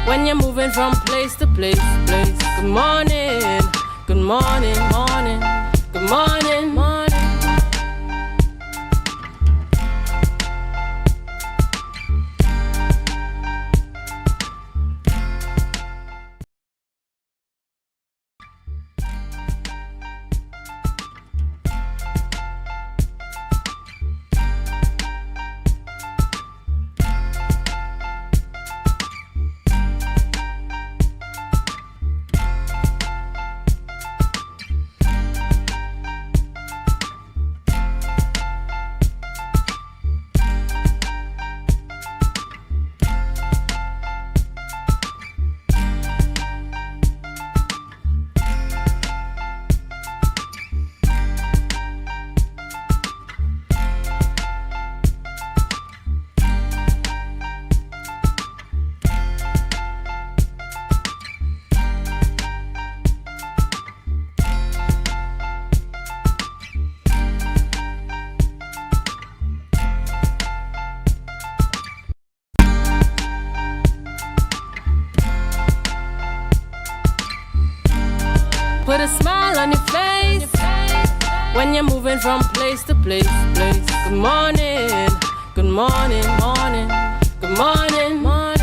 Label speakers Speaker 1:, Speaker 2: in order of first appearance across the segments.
Speaker 1: When you're moving from place to place. Good morning, good morning, morning, good morning, morning. Put a smile on your face when you're moving from place to place. Good morning, good morning, morning, good morning, morning.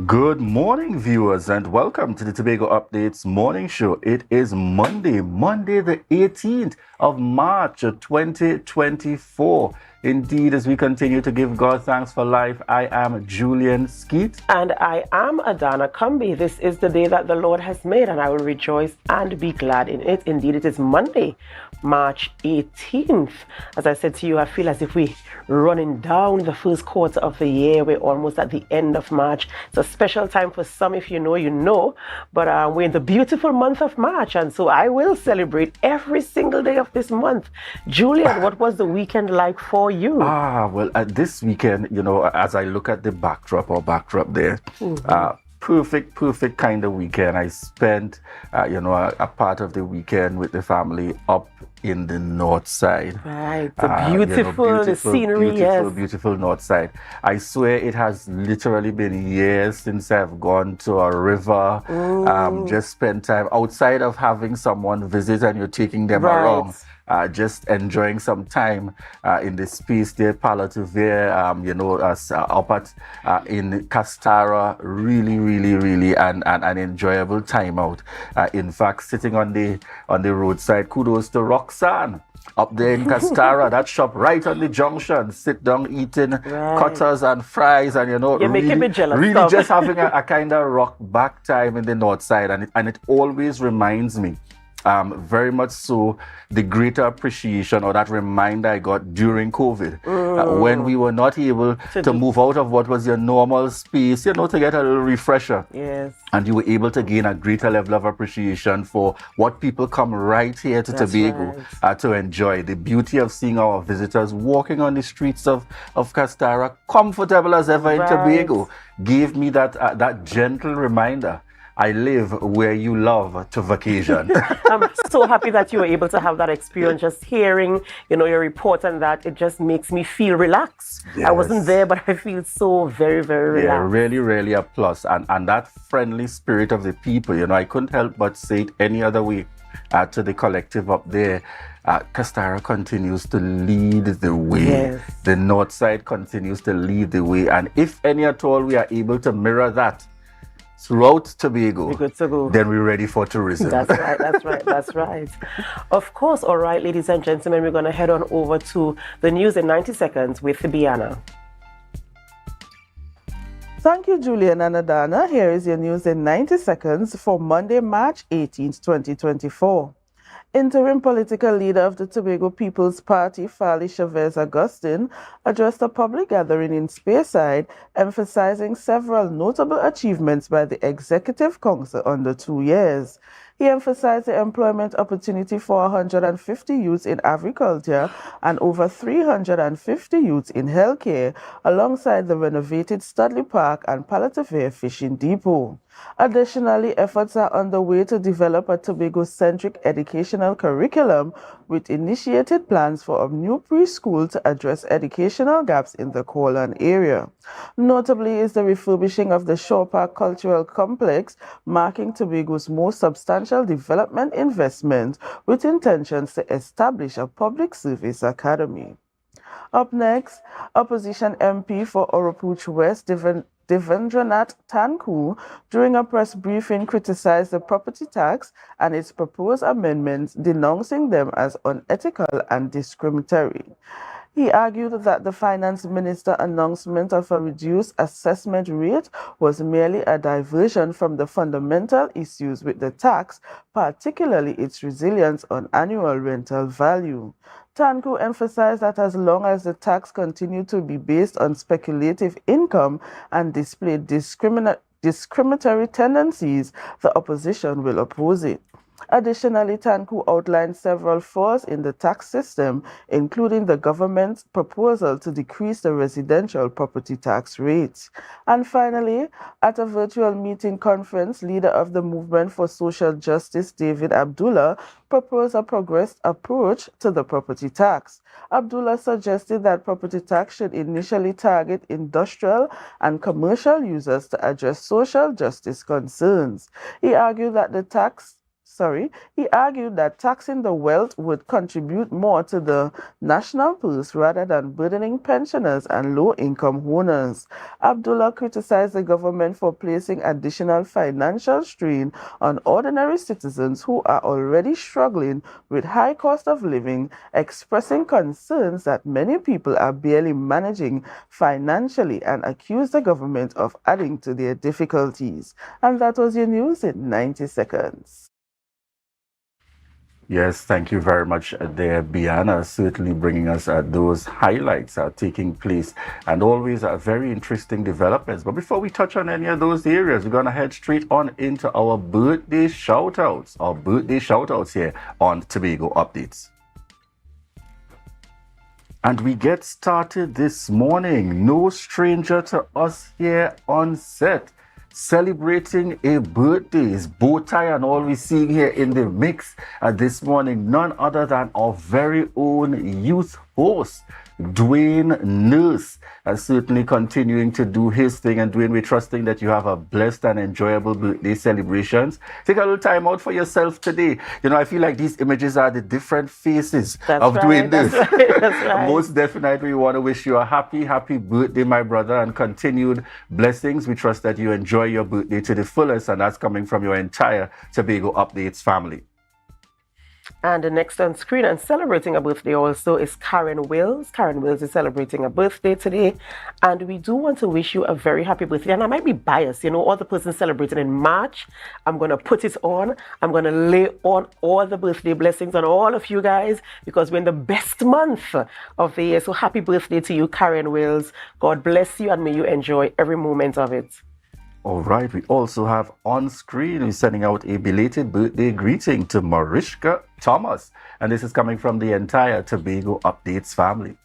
Speaker 2: Good morning, viewers, and welcome to the Tobago Updates morning show. It is Monday, the 18th of March, 2024. Indeed, as we continue to give God thanks for life, I am Julian Skeet.
Speaker 3: And I am Adana Kumbi. This is the day that the Lord has made, and I will rejoice and be glad in it. Indeed, it is Monday, March 18th. As I said to you, I feel as if we're running down the first quarter of the year. We're almost at the end of March. It's a special time for some. If you know, you know. But we're in the beautiful month of March, and so I will celebrate every single day of this month. Julian, what was the weekend like for you?
Speaker 2: Well, this weekend, you know, as I look at the backdrop there, perfect kind of weekend. I spent, a part of the weekend with the family up in the north side.
Speaker 3: Right, the beautiful, the scenery,
Speaker 2: beautiful north side. I swear it has literally been years since I've gone to a river, just spent time outside of having someone visit and you're taking them around. Just enjoying some time in the space there, Palatuvere, up at in Castara, really an enjoyable time out. In fact, sitting on the roadside, kudos to Roxanne up there in Castara, that shop right on the junction, sit down eating cutters and fries, and
Speaker 3: you're making me jealous,
Speaker 2: really just having a kind of rock back time in the north side, and it always reminds me very much so the greater appreciation or that reminder I got during COVID when we were not able to move out of what was your normal space, to get a little refresher.
Speaker 3: Yes.
Speaker 2: And you were able to gain a greater level of appreciation for what people come right here to Tobago to enjoy. The beauty of seeing our visitors walking on the streets of Castara, comfortable as ever in Tobago, gave me that gentle reminder. I live where you love to vacation.
Speaker 3: I'm so happy that you were able to have that experience. Just hearing, your report and that, it just makes me feel relaxed.
Speaker 2: Yes.
Speaker 3: I wasn't there, but I feel so very, very relaxed.
Speaker 2: Yeah, really a plus. And that friendly spirit of the people, I couldn't help but say it any other way to the collective up there. Castara continues to lead the way.
Speaker 3: Yes.
Speaker 2: The north side continues to lead the way. And if any at all we are able to mirror that throughout Tobago, then we're ready for tourism.
Speaker 3: That's right. Of course. All right, ladies and gentlemen, we're going to head on over to the news in 90 seconds with Biana.
Speaker 4: Thank you, Julian and Adana. Here is your news in 90 seconds for Monday, March 18th, 2024. Interim political leader of the Tobago People's Party, Fali Chavez Augustine, addressed a public gathering in Speyside, emphasizing several notable achievements by the Executive Council under 2 years. He emphasized the employment opportunity for 150 youths in agriculture and over 350 youths in healthcare, alongside the renovated Studley Park and Palatuvere Fishing Depot. Additionally, efforts are underway to develop a Tobago-centric educational curriculum with initiated plans for a new preschool to address educational gaps in the Corlan area. Notably is the refurbishing of the Shore Park Cultural Complex, marking Tobago's most substantial development investment with intentions to establish a public service academy. Up next, opposition MP for Oropouche West, Devendranath Tanku, during a press briefing, criticized the property tax and its proposed amendments, denouncing them as unethical and discriminatory. He argued that the finance minister announcement of a reduced assessment rate was merely a diversion from the fundamental issues with the tax, particularly its reliance on annual rental value. Tanku emphasized that as long as the tax continued to be based on speculative income and displayed discriminatory tendencies, the opposition will oppose it. Additionally, Tanku outlined several flaws in the tax system, including the government's proposal to decrease the residential property tax rates. And finally, at a virtual meeting conference, leader of the Movement for Social Justice, David Abdullah, proposed a progressed approach to the property tax. Abdullah suggested that property tax should initially target industrial and commercial users to address social justice concerns. He argued that taxing the wealth would contribute more to the national purse rather than burdening pensioners and low-income owners. Abdullah criticized the government for placing additional financial strain on ordinary citizens who are already struggling with high cost of living, expressing concerns that many people are barely managing financially, and accused the government of adding to their difficulties. And that was your news in 90 seconds.
Speaker 2: Yes, thank you very much there, Biana, certainly bringing us those highlights are taking place and always very interesting developments. But before we touch on any of those areas, we're going to head straight on into our birthday shout-outs, here on Tobago Updates. And we get started this morning, no stranger to us here on set, celebrating a birthday. Is bow tie and all we see here in the mix this morning, none other than our very own youth host, Dwayne Nurse, certainly continuing to do his thing. And Dwayne, we're trusting that you have a blessed and enjoyable birthday celebrations. Take a little time out for yourself today. You know, I feel like these images are the different faces of Dwayne Nurse.
Speaker 3: That's right.
Speaker 2: Most definitely, we want to wish you a happy birthday, my brother, and continued blessings. We trust that you enjoy your birthday to the fullest, and that's coming from your entire Tobago Updates family.
Speaker 3: And the next on screen and celebrating a birthday also is Karen Wills. Karen Wills is celebrating a birthday today. And we do want to wish you a very happy birthday. And I might be biased, you know, all the persons celebrating in March, I'm going to put it on. I'm going to lay on all the birthday blessings on all of you guys, because we're in the best month of the year. So happy birthday to you, Karen Wills. God bless you and may you enjoy every moment of it.
Speaker 2: All right, we also have on screen, we're sending out a belated birthday greeting to Mariska Thomas. And this is coming from the entire Tobago Updates family.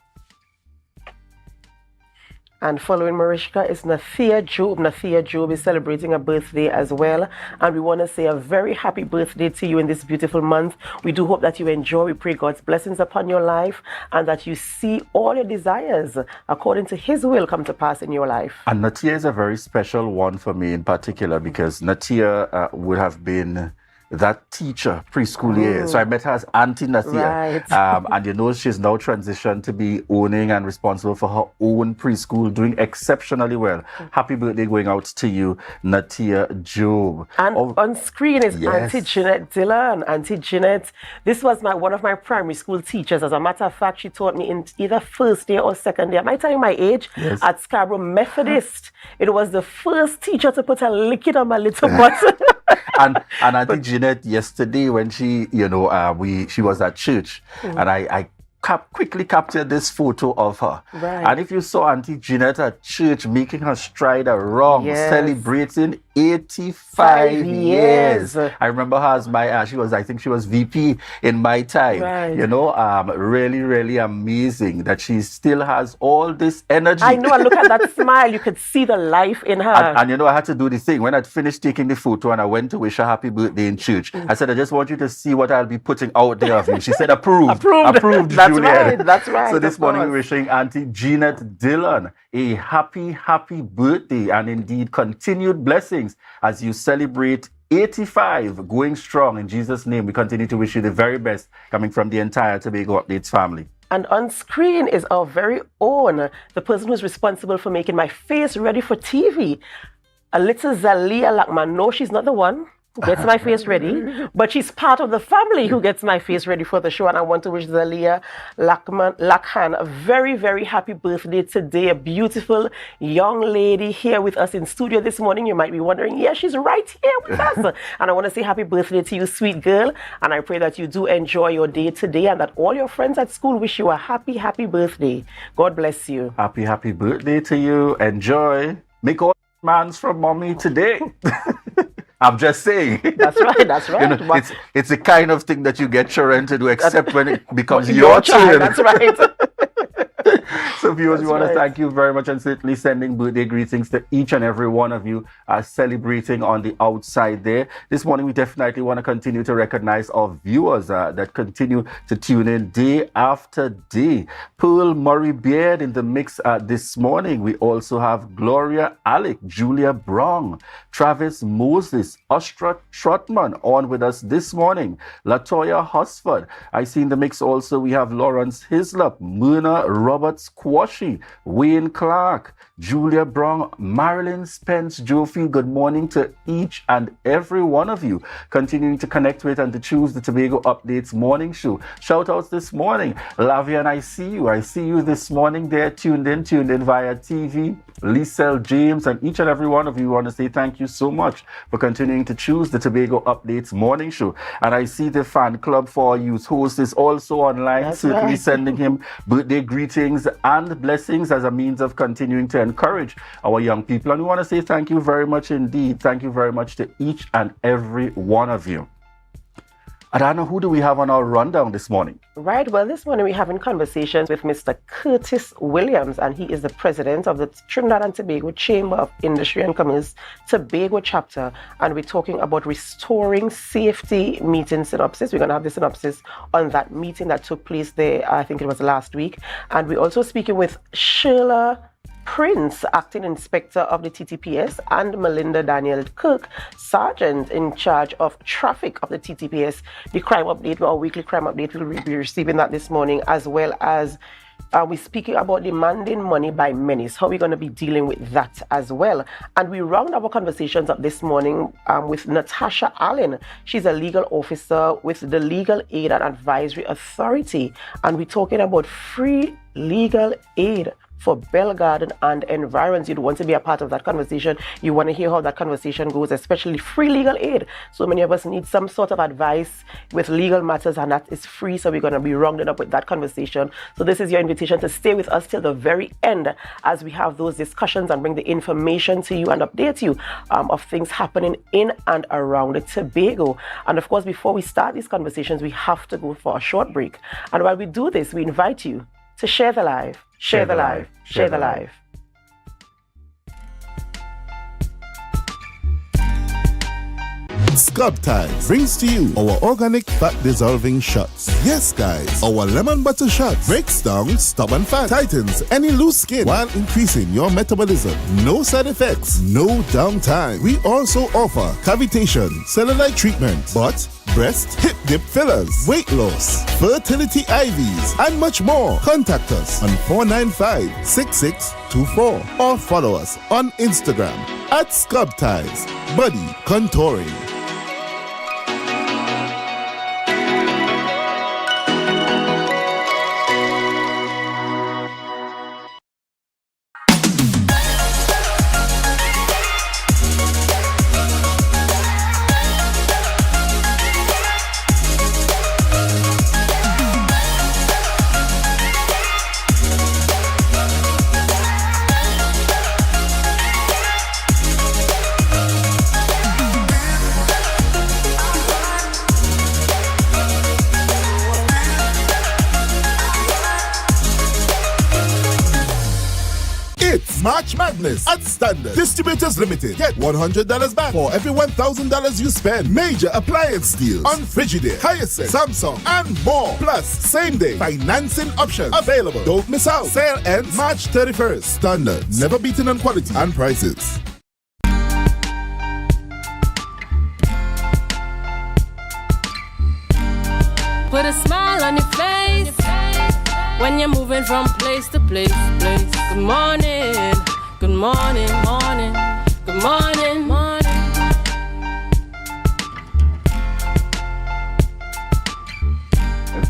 Speaker 3: And following Mariska is Nathia Job. Nathia Job is celebrating a birthday as well. And we want to say a very happy birthday to you in this beautiful month. We do hope that you enjoy. We pray God's blessings upon your life and that you see all your desires according to His will come to pass in your life.
Speaker 2: And Nathia is a very special one for me in particular, because Nathia would have been that teacher preschool years. So I met her as Auntie Nathia.
Speaker 3: Right.
Speaker 2: And you know, she's now transitioned to be owning and responsible for her own preschool, doing exceptionally well. Happy birthday going out to you, Nathia Job.
Speaker 3: And on screen is
Speaker 2: yes.
Speaker 3: Auntie Jeanette Dillon. Auntie Jeanette, this was one of my primary school teachers. As a matter of fact, she taught me in either first year or second year. Am I telling my age?
Speaker 2: Yes.
Speaker 3: At Scarborough Methodist. It was the first teacher to put a liquid on my little butt.
Speaker 2: and Auntie Jeanette, yesterday when she, you know, she was at church, and I quickly captured this photo of her.
Speaker 3: Right.
Speaker 2: And if you saw Auntie Jeanette at church making her stride around,
Speaker 3: yes.
Speaker 2: celebrating 85 years. I remember her as my, I think she was VP in my time.
Speaker 3: Right.
Speaker 2: You know, really, really amazing that she still has all this energy.
Speaker 3: I know, and look at that smile. You could see the life in her.
Speaker 2: And you know, I had to do the thing. When I'd finished taking the photo and I went to wish her happy birthday in church, I said, I just want you to see what I'll be putting out there of you. She said, approved. Approved,
Speaker 3: That's
Speaker 2: Juliet.
Speaker 3: right, that's right.
Speaker 2: So this morning we're wishing Auntie Jeanette Dillon a happy, happy birthday and indeed continued blessings as you celebrate 85, going strong. In Jesus' name, we continue to wish you the very best coming from the entire Tobago Updates family.
Speaker 3: And on screen is our very own, the person who's responsible for making my face ready for TV. A little Zalia Lakman. No, she's not the one who gets my face ready, but she's part of the family who gets my face ready for the show. And I want to wish Zalia Lakhan a very, very happy birthday today. A beautiful young lady here with us in studio this morning. You might be wondering, yeah, she's right here with us. And I want to say happy birthday to you, sweet girl. And I pray that you do enjoy your day today and that all your friends at school wish you a happy, happy birthday. God bless you.
Speaker 2: Happy, happy birthday to you. Enjoy. Make all demands from mommy today. I'm just saying.
Speaker 3: That's right, that's right.
Speaker 2: You know, it's the kind of thing that you get children to do, except when it becomes your
Speaker 3: child.
Speaker 2: turn.
Speaker 3: That's right.
Speaker 2: So viewers, we want to thank you very much and certainly sending birthday greetings to each and every one of you celebrating on the outside there. This morning, we definitely want to continue to recognize our viewers that continue to tune in day after day. Pearl Murray Beard in the mix this morning. We also have Gloria Alec, Julia Brown, Travis Moses, Ostra Trotman on with us this morning. Latoya Hosford. I see in the mix also we have Lawrence Hislop, Myrna Roberts Quashi, Wayne Clark, Julia Brown, Marilyn Spence, Jofi. Good morning to each and every one of you continuing to connect with and to choose the Tobago Updates morning show. Shout outs this morning. Lavian, I see you. I see you this morning there, tuned in via TV. Lisel James and each and every one of you want to say thank you so much for continuing to choose the Tobago Updates morning show. And I see the fan club for our youth host is also online. That's certainly right. Sending him birthday greetings and blessings as a means of continuing to encourage our young people. And we want to say thank you very much indeed. Thank you very much to each and every one of you. Adana, who do we have on our rundown this morning?
Speaker 3: Right. Well, this morning we're having conversations with Mr. Curtis Williams, and he is the president of the Trinidad and Tobago Chamber of Industry and Commerce Tobago chapter. And we're talking about restoring safety meeting synopsis. We're going to have the synopsis on that meeting that took place there, I think it was last week. And we're also speaking with Sheila Prince, acting inspector of the TTPS, and Melinda Daniel Cook, sergeant in charge of traffic of the TTPS. The crime update, our weekly crime update, we'll be receiving that this morning, as well as we're speaking about demanding money by menace, how we're going to be dealing with that as well. And we round our conversations up this morning with Natasha Allen. She's a legal officer with the Legal Aid and Advisory Authority, and we're talking about free legal aid for Bell Garden and environs. You'd want to be a part of that conversation. You want to hear how that conversation goes, especially free legal aid. So many of us need some sort of advice with legal matters, and that is free. So we're going to be rounding up with that conversation. So this is your invitation to stay with us till the very end as we have those discussions and bring the information to you and update you of things happening in and around Tobago. And of course, before we start these conversations, we have to go for a short break. And while we do this, we invite you to share the live. Share the live. Share the live.
Speaker 5: Scrub Ties brings to you our organic fat dissolving shots. Yes, guys, our lemon butter shot breaks down stubborn fat, tightens any loose skin while increasing your metabolism. No side effects, no downtime. We also offer cavitation, cellulite treatment, butt, breast, hip dip fillers, weight loss, fertility IVs, and much more. Contact us on 495-6624 or follow us on Instagram at Scrub Ties Body Contouring. March Madness at Standard. Distributors Limited. Get $100 back for every $1,000 you spend. Major appliance deals on Frigidaire, Hyacinth, Samsung, and more. Plus, same-day financing options available. Don't miss out. Sale ends March 31st. Standard. Never beaten on quality and prices.
Speaker 1: Put a smile on your face when you're moving from place to place. Good morning, good morning, morning, good morning, morning.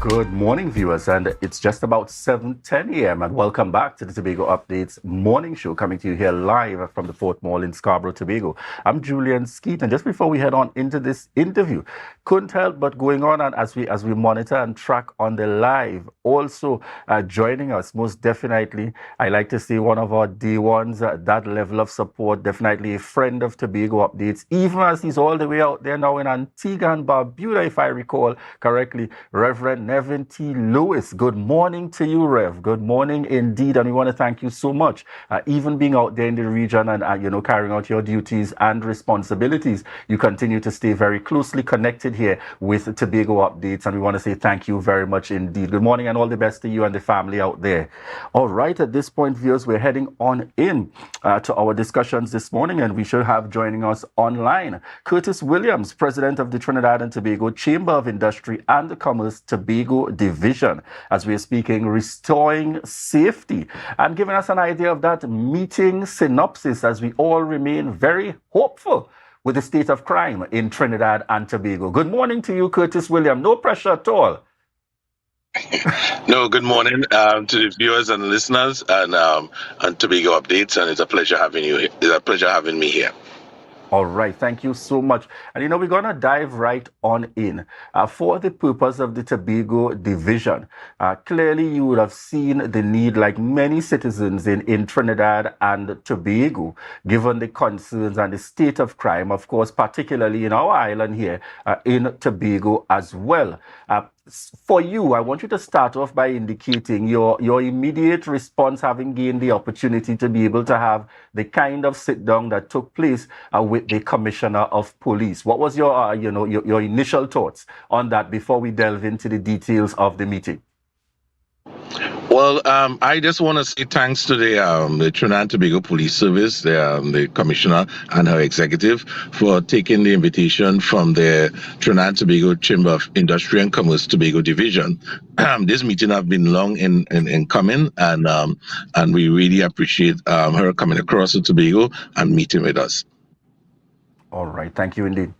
Speaker 2: Good morning, viewers, and it's just about 7:10 a.m. and welcome back to the Tobago Updates morning show, coming to you here live from the Fort Mall in Scarborough, Tobago. I'm Julian Skeet, and just before we head on into this interview, couldn't help but going on and as we monitor and track on the live. Also joining us, most definitely, I like to see one of our day ones, that level of support, definitely a friend of Tobago Updates, even as he's all the way out there now in Antigua and Barbuda, if I recall correctly, Reverend Nevin T. Lewis. Good morning to you, Rev. Good morning indeed, and we want to thank you so much, even being out there in the region and carrying out your duties and responsibilities. You continue to stay very closely connected here with Tobago Updates, and we want to say thank you very much indeed. Good morning and all the best to you and the family out there. All right, at this point, viewers, we're heading on in to our discussions this morning, and we should have joining us online Curtis Williams, President of the Trinidad and Tobago Chamber of Industry and Commerce Tobago Division, as we are speaking restoring safety, and giving us an idea of that meeting synopsis as we all remain very hopeful with the state of crime in Trinidad and Tobago. Good morning to you, Curtis Williams. No pressure at all.
Speaker 6: No, good morning to the viewers and listeners and Tobago Updates, and it's a pleasure having you. It's a pleasure having me here.
Speaker 2: All right, thank you so much. And we're going to dive right on in. For the purpose of the Tobago Division, clearly you would have seen the need, like many citizens in Trinidad and Tobago, given the concerns and the state of crime, of course, particularly in our island here in Tobago as well. For you, I want you to start off by indicating your immediate response, having gained the opportunity to be able to have the kind of sit down that took place with the Commissioner of Police. What was your your initial thoughts on that before we delve into the details of the meeting?
Speaker 6: Well, I just want to say thanks to the Trinidad and Tobago Police Service, the Commissioner and her executive, for taking the invitation from the Trinidad and Tobago Chamber of Industry and Commerce Tobago Division. This meeting has been long in coming, and we really appreciate her coming across to Tobago and meeting with us.
Speaker 2: All right, thank you indeed.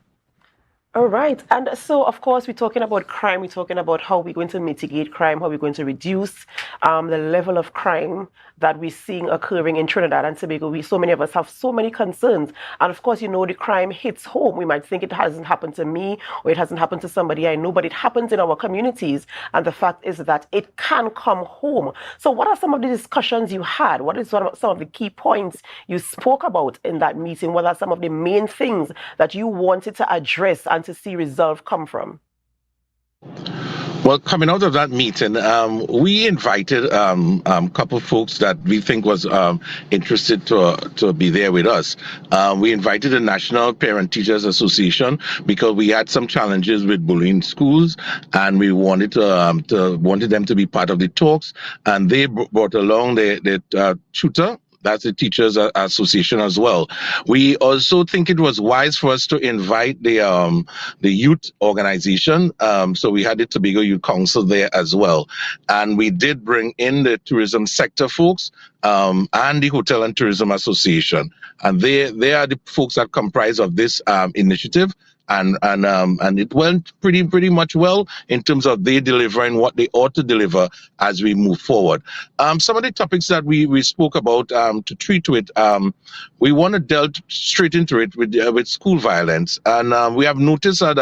Speaker 3: All right. And so, of course, we're talking about crime. We're talking about how we're going to mitigate crime, how we're going to reduce the level of crime that we're seeing occurring in Trinidad and Tobago. So many of us have so many concerns. And of course, the crime hits home. We might think it hasn't happened to me or it hasn't happened to somebody I know, but it happens in our communities. And the fact is that it can come home. So what are some of the discussions you had? What is some of the key points you spoke about in that meeting? What are some of the main things that you wanted to address and to see resolve come from?
Speaker 6: Well, coming out of that meeting, we invited a couple of folks that we think was interested to be there with us. We invited the National Parent Teachers Association because we had some challenges with bullying schools, and we wanted wanted them to be part of the talks. And they brought along the tutor. That's the Teachers Association as well. We also think it was wise for us to invite the youth organization. So we had the Tobago Youth Council there as well. And we did bring in the tourism sector folks and the Hotel and Tourism Association. And they are the folks that comprise of this initiative. And it went pretty much well in terms of they delivering what they ought to deliver as we move forward. Some of the topics that we spoke about to treat with, we want to delve straight into it with school violence, and we have noticed that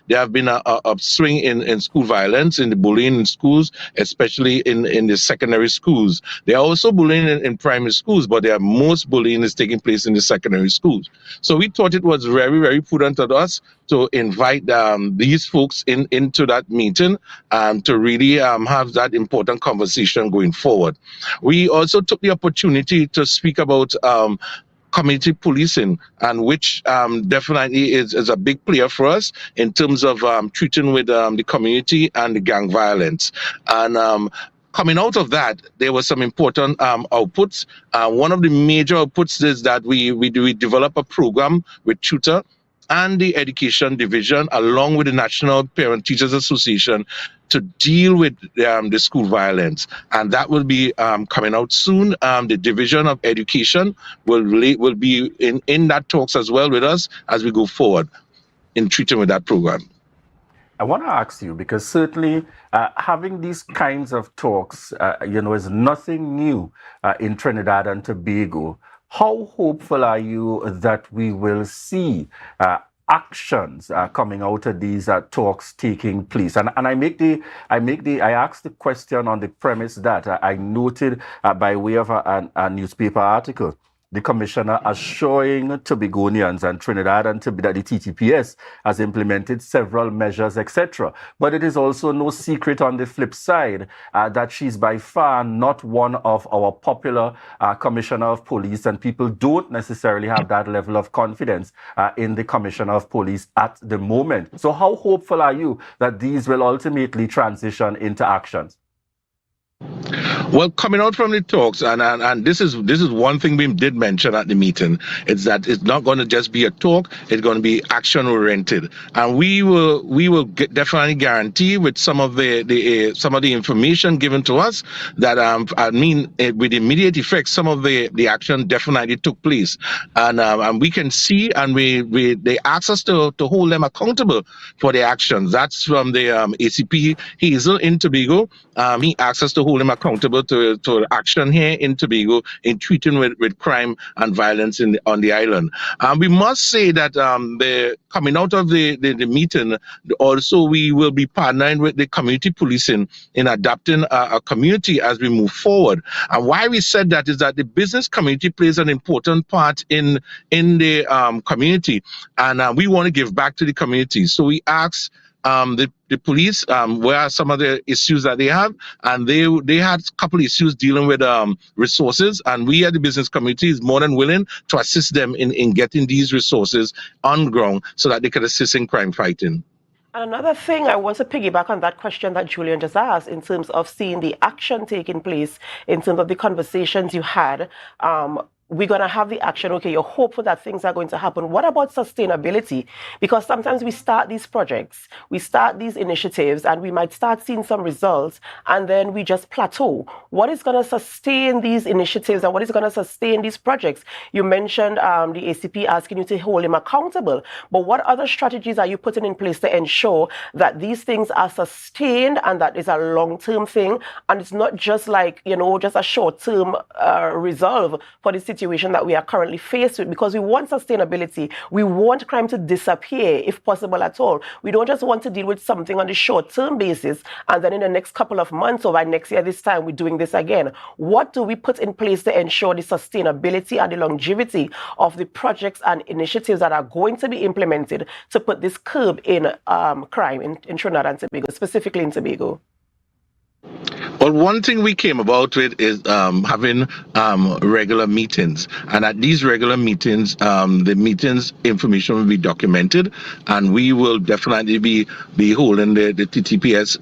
Speaker 6: there have been a upswing in school violence, in the bullying in schools, especially in the secondary schools. There are also bullying in primary schools, but most bullying is taking place in the secondary schools. So we thought it was very, very prudent of us to invite these folks into that meeting to really have that important conversation going forward. We also took the opportunity to speak about community policing, and which definitely is a big player for us in terms of treating with the community and the gang violence. And coming out of that, there were some important outputs. One of the major outputs is that we develop a program with Tutor and the Education Division, along with the National Parent Teachers Association, to deal with the school violence, and that will be coming out soon. The Division of Education will be in that talks as well with us as we go forward in treating with that program.
Speaker 2: I want to ask you, because certainly having these kinds of talks, is nothing new in Trinidad and Tobago. How hopeful are you that we will see actions coming out of these talks taking place? And I asked the question on the premise that I noted by way of a newspaper article, the commissioner assuring Tobagonians and Trinidad and Tobago that the TTPS has implemented several measures, etc. But it is also no secret on the flip side that she's by far not one of our popular commissioner of police, and people don't necessarily have that level of confidence in the commissioner of police at the moment. So how hopeful are you that these will ultimately transition into actions?
Speaker 6: Well, coming out from the talks, and this is one thing we did mention at the meeting, is that it's not going to just be a talk; it's going to be action oriented, and we will definitely guarantee with some of the information given to us that with immediate effect, some of the action definitely took place, and we can see, and they asked us to hold them accountable for the actions. That's from the ACP Hazel in Tobago. He asked us to hold him accountable to action here in Tobago in treating with crime and violence on the island. We must say that coming out of the meeting, also we will be partnering with the community policing in adapting a community as we move forward. And why we said that is that the business community plays an important part in the community, and we want to give back to the community. So we asked the police where are some of the issues that they have, and they had a couple of issues dealing with resources, and we at the business community is more than willing to assist them in getting these resources on ground so that they can assist in crime fighting.
Speaker 3: Another thing, I want to piggyback on that question that Julian just asked in terms of seeing the action taking place, in terms of the conversations you had. We're going to have the action. Okay, you're hopeful that things are going to happen. What about sustainability? Because sometimes we start these projects, we start these initiatives, and we might start seeing some results, and then we just plateau. What is going to sustain these initiatives, and what is going to sustain these projects? You mentioned the ACP asking you to hold him accountable, but what other strategies are you putting in place to ensure that these things are sustained and that is a long-term thing, and it's not just like, just a short-term resolve for the situation that we are currently faced with? Because we want sustainability. We want crime to disappear if possible at all. We don't just want to deal with something on the short-term basis and then in the next couple of months or by next year this time we're doing this again. What do we put in place to ensure the sustainability and the longevity of the projects and initiatives that are going to be implemented to put this curb in crime in Trinidad and Tobago, specifically in Tobago?
Speaker 6: Well, one thing we came about with is having regular meetings, and at these regular meetings, the meetings information will be documented, and we will definitely be holding the TTPS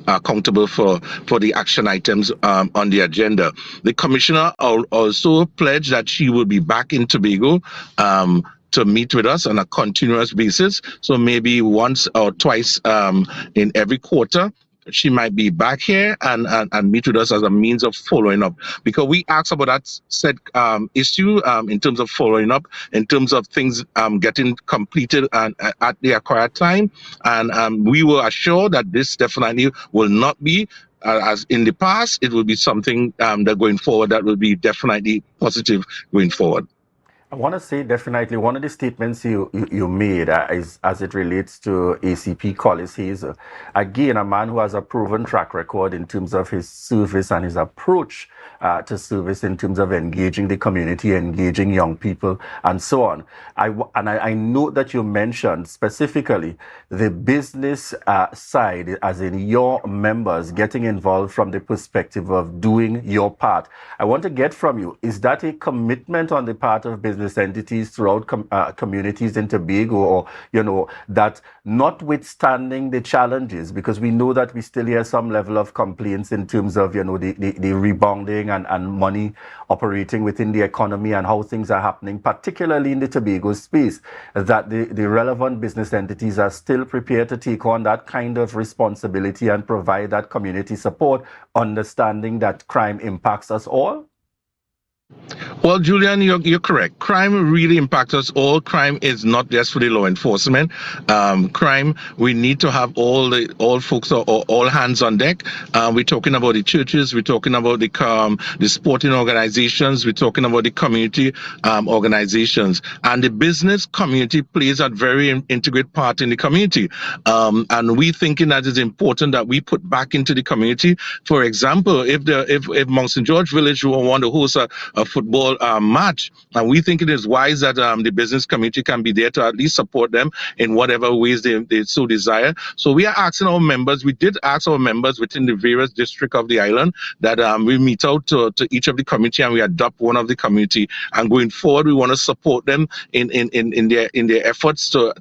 Speaker 6: accountable for the action items on the agenda. The commissioner also pledged that she will be back in Tobago to meet with us on a continuous basis, so maybe once or twice in every quarter. She might be back here and meet with us as a means of following up, because we asked about that said issue in terms of following up, in terms of things getting completed and at the acquired time, and we will assure that this definitely will not be as in the past. It will be something that going forward that will be definitely positive going forward.
Speaker 2: I want to say definitely one of the statements you made is as it relates to ACP Collis Hayes. Again, a man who has a proven track record in terms of his service and his approach to service in terms of engaging the community, engaging young people, and so on. I know that you mentioned specifically the business side, as in your members getting involved from the perspective of doing your part. I want to get from you, is that a commitment on the part of business entities throughout communities in Tobago, or, that notwithstanding the challenges, because we know that we still hear some level of complaints in terms of, the rebounding and money operating within the economy and how things are happening, particularly in the Tobago space, that the relevant business entities are still prepared to take on that kind of responsibility and provide that community support, understanding that crime impacts us all?
Speaker 6: Well, Julian, you're correct. Crime really impacts us all. Crime is not just for the law enforcement. Crime, we need to have all folks or all hands on deck. We're talking about the churches. We're talking about the sporting organizations. We're talking about the community organizations, and the business community plays a very integrated part in the community. And we thinking that it's important that we put back into the community. For example, if Mount St. George Village want to host a football match, and we think it is wise that the business community can be there to at least support them in whatever ways they so desire. So we are asking our members, we did ask our members within the various districts of the island that we meet out to each of the community and we adopt one of the community, and going forward we want to support them in their efforts to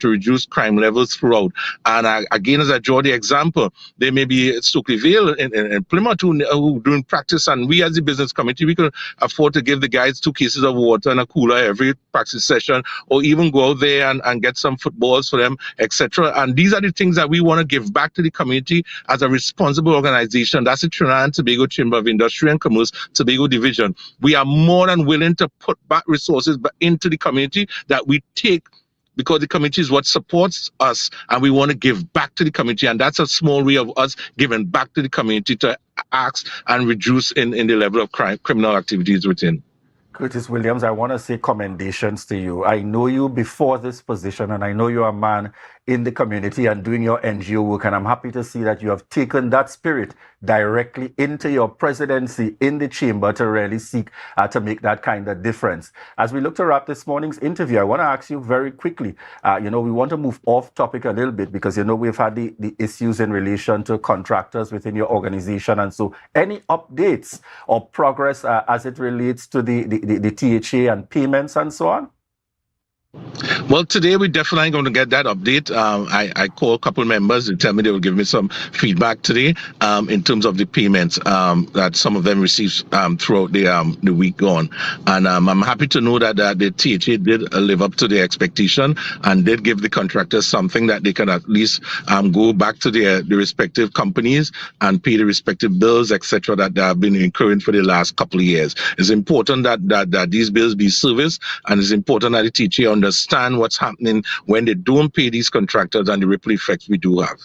Speaker 6: reduce crime levels throughout. And again, as I draw the example, there may be Stokely Vale in Plymouth who doing practice, and we as the business community, we can afford to give the guys 2 cases of water and a cooler every practice session, or even go out there and get some footballs for them, etc. And these are the things that we want to give back to the community as a responsible organization. That's the Trinidad and Tobago Chamber of Industry and Commerce Tobago Division. We are more than willing to put back resources back into the community that we take, because the community is what supports us, and we want to give back to the community. And that's a small way of us giving back to the community to ask and reduce in the level of criminal activities within.
Speaker 2: Curtis Williams, I want to say commendations to you. I know you before this position, and I know you're a man in the community and doing your NGO work, and I'm happy to see that you have taken that spirit directly into your presidency in the chamber to really seek to make that kind of difference. As we look to wrap this morning's interview, I want to ask you very quickly, we want to move off topic a little bit, because, we've had the issues in relation to contractors within your organization. And so any updates or progress as it relates to the THA and payments and so on?
Speaker 6: Well, today we're definitely going to get that update. I called a couple of members and tell me they will give me some feedback today in terms of the payments that some of them received throughout the week gone. And I'm happy to know that the THA did live up to their expectation and did give the contractors something that they can at least go back to the respective companies and pay the respective bills, etc., that they have been incurring for the last couple of years. It's important that these bills be serviced, and it's important that the THA understand what's happening when they don't pay these contractors and the ripple effects we do have.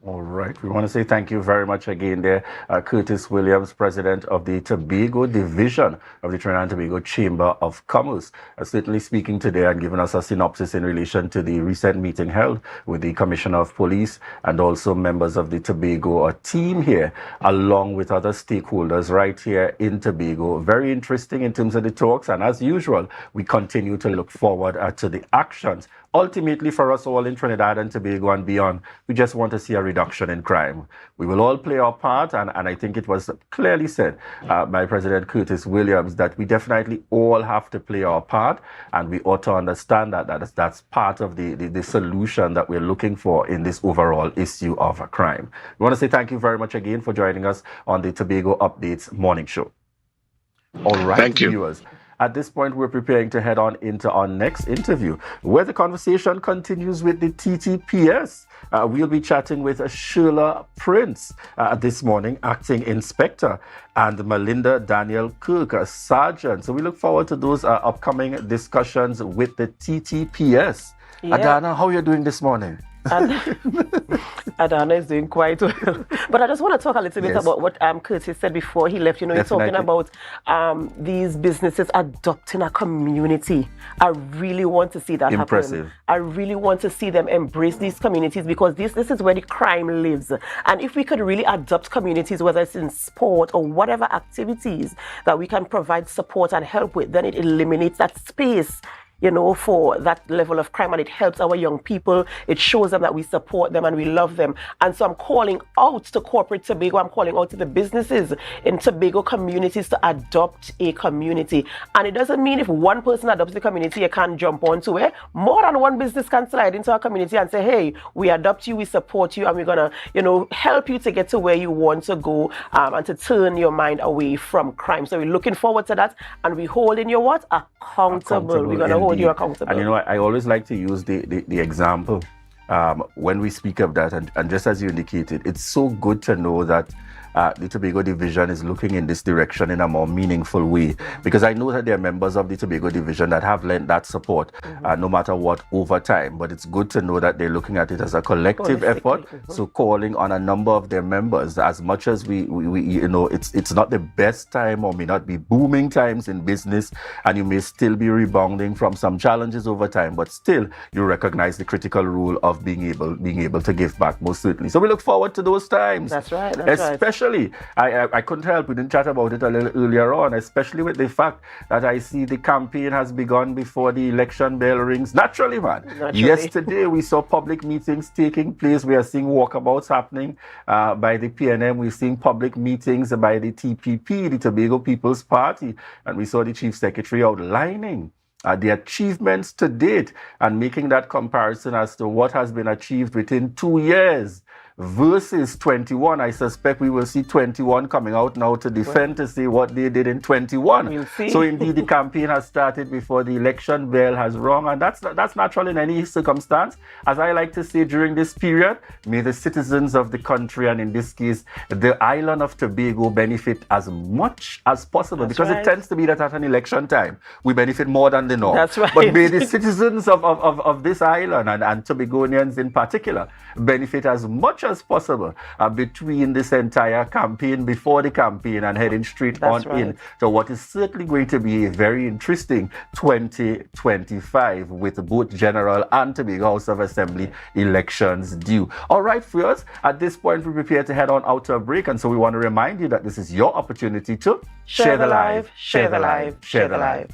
Speaker 2: All right. We want to say thank you very much again there, Curtis Williams, President of the Tobago Division of the Trinidad and Tobago Chamber of Commerce, certainly speaking today and giving us a synopsis in relation to the recent meeting held with the Commissioner of Police and also members of the Tobago team here, along with other stakeholders right here in Tobago. Very interesting in terms of the talks, and as usual, we continue to look forward to the actions. Ultimately, for us all in Trinidad and Tobago and beyond, we just want to see a reduction in crime. We will all play our part, and I think it was clearly said by President Curtis Williams that we definitely all have to play our part, and we ought to understand that's part of the solution that we're looking for in this overall issue of crime. We want to say thank you very much again for joining us on the Tobago Updates morning show. All right,
Speaker 6: thank you.
Speaker 2: Viewers. At this point, we're preparing to head on into our next interview, where the conversation continues with the TTPS. We'll be chatting with Sheila Prince this morning, acting inspector, and Melinda Daniel Kirk, sergeant. So we look forward to those upcoming discussions with the TTPS. Yeah. Adana, how are you doing this morning?
Speaker 3: Adana is doing quite well. But I just want to talk a little bit about what Curtis said before he left. You know,
Speaker 2: Definitely.
Speaker 3: you're talking about these businesses adopting a community. I really want to see that
Speaker 2: Impressive.
Speaker 3: happen. I really want to see them embrace these communities, because this is where the crime lives. And if we could really adopt communities, whether it's in sport or whatever activities that we can provide support and help with, then it eliminates that space, you know, for that level of crime, and it helps our young people. It shows them that we support them and we love them. And so I'm calling out to corporate Tobago, I'm calling out to the businesses in Tobago communities to adopt a community. And it doesn't mean if one person adopts the community, you can't jump onto it. More than one business can slide into our community and say, hey, we adopt you, we support you, and we're gonna, you know, help you to get to where you want to go, and to turn your mind away from crime. So we're looking forward to that, and we're holding you what? Accountable. We're gonna hold you accountable.
Speaker 2: And you know, I always like to use the example when we speak of that, and just as you indicated, it's so good to know that the Tobago division is looking in this direction in a more meaningful way, because I know that there are members of the Tobago division that have lent that support no matter what over time, but it's good to know that they're looking at it as a collective effort. So calling on a number of their members, as much as we you know, it's not the best time or may not be booming times in business, and you may still be rebounding from some challenges over time, but still you recognize the critical role of being able to give back, most certainly. So we look forward to those times.
Speaker 3: That's right. That's
Speaker 2: especially I couldn't help, we didn't chat about it a little earlier on, especially with the fact that I see the campaign has begun before the election bell rings. Naturally, man. Yesterday we saw public meetings taking place. We are seeing walkabouts happening by the PNM. We're seeing public meetings by the TPP, the Tobago People's Party, and we saw the Chief Secretary outlining the achievements to date and making that comparison as to what has been achieved within 2 years versus 21. I suspect we will see 21 coming out now to defend, to see what they did in 21.
Speaker 3: We'll see.
Speaker 2: So indeed, the campaign has started before the election bell has rung, and that's natural in any circumstance. As I like to say, during this period, may the citizens of the country, and in this case, the island of Tobago, benefit as much as possible. That's because it tends to be that at an election time, we benefit more than the norm.
Speaker 3: That's right.
Speaker 2: But may the citizens of this island, and Tobagonians in particular, benefit as much as possible between this entire campaign, before the campaign, and heading straight in to what is certainly going to be a very interesting 2025 with both general and Tobago House of Assembly elections due. All right, friends, at this point we prepare to head on out to a break, and so we want to remind you that this is your opportunity to share the live, share the live, share the live.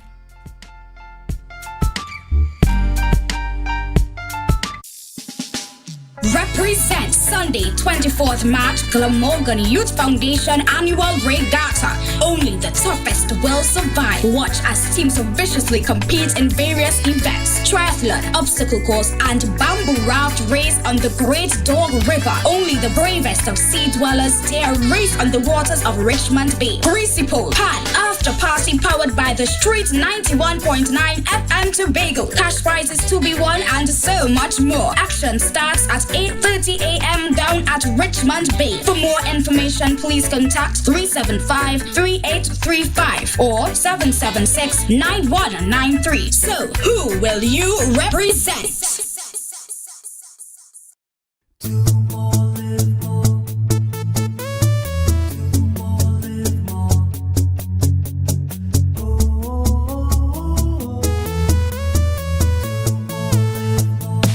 Speaker 7: Represent Sunday, 24th March, Glamorgan Youth Foundation Annual Regatta. Only the toughest will survive. Watch as teams viciously compete in various events: triathlon, obstacle course, and bamboo raft race on the Great Dog River. Only the bravest of sea dwellers dare race on the waters of Richmond Bay. Principal Pan After Party powered by the Street 91.9 FM Tobago. Cash prizes to be won and so much more. Action starts at 8:30 a.m. down at Richmond Bay. For more information, please contact 375-3835 or 776-9193. So, who will you represent?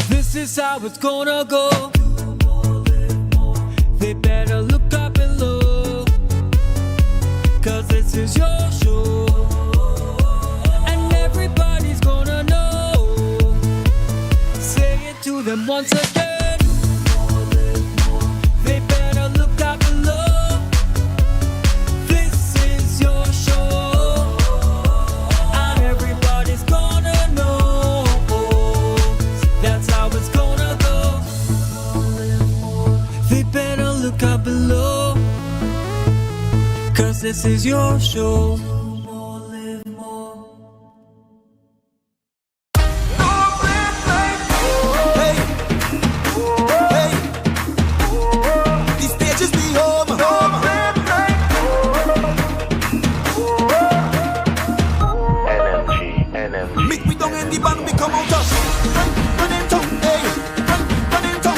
Speaker 8: This is how it's gonna go. They better look up and low, 'cause this is your show, and everybody's gonna know. Say it to them once again. They better look up and low. This is your show, and everybody's gonna know. That's how it's gonna go. They better look up below, 'cause this is your show. Hey, hey, these pages be home. NMG. Meet me down in the band, we come out of. Run into, hey, run into.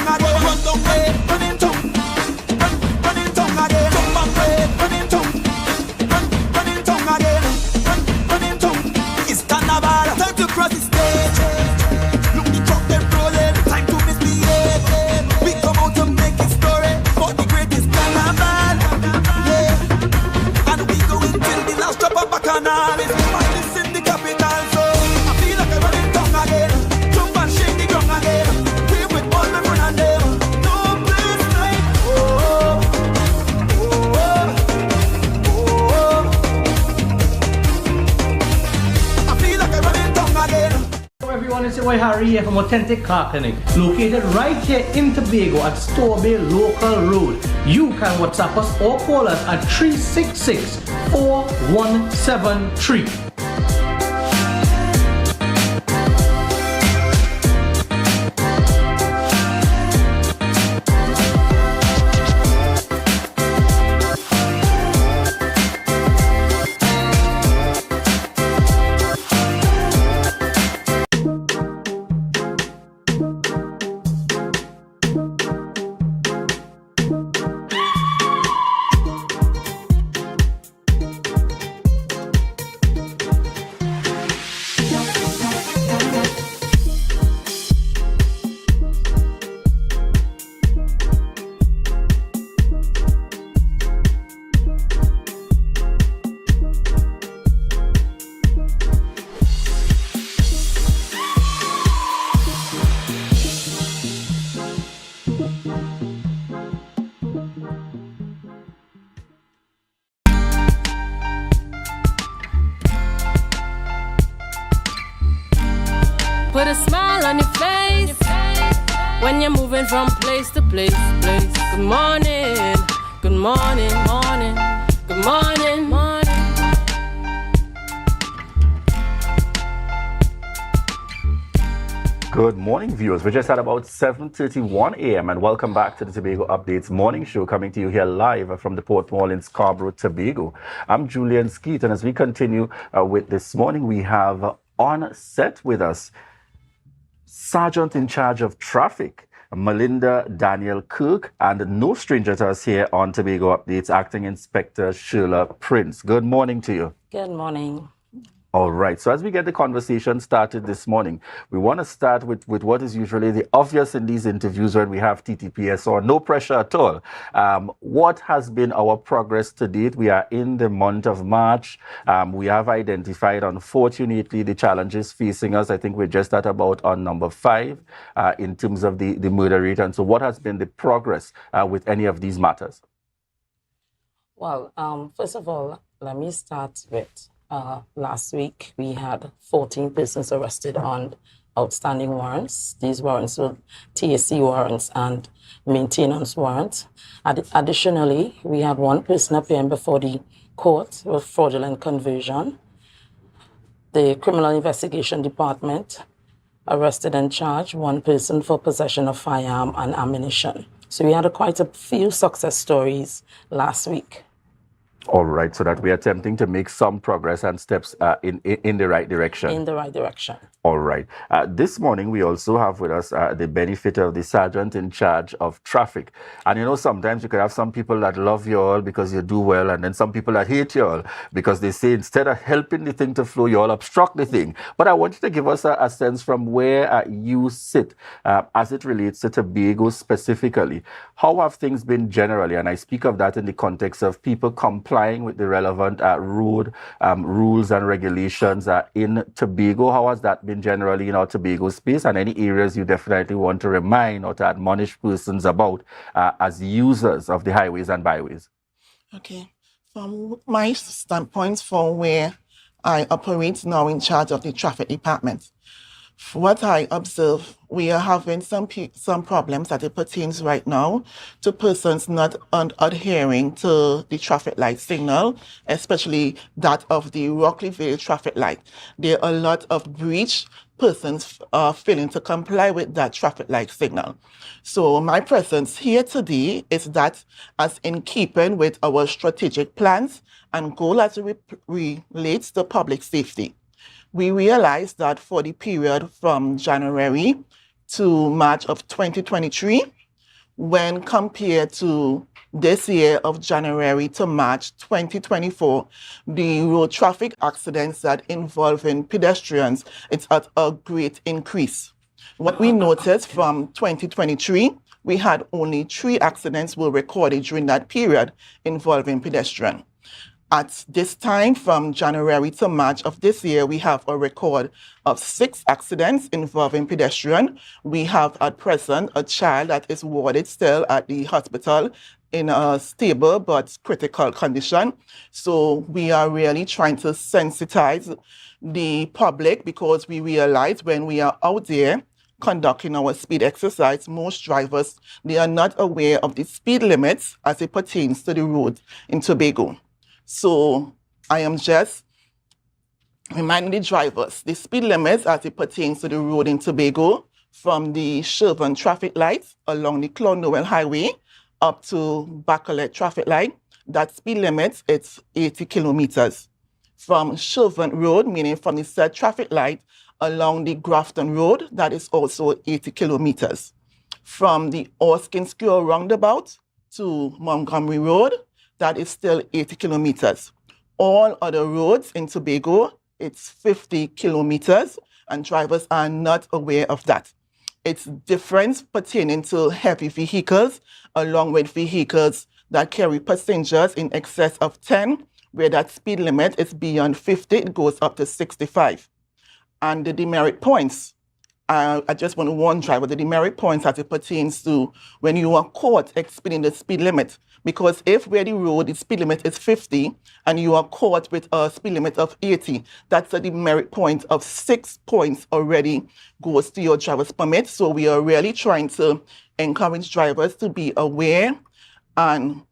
Speaker 9: boy Harry here from Authentic Car Clinic, located right here in Tobago at Storebay Local Road. You can WhatsApp us or call us at 366-4173.
Speaker 1: Put a smile on your face when you're moving from place to place. Good morning, good morning, morning, good morning, morning.
Speaker 2: Good morning, viewers. We're just at about 7:31 a.m. and welcome back to the Tobago Updates morning show, coming to you here live from the Port Mall in Scarborough, Tobago. I'm Julian Skeet, and as we continue with this morning, we have on set with us Sergeant in charge of traffic, Melinda Daniel Cook, and no stranger to us here on Tobago Updates, Acting Inspector Sheila Prince. Good morning to you.
Speaker 10: Good morning.
Speaker 2: All right. So as we get the conversation started this morning, we want to start with what is usually the obvious in these interviews when we have TTPS, or no pressure at all. What has been our progress to date? We are in the month of March. We have identified, unfortunately, the challenges facing us. I think we're just at about on number 5 in terms of the murder rate. And so what has been the progress with any of these matters?
Speaker 10: Well, first of all, let me start with last week, we had 14 persons arrested on outstanding warrants. These warrants were TAC warrants and maintenance warrants. Additionally, we had one person appearing before the court with fraudulent conversion. The Criminal Investigation Department arrested and charged one person for possession of firearm and ammunition. So we had quite a few success stories last week.
Speaker 2: All right, so that we are attempting to make some progress and steps in the right direction.
Speaker 10: In the right direction.
Speaker 2: All right. This morning, we also have with us the benefit of the sergeant in charge of traffic. And you know, sometimes you can have some people that love you all because you do well, and then some people that hate you all because they say instead of helping the thing to flow, you all obstruct the thing. But I want you to give us a sense from where you sit as it relates to Tobago specifically. How have things been generally? And I speak of that in the context of people complying with the relevant road rules and regulations in Tobago. How has that been generally in our Tobago space, and any areas you definitely want to remind or to admonish persons about as users of the highways and byways?
Speaker 11: Okay. From my standpoint, from where I operate now in charge of the traffic department, what I observe, we are having some problems that it pertains right now to persons not adhering to the traffic light signal, especially that of the Rockley Vale traffic light. There are a lot of breach persons failing to comply with that traffic light signal. So my presence here today is that as in keeping with our strategic plans and goal as it relates to public safety. We realized that for the period from January to March of 2023, when compared to this year of January to March 2024, the road traffic accidents that involving pedestrians, it's at a great increase. What we noticed from 2023, we had only 3 accidents were recorded during that period involving pedestrians. At this time, from January to March of this year, we have a record of 6 accidents involving pedestrian. We have at present a child that is warded still at the hospital in a stable but critical condition. So we are really trying to sensitize the public, because we realize when we are out there conducting our speed exercise, most drivers, they are not aware of the speed limits as it pertains to the road in Tobago. So I am just reminding the drivers, the speed limits as it pertains to the road in Tobago, from the Sherburne traffic lights along the Clonowell Highway up to Bacalet traffic light, that speed limit, it's 80 kilometers. From Sherburne Road, meaning from the said traffic light along the Grafton Road, that is also 80 kilometers. From the Erskine Square roundabout to Montgomery Road, that is still 80 kilometers. All other roads in Tobago, it's 50 kilometers, and drivers are not aware of that. It's different pertaining to heavy vehicles along with vehicles that carry passengers in excess of 10, where that speed limit is beyond 50, it goes up to 65. And the demerit points, I just want to warn driver, the demerit points as it pertains to when you are caught exceeding the speed limit. Because if where the road, the speed limit is 50 and you are caught with a speed limit of 80, that's a demerit point of 6 points already goes to your driver's permit. So we are really trying to encourage drivers to be aware and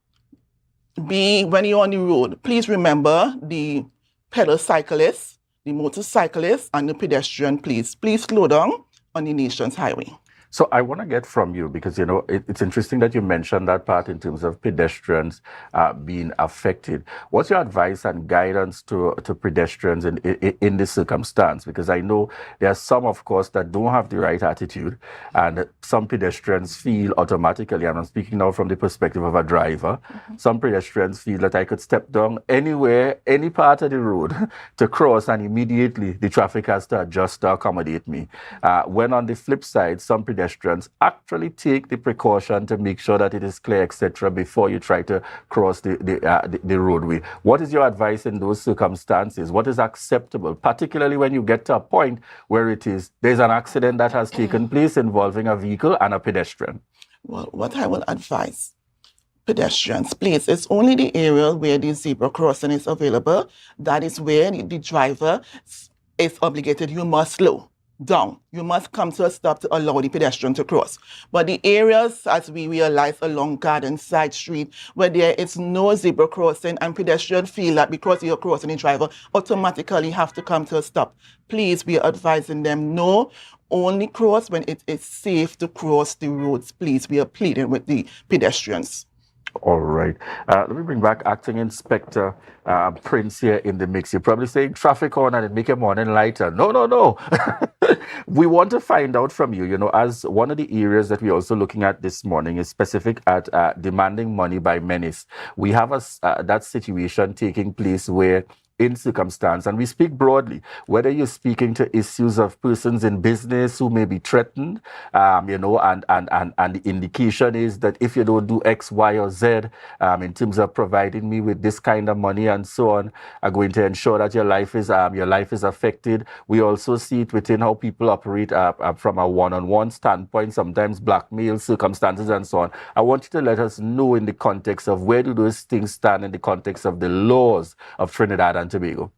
Speaker 11: when you're on the road, please remember the pedal cyclists, the motorcyclists, and the pedestrian, please slow down on the nation's highway.
Speaker 2: So I want to get from you, because, you know, it's interesting that you mentioned that part in terms of pedestrians being affected. What's your advice and guidance to pedestrians in this circumstance? Because I know there are some, of course, that don't have the right attitude, and some pedestrians feel automatically, and I'm speaking now from the perspective of a driver, some pedestrians feel that I could step down anywhere, any part of the road to cross, and immediately the traffic has to adjust to accommodate me. When on the flip side, some pedestrians actually take the precaution to make sure that it is clear, etc., before you try to cross the roadway. What is your advice in those circumstances? What is acceptable, particularly when you get to a point where there's an accident that has taken place involving a vehicle and a pedestrian?
Speaker 11: Well, what I will advise pedestrians, please, it's only the area where the zebra crossing is available. That is where the driver is obligated. You must slow down. You must come to a stop to allow the pedestrian to cross. But the areas, as we realize, along Garden Side Street, where there is no zebra crossing and pedestrians feel that because you're crossing, the driver automatically have to come to a stop. Please, we are advising them, no, only cross when it is safe to cross the roads. Please, we are pleading with the pedestrians.
Speaker 2: All right. Let me bring back Acting Inspector Prince here in the mix. You're probably saying traffic on and it make your morning lighter. No. We want to find out from you, you know, as one of the areas that we're also looking at this morning is specific at demanding money by menace. We have that situation taking place where in circumstance, and we speak broadly, whether you're speaking to issues of persons in business who may be threatened, you know, and the indication is that if you don't do X, Y, or Z, in terms of providing me with this kind of money and so on, are going to ensure that your life is affected. We also see it within how people operate from a one-on-one standpoint, sometimes blackmail circumstances and so on. I want you to let us know in the context of where do those things stand in the context of the laws of Trinidad and Tobago.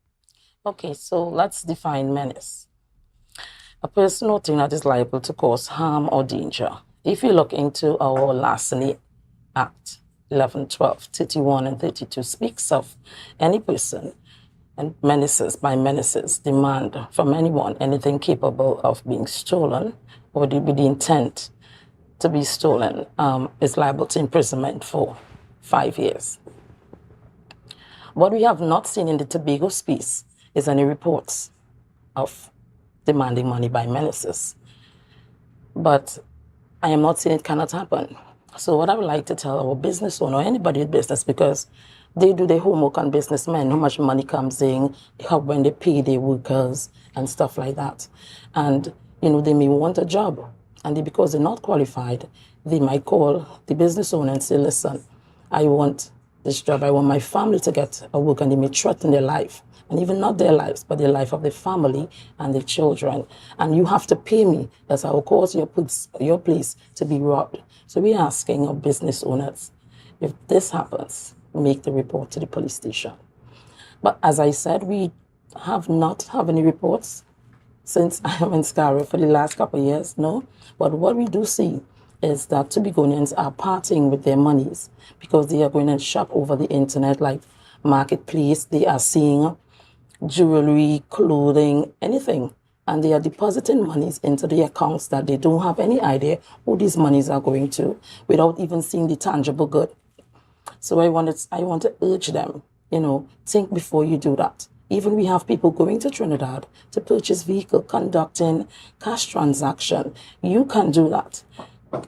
Speaker 10: Okay, so let's define menace. A person or thing that is liable to cause harm or danger. If you look into our Larceny Act 11, 12, 31, and 32 speaks of any person and menaces demand from anyone anything capable of being stolen or with the intent to be stolen is liable to imprisonment for 5 years. What we have not seen in the Tobago space is any reports of demanding money by menaces. But I am not saying it cannot happen. So what I would like to tell our business owner, anybody in business, because they do their homework on businessmen, how much money comes in, how when they pay their workers and stuff like that. And, you know, they may want a job. And because they're not qualified, they might call the business owner and say, listen, I want this job, I want my family to get a work, and they may threaten their life, and even not their lives, but the life of their family and their children. And you have to pay me, as I will cause your place to be robbed. So we're asking our business owners, If this happens, make the report to the police station. But as I said, we have not have any reports since I am in Scarborough for the last couple of years, no. But what we do see is that Tobagonians are parting with their monies because they are going and shop over the internet like marketplace. They are seeing jewelry, clothing, anything. And they are depositing monies into the accounts that they don't have any idea who these monies are going to without even seeing the tangible good. So I want to urge them, think before you do that. Even we have people going to Trinidad to purchase vehicle, conducting cash transaction. You can do that.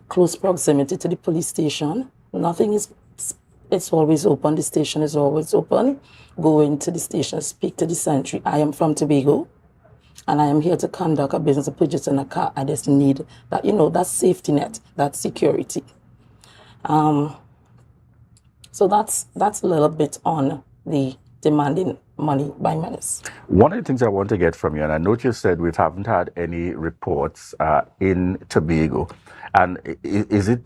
Speaker 10: Close proximity to the police station. It's always open. The station is always open. Go into the station, speak to the sentry. I am from Tobago, and I am here to conduct a business of purchasing a car. I just need that, that safety net, that security. So that's a little bit on the demanding money by menace.
Speaker 2: One of the things I want to get from you, and I note you said we haven't had any reports in Tobago, and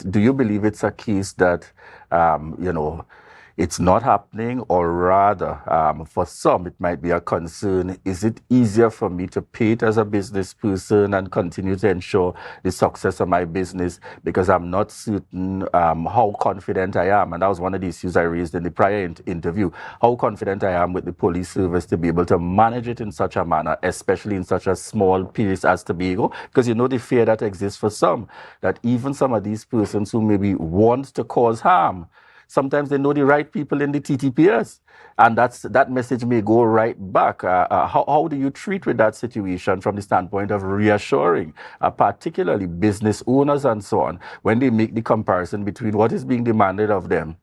Speaker 2: do you believe it's a case that, it's not happening, or rather, for some, it might be a concern? Is it easier for me to pay it as a business person and continue to ensure the success of my business because I'm not certain how confident I am? And that was one of the issues I raised in the prior interview, how confident I am with the police service to be able to manage it in such a manner, especially in such a small place as Tobago, because the fear that exists for some, that even some of these persons who maybe want to cause harm, sometimes they know the right people in the TTPS, and that message may go right back. How do you treat with that situation from the standpoint of reassuring, particularly business owners and so on, when they make the comparison between what is being demanded of them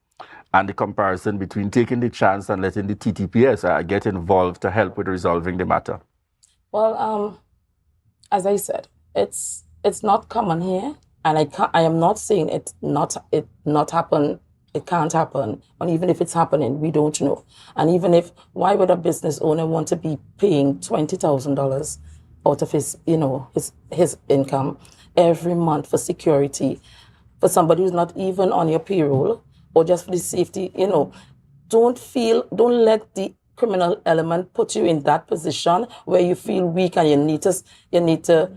Speaker 2: and the comparison between taking the chance and letting the TTPS get involved to help with resolving the matter?
Speaker 10: Well, as I said, it's not common here, and I am not saying it not happen. It can't happen. And even if it's happening, we don't know. And even if, why would a business owner want to be paying $20,000 out of his income every month for security for somebody who's not even on your payroll, or just for the safety? Don't let the criminal element put you in that position where you feel weak and you need to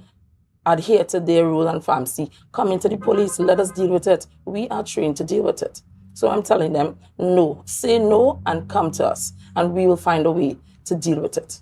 Speaker 10: adhere to their rule and fancy. Come into the police, let us deal with it. We are trained to deal with it. So I'm telling them, no, say no and come to us, and we will find a way to deal with it.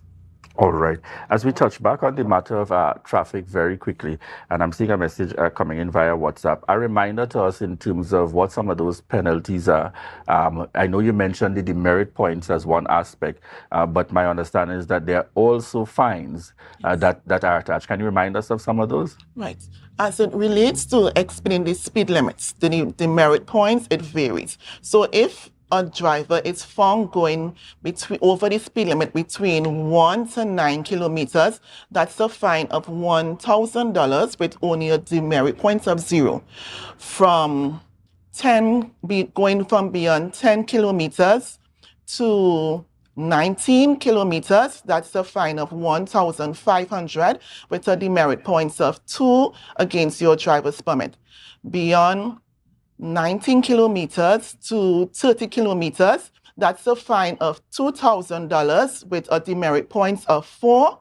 Speaker 2: All right. As we touch back on the matter of traffic very quickly, and I'm seeing a message coming in via WhatsApp, a reminder to us in terms of what some of those penalties are. I know you mentioned the demerit points as one aspect, but my understanding is that there are also fines that are attached. Can you remind us of some of those?
Speaker 11: Right. As it relates to exceeding the speed limits, the demerit points, it varies. So if a driver is found going over the speed limit between 1 to 9 kilometers, that's a fine of $1,000 with only a demerit point of 0. Going from beyond 10 kilometers to 19 kilometers, that's a fine of $1,500 with a demerit points of 2 against your driver's permit. Beyond 19 kilometers to 30 kilometers, that's a fine of $2,000 with a demerit points of 4.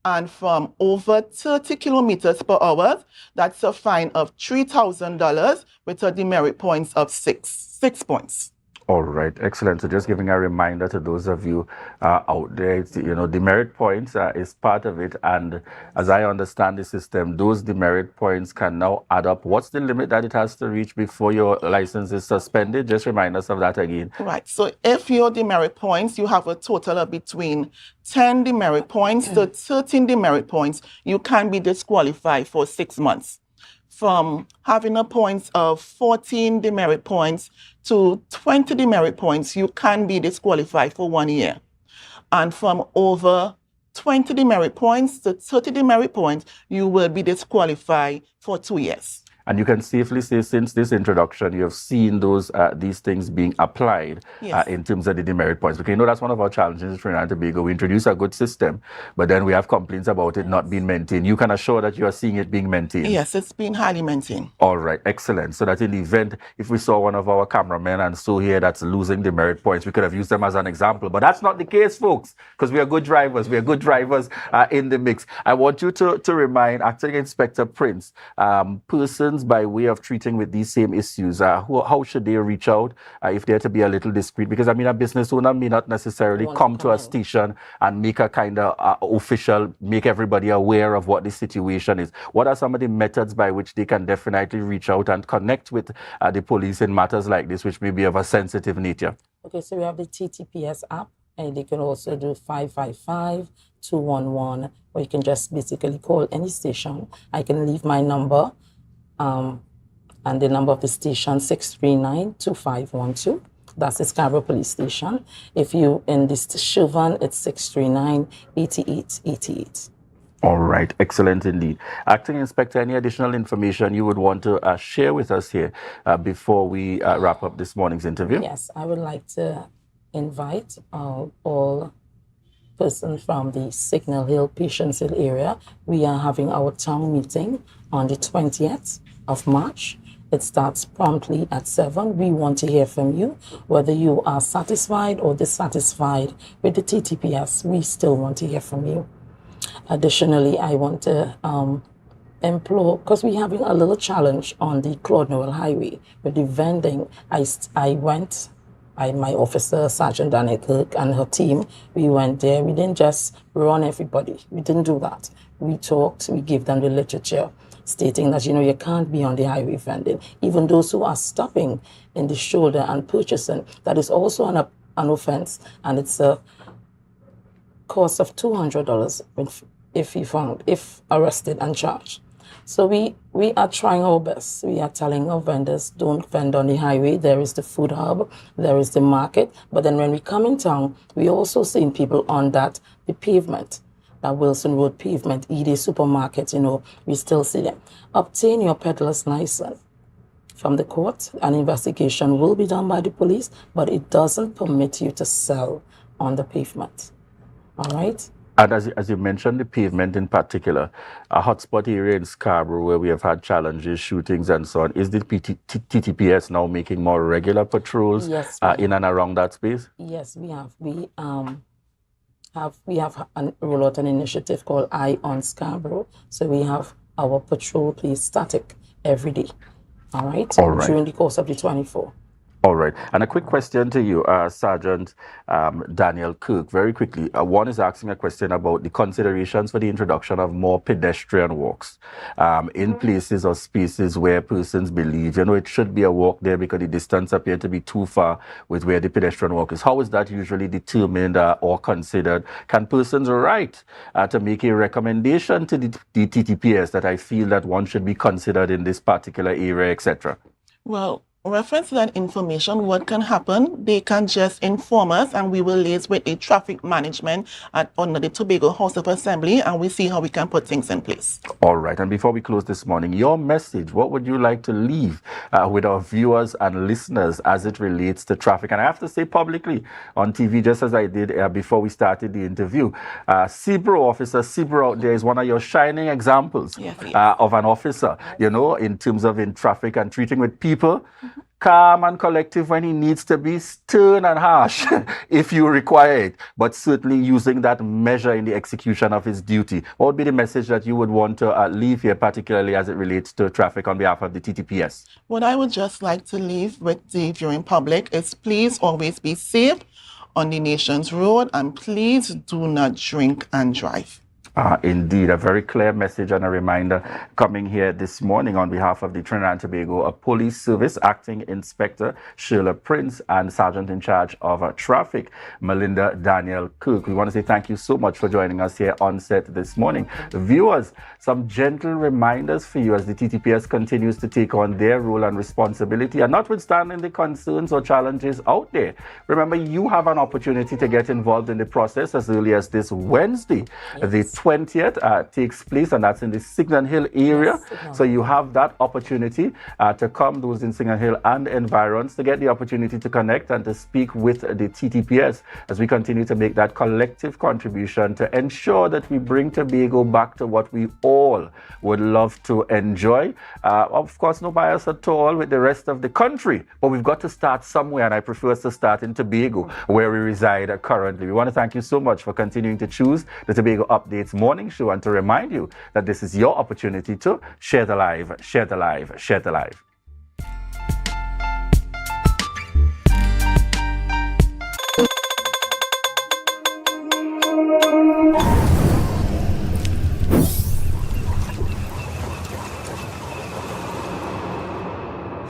Speaker 11: And from over 30 kilometers per hour, that's a fine of $3,000 with a demerit points of 6 points.
Speaker 2: All right, excellent. So just giving a reminder to those of you out there, demerit points is part of it. And as I understand the system, those demerit points can now add up. What's the limit that it has to reach before your license is suspended? Just remind us of that again.
Speaker 11: Right. So if your demerit points, you have a total of between 10 demerit points to 13 demerit points, you can be disqualified for 6 months. From having a points of 14 demerit points to 20 demerit points, you can be disqualified for 1 year. And from over 20 demerit points to 30 demerit points, you will be disqualified for 2 years.
Speaker 2: And you can safely say since this introduction, you have seen these things being applied in terms of the demerit points. Because that's one of our challenges in Trinidad and Tobago. We introduce a good system, but then we have complaints about it not being maintained. You can assure that you are seeing it being maintained.
Speaker 11: Yes, it's been highly maintained.
Speaker 2: All right, excellent. So that in the event, if we saw one of our cameramen and so here that's losing demerit points, we could have used them as an example. But that's not the case, folks, because we are good drivers. We are good drivers in the mix. I want you to remind Acting Inspector Prince, persons by way of treating with these same issues, how should they reach out if they're to be a little discreet? Because, a business owner may not necessarily come to a station and make a kind of official, make everybody aware of what the situation is. What are some of the methods by which they can definitely reach out and connect with the police in matters like this, which may be of a sensitive nature?
Speaker 10: Okay, so we have the TTPS app, and they can also do 555-211, or you can just basically call any station. I can leave my number and the number of the station, 639-2512. That's the Scarborough Police Station. If you in this Chauvin, it's 639-8888.
Speaker 2: All right, excellent indeed. Acting Inspector, any additional information you would want to share with us here before we wrap up this morning's interview?
Speaker 10: Yes, I would like to invite all persons from the Signal Hill, Patience Hill area. We are having our town meeting on the 20th of March. It starts promptly at 7. We want to hear from you, whether you are satisfied or dissatisfied with the TTPS. We still want to hear from you. Additionally, I want to implore, because we're having a little challenge on the Claude Noel Highway with the vending. My officer, Sergeant Daniel Kirk, and her team, we went there. We didn't just run everybody. We didn't do that. We talked, we gave them the literature stating that, you can't be on the highway vending. Even those who are stopping in the shoulder and purchasing, that is also an offense, and it's a cost of $200 if arrested and charged. So we are trying our best. We are telling our vendors, don't vend on the highway. There is the food hub, there is the market. But then when we come in town, we also seeing people on the pavement, that Wilson Road pavement, ED supermarket, we still see them. Obtain your peddler's license from the court. An investigation will be done by the police, but it doesn't permit you to sell on the pavement. All right?
Speaker 2: And as you mentioned, the pavement in particular, a hotspot area in Scarborough where we have had challenges, shootings and so on, is the TTPS now making more regular patrols in and around that space?
Speaker 10: Yes, we have. We have rolled out an initiative called Eye on Scarborough. So we have our patrol police static every day. All right? During the course of the 24.
Speaker 2: All right. And a quick question to you, Sergeant Daniel Kirk, very quickly. One is asking a question about the considerations for the introduction of more pedestrian walks in places or spaces where persons believe, it should be a walk there because the distance appears to be too far with where the pedestrian walk is. How is that usually determined or considered? Can persons write to make a recommendation to the TTPS that I feel that one should be considered in this particular area, etc.?
Speaker 11: Well, reference to that information, what can happen, they can just inform us and we will liaise with a traffic management under the Tobago House of Assembly and we see how we can put things in place.
Speaker 2: All right. And before we close this morning, your message, what would you like to leave with our viewers and listeners as it relates to traffic? And I have to say publicly on TV, just as I did before we started the interview, Officer Sibro out there is one of your shining examples of an officer, in terms of in traffic and treating with people. Calm and collective when he needs to be, stern and harsh if you require it, but certainly using that measure in the execution of his duty. What would be the message that you would want to leave here, particularly as it relates to traffic on behalf of the TTPS?
Speaker 11: What I would just like to leave with the viewing public is please always be safe on the nation's road and please do not drink and drive.
Speaker 2: Indeed, a very clear message and a reminder coming here this morning on behalf of the Trinidad and Tobago Police Service, Acting Inspector Sheila Prince and Sergeant in charge of Traffic, Melinda Daniel Kirk. We want to say thank you so much for joining us here on set this morning. Viewers, some gentle reminders for you as the TTPS continues to take on their role and responsibility, and notwithstanding the concerns or challenges out there, remember you have an opportunity to get involved in the process as early as this Wednesday, the 20th takes place, and that's in the Signal Hill area. So you have that opportunity to come, those in Signal Hill and environs, to get the opportunity to connect and to speak with the TTPS as we continue to make that collective contribution to ensure that we bring Tobago back to what we all would love to enjoy. Of course, no bias at all with the rest of the country, but we've got to start somewhere, and I prefer us to start in Tobago, where we reside currently. We want to thank you so much for continuing to choose the Tobago Updates morning show, and to remind you that this is your opportunity to share the live, share the live, share the live.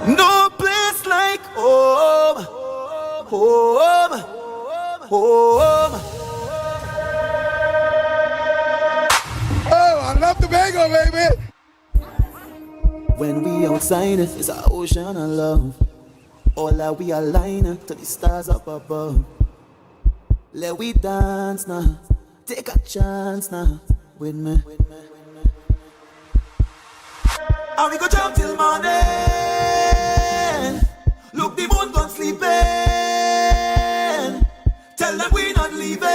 Speaker 12: No place like home, home, home.
Speaker 5: Oh, I love Tobago, baby.
Speaker 12: When we outside, it's an ocean of love. All that we align to the stars up above. Let we dance now, take a chance now with me. And we go jump till morning. Look, the moon gone sleeping. Tell them we not leaving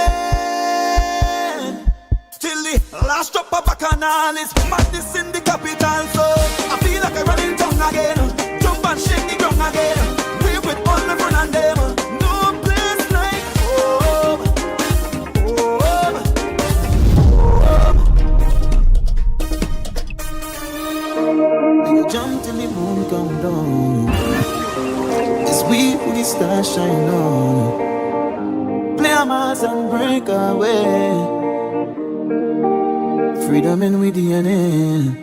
Speaker 12: till the last drop of bacchanal is madness in the capital. So I feel like I'm running tongue again. Jump and shake the ground again. We with all my friends and them. No place like home, home, home. We go jump till the moon come down. It's we who the stars shine on. Play a mass and break away. Freedom in we DNA.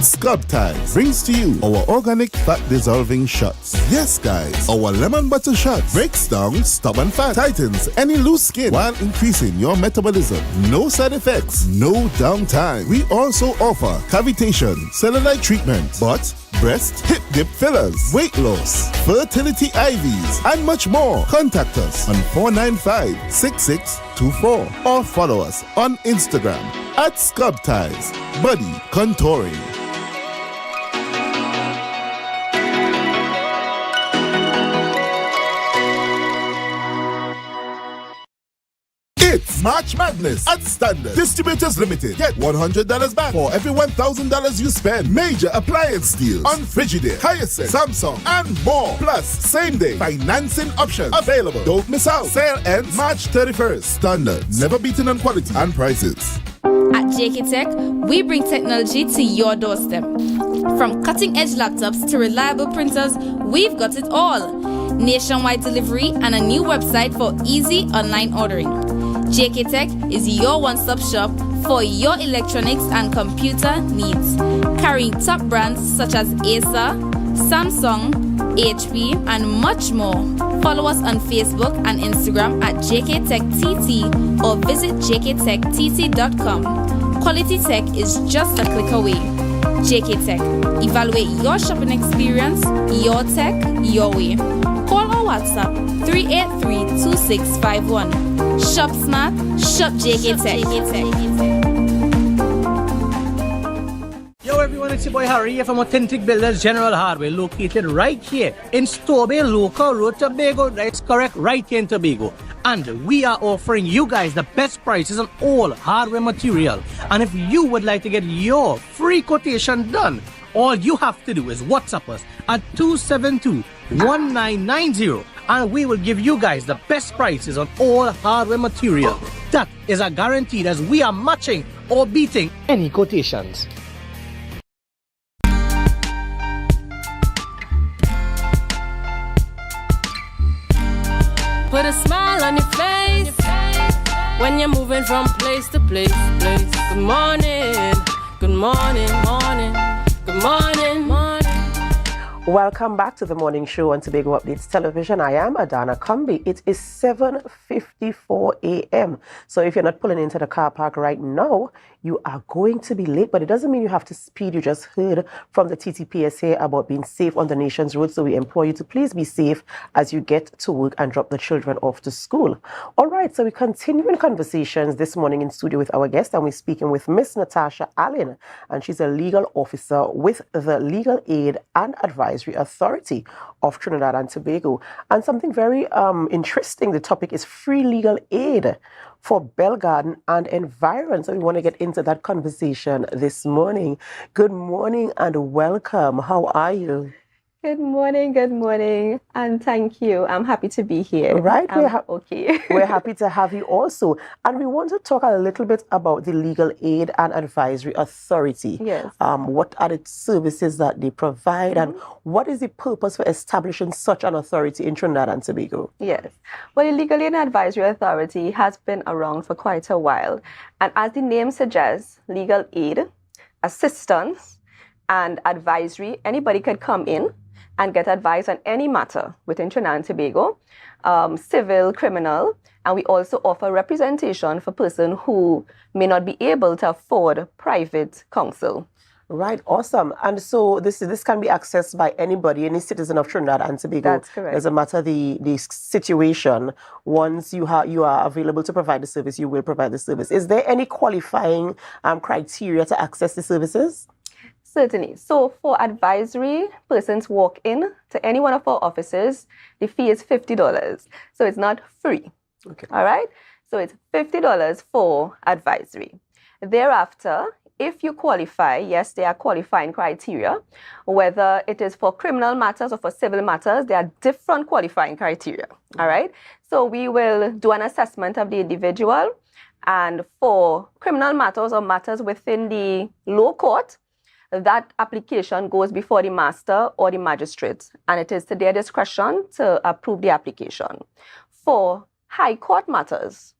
Speaker 5: Scrub Ties brings to you our organic fat dissolving shots. Yes, guys, our lemon butter shot breaks down stubborn fat, tightens any loose skin while increasing your metabolism. No side effects, no downtime. We also offer cavitation, cellulite treatment, butt, breast, hip dip fillers, weight loss, fertility IVs, and much more. Contact us on 495-6624 or follow us on Instagram at Scrub Ties Body Contouring. It's March Madness at Standard Distributors Limited. Get $100 back for every $1,000 you spend. Major appliance deals on Frigidaire, Hyacinth, Samsung, and more. Plus, same-day financing options available. Don't miss out. Sale ends March 31st. Standard, never beaten on quality and prices.
Speaker 13: At JK Tech, we bring technology to your doorstep. From cutting-edge laptops to reliable printers, we've got it all. Nationwide delivery and a new website for easy online ordering. JK Tech is your one-stop shop for your electronics and computer needs, carrying top brands such as Acer, Samsung, HP, and much more. Follow us on Facebook and Instagram at JK Tech TT or visit jktechtt.com. Quality tech is just a click away. JK Tech. Evaluate your shopping experience, your tech, your way. Call or WhatsApp 383-2651. Shop smart, shop JK Tech.
Speaker 9: Yo everyone, it's your boy Harry here from Authentic Builders General Hardware, located right here in Tobago Local Road, Tobago. That's correct, right here in Tobago. And we are offering you guys the best prices on all hardware material. And if you would like to get your free quotation done, all you have to do is WhatsApp us at 272-1990 and we will give you guys the best prices on all hardware material. That is a guarantee, as we are matching or beating any quotations.
Speaker 1: Put a smile on your face when you're moving from place to place. Good morning, good morning, morning, good morning, morning.
Speaker 3: Welcome back to the morning show on Tobago Updates Television. I am Adana Kumbi. It is 7:54 a.m. So if you're not pulling into the car park right now, you are going to be late, but it doesn't mean you have to speed. You just heard from the TTPSA about being safe on the nation's roads, so we implore you to please be safe as you get to work and drop the children off to school. All right, so we continue in conversations this morning in studio with our guest, and we're speaking with Miss Natasha Allen, and she's a legal officer with the Legal Aid and Advisory Authority of Trinidad and Tobago. And something very interesting, the topic is free legal aid for Bell Garden and environs. So we want to get into that conversation this morning. Good morning and welcome. How are you?
Speaker 14: Good morning, and thank you. I'm happy to be here.
Speaker 3: Right,
Speaker 14: okay.
Speaker 3: We're happy to have you also. And we want to talk a little bit about the Legal Aid and Advisory Authority.
Speaker 14: Yes.
Speaker 3: What are the services that they provide, and what is the purpose for establishing such an authority in Trinidad and Tobago?
Speaker 14: Yes. Well, the Legal Aid and Advisory Authority has been around for quite a while. And as the name suggests, legal aid, assistance, and advisory, anybody could come in and get advice on any matter within Trinidad and Tobago, civil, criminal, and we also offer representation for persons who may not be able to afford private counsel.
Speaker 3: Right, awesome. And so this can be accessed by anybody, any citizen of Trinidad and Tobago.
Speaker 14: That's correct.
Speaker 3: Doesn't matter the situation. Once you are available to provide the service, you will provide the service. Is there any qualifying criteria to access the services?
Speaker 14: Certainly. So for advisory, persons walk in to any one of our offices, the fee is $50. So it's not free.
Speaker 3: Okay.
Speaker 14: All right? So it's $50 for advisory. Thereafter, if you qualify, yes, there are qualifying criteria. Whether it is for criminal matters or for civil matters, there are different qualifying criteria. All right? So we will do an assessment of the individual. And for criminal matters or matters within the law court, that application goes before the master or the magistrate, and it is to their discretion to approve the application. For high court matters,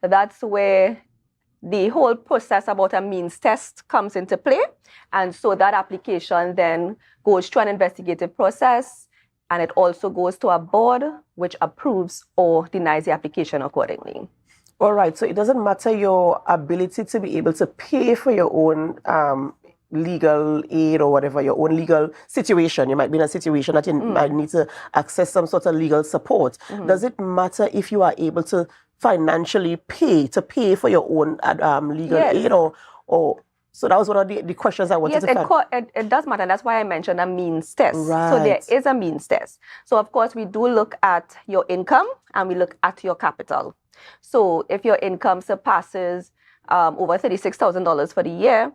Speaker 14: that's where the whole process about a means test comes into play, and so that application then goes through an investigative process, and it also goes to a board which approves or denies the application accordingly.
Speaker 3: All right, so it doesn't matter your ability to be able to pay for your own legal aid or whatever, your own legal situation. You might be in a situation that you might need to access some sort of legal support. Does it matter if you are able to financially pay for your own legal aid or so that was one of the questions I wanted to find.
Speaker 14: It does matter. That's why I mentioned a means test.
Speaker 3: Right.
Speaker 14: So there is a means test. So of course we do look at your income and we look at your capital. So if your income surpasses over $36,000 for the year,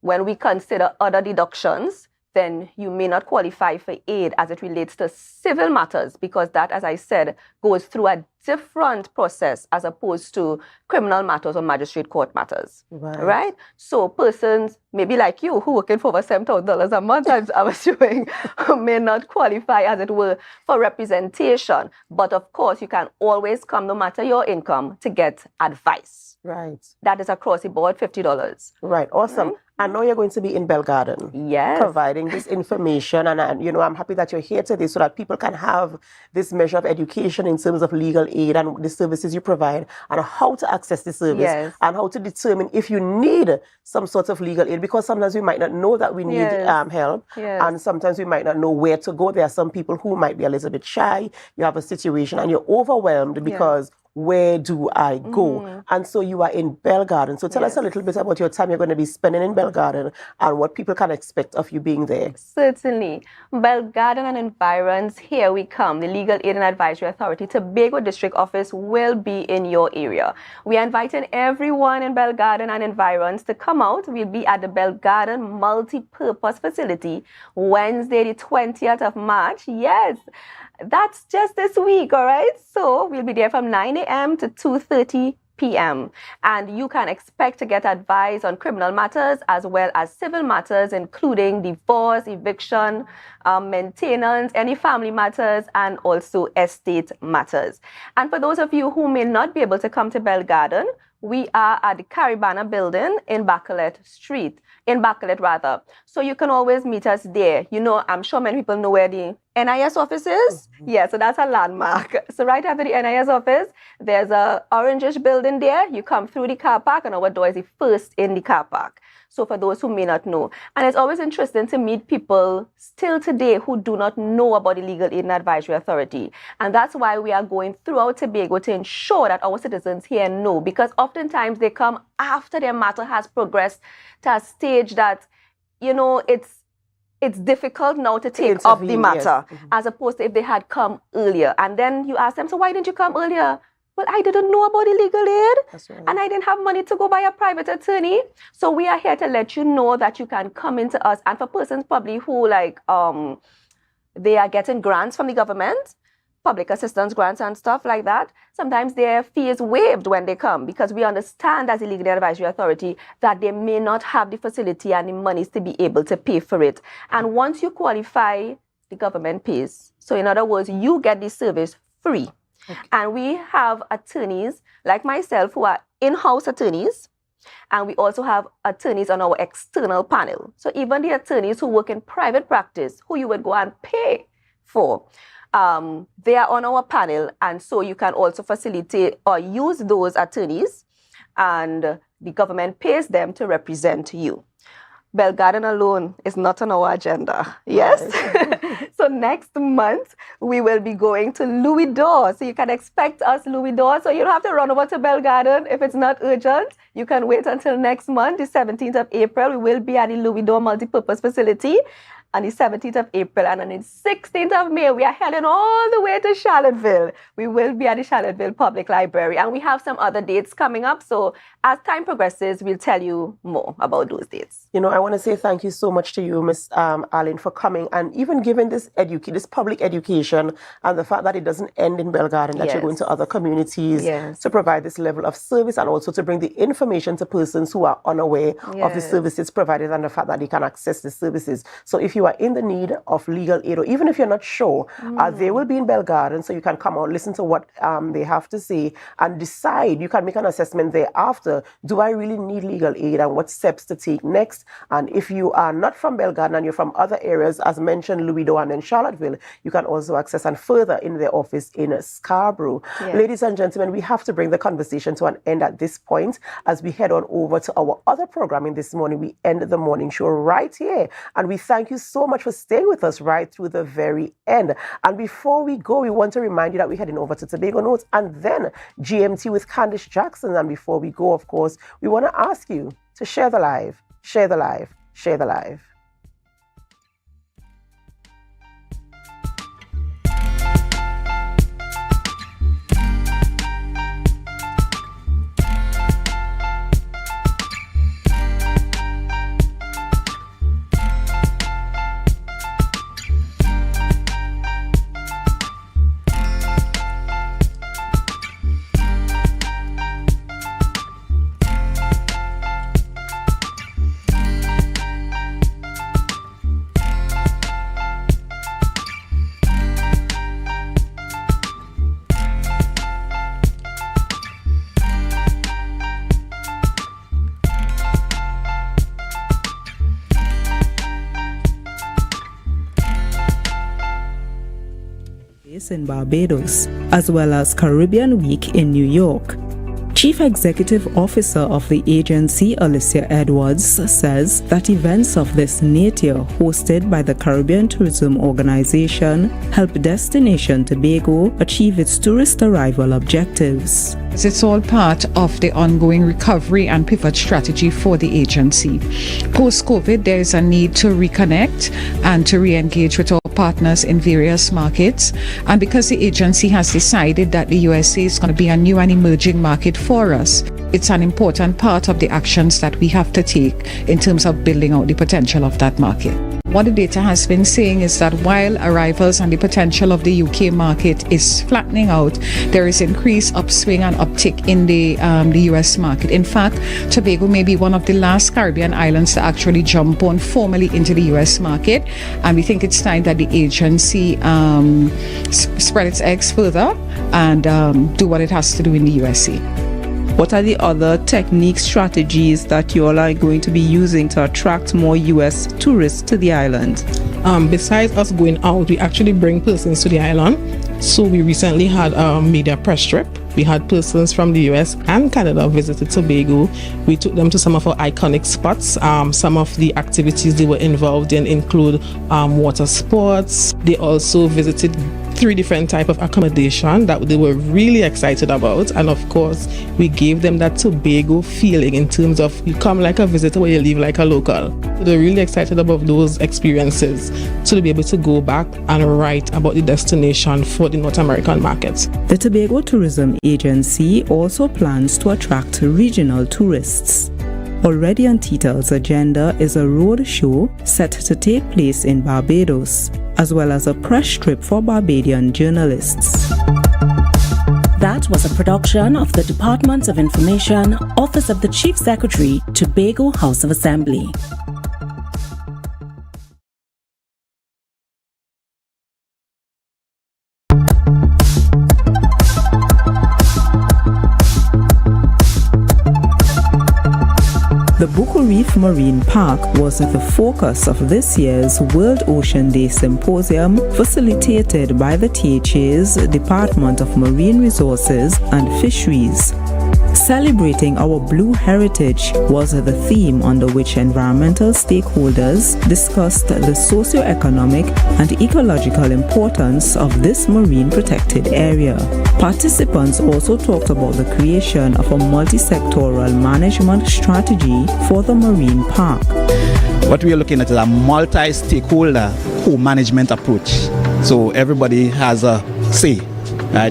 Speaker 14: when we consider other deductions, then you may not qualify for aid as it relates to civil matters, because that, as I said, goes through a different process as opposed to criminal matters or magistrate court matters. Right? So persons, maybe like you, who working for over $7,000 a month, I'm assuming, may not qualify, as it were, for representation. But of course, you can always come, no matter your income, to get advice.
Speaker 3: Right.
Speaker 14: That is across the board, $50.
Speaker 3: Right. Awesome. I know you're going to be in Bell Garden.
Speaker 14: Yes.
Speaker 3: Providing this information. And I'm happy that you're here today so that people can have this measure of education in terms of legal aid and the services you provide and how to access the service.
Speaker 14: Yes.
Speaker 3: And how to determine if you need some sort of legal aid, because sometimes we might not know that we need help.
Speaker 14: Yes.
Speaker 3: And sometimes we might not know where to go. There are some people who might be a little bit shy. You have a situation and you're overwhelmed because where do I go? And so you are in Bell Garden. So tell us a little bit about your time you're going to be spending in Bell Garden and what people can expect of you being there.
Speaker 14: Certainly. Bell Garden and environs, here we come. The Legal Aid and Advisory Authority Tobago District Office will be in your area. We are inviting everyone in Bell Garden and environs to come out. We'll be at the Bell Garden Multi-Purpose Facility Wednesday, the 20th of March. Yes. That's just this week, all right? So we'll be there from 9 a.m. to 2:30 p.m. And you can expect to get advice on criminal matters as well as civil matters, including divorce, eviction, maintenance, any family matters, and also estate matters. And for those of you who may not be able to come to Bell Garden, we are at the Caribana building in Bacalet Street in Bacalet rather. So you can always meet us there. You know, I'm sure many people know where the NIS office is. Yeah, so that's a landmark. So right after the NIS office, there's a orangish building there. You come through the car park and our door is the first in the car park. So for those who may not know, and it's always interesting to meet people still today who do not know about the Legal Aid and Advisory Authority. And that's why we are going throughout Tobago to ensure that our citizens here know, because oftentimes they come after their matter has progressed to a stage that, you know, it's difficult now to take up the matter, yes. As opposed to if they had come earlier. And then you ask them, so why didn't you come earlier? Well, I didn't know about the legal aid, right. And I didn't have money to go buy a private attorney. So we are here to let you know that you can come into us. And for persons probably who they are getting grants from the government, public assistance grants and stuff like that, sometimes their fee is waived when they come, because we understand as a Legal Aid Advisory Authority that they may not have the facility and the monies to be able to pay for it. And once you qualify, the government pays. So in other words, you get the service free. Okay. And we have attorneys like myself who are in-house attorneys, and we also have attorneys on our external panel. So even the attorneys who work in private practice, who you would go and pay for, they are on our panel, and so you can also facilitate or use those attorneys, and the government pays them to represent you. Bell Garden alone is not on our agenda. Yes? Right. So next month, we will be going to Louis D'Or. So you can expect us Louis D'Or. So you don't have to run over to Bell Garden if it's not urgent. You can wait until next month, the 17th of April. We will be at the Louis D'Or Multipurpose Facility on the 17th of April. And on the 16th of May, we are heading all the way to Charlottesville. We will be at the Charlottesville Public Library. And we have some other dates coming up. So as time progresses, we'll tell you more about those dates.
Speaker 3: You know, I want to say thank you so much to you, Ms. Arlene, for coming and even giving this public education, and the fact that it doesn't end in Bell Garden, that yes. You're going to other communities yes. to provide this level of service, and also to bring the information to persons who are unaware yes. of the services provided and the fact that they can access the services. So if you are in the need of legal aid, or even if you're not sure, they will be in Bell Garden, so you can come out, listen to what they have to say, and decide. You can make an assessment thereafter. Do I really need legal aid, and what steps to take next? And if you are not from Bell Garden and you're from other areas, as mentioned, Louis D'Or and in Charlottesville, you can also access and further in their office in Scarborough. Yes. Ladies and gentlemen, we have to bring the conversation to an end at this point as we head on over to our other programming this morning. We end the morning show right here, and we thank you so much for staying with us right through the very end. And before we go, we want to remind you that we're heading over to Tobago Notes and then GMT with Candice Jackson. And before we go, of course, we want to ask you to share the live. Share the live. Share the live.
Speaker 15: In Barbados, as well as Caribbean Week in New York. Chief Executive Officer of the agency, Alicia Edwards, says that events of this nature hosted by the Caribbean Tourism Organization help Destination Tobago achieve its tourist arrival objectives.
Speaker 16: It's all part of the ongoing recovery and pivot strategy for the agency. Post-COVID, there is a need to reconnect and to re-engage with our partners in various markets. And because the agency has decided that the USA is going to be a new and emerging market for us, it's an important part of the actions that we have to take in terms of building out the potential of that market. What the data has been saying is that while arrivals and the potential of the UK market is flattening out, there is increased upswing and uptick in the US market. In fact, Tobago may be one of the last Caribbean islands to actually jump on formally into the US market, and we think it's time that the agency spread its eggs further and do what it has to do in the USA.
Speaker 15: What are the other techniques, strategies that you all are going to be using to attract more U.S. tourists to the island?
Speaker 17: Besides us going out, we actually bring persons to the island. So we recently had a media press trip. We had persons from the US and Canada visited Tobago. We took them to some of our iconic spots. Some of the activities they were involved in include water sports. They also visited 3 different types of accommodation that they were really excited about. And of course, we gave them that Tobago feeling in terms of you come like a visitor or you leave like a local. So they're really excited about those experiences. So to be able to go back and write about the destination for the North American markets.
Speaker 15: The Tobago Tourism Agency also plans to attract regional tourists. Already on TTL's agenda is a road show set to take place in Barbados, as well as a press trip for Barbadian journalists.
Speaker 18: That was a production of the Department of Information, Office of the Chief Secretary, Tobago House of Assembly.
Speaker 15: The Bucco Reef Marine Park was the focus of this year's World Ocean Day Symposium, facilitated by the THA's Department of Marine Resources and Fisheries. Celebrating our blue heritage was the theme under which environmental stakeholders discussed the socio-economic and ecological importance of this marine protected area. Participants also talked about the creation of a multi-sectoral management strategy for the marine park.
Speaker 19: What we are looking at is a multi-stakeholder co-management approach. So everybody has a say.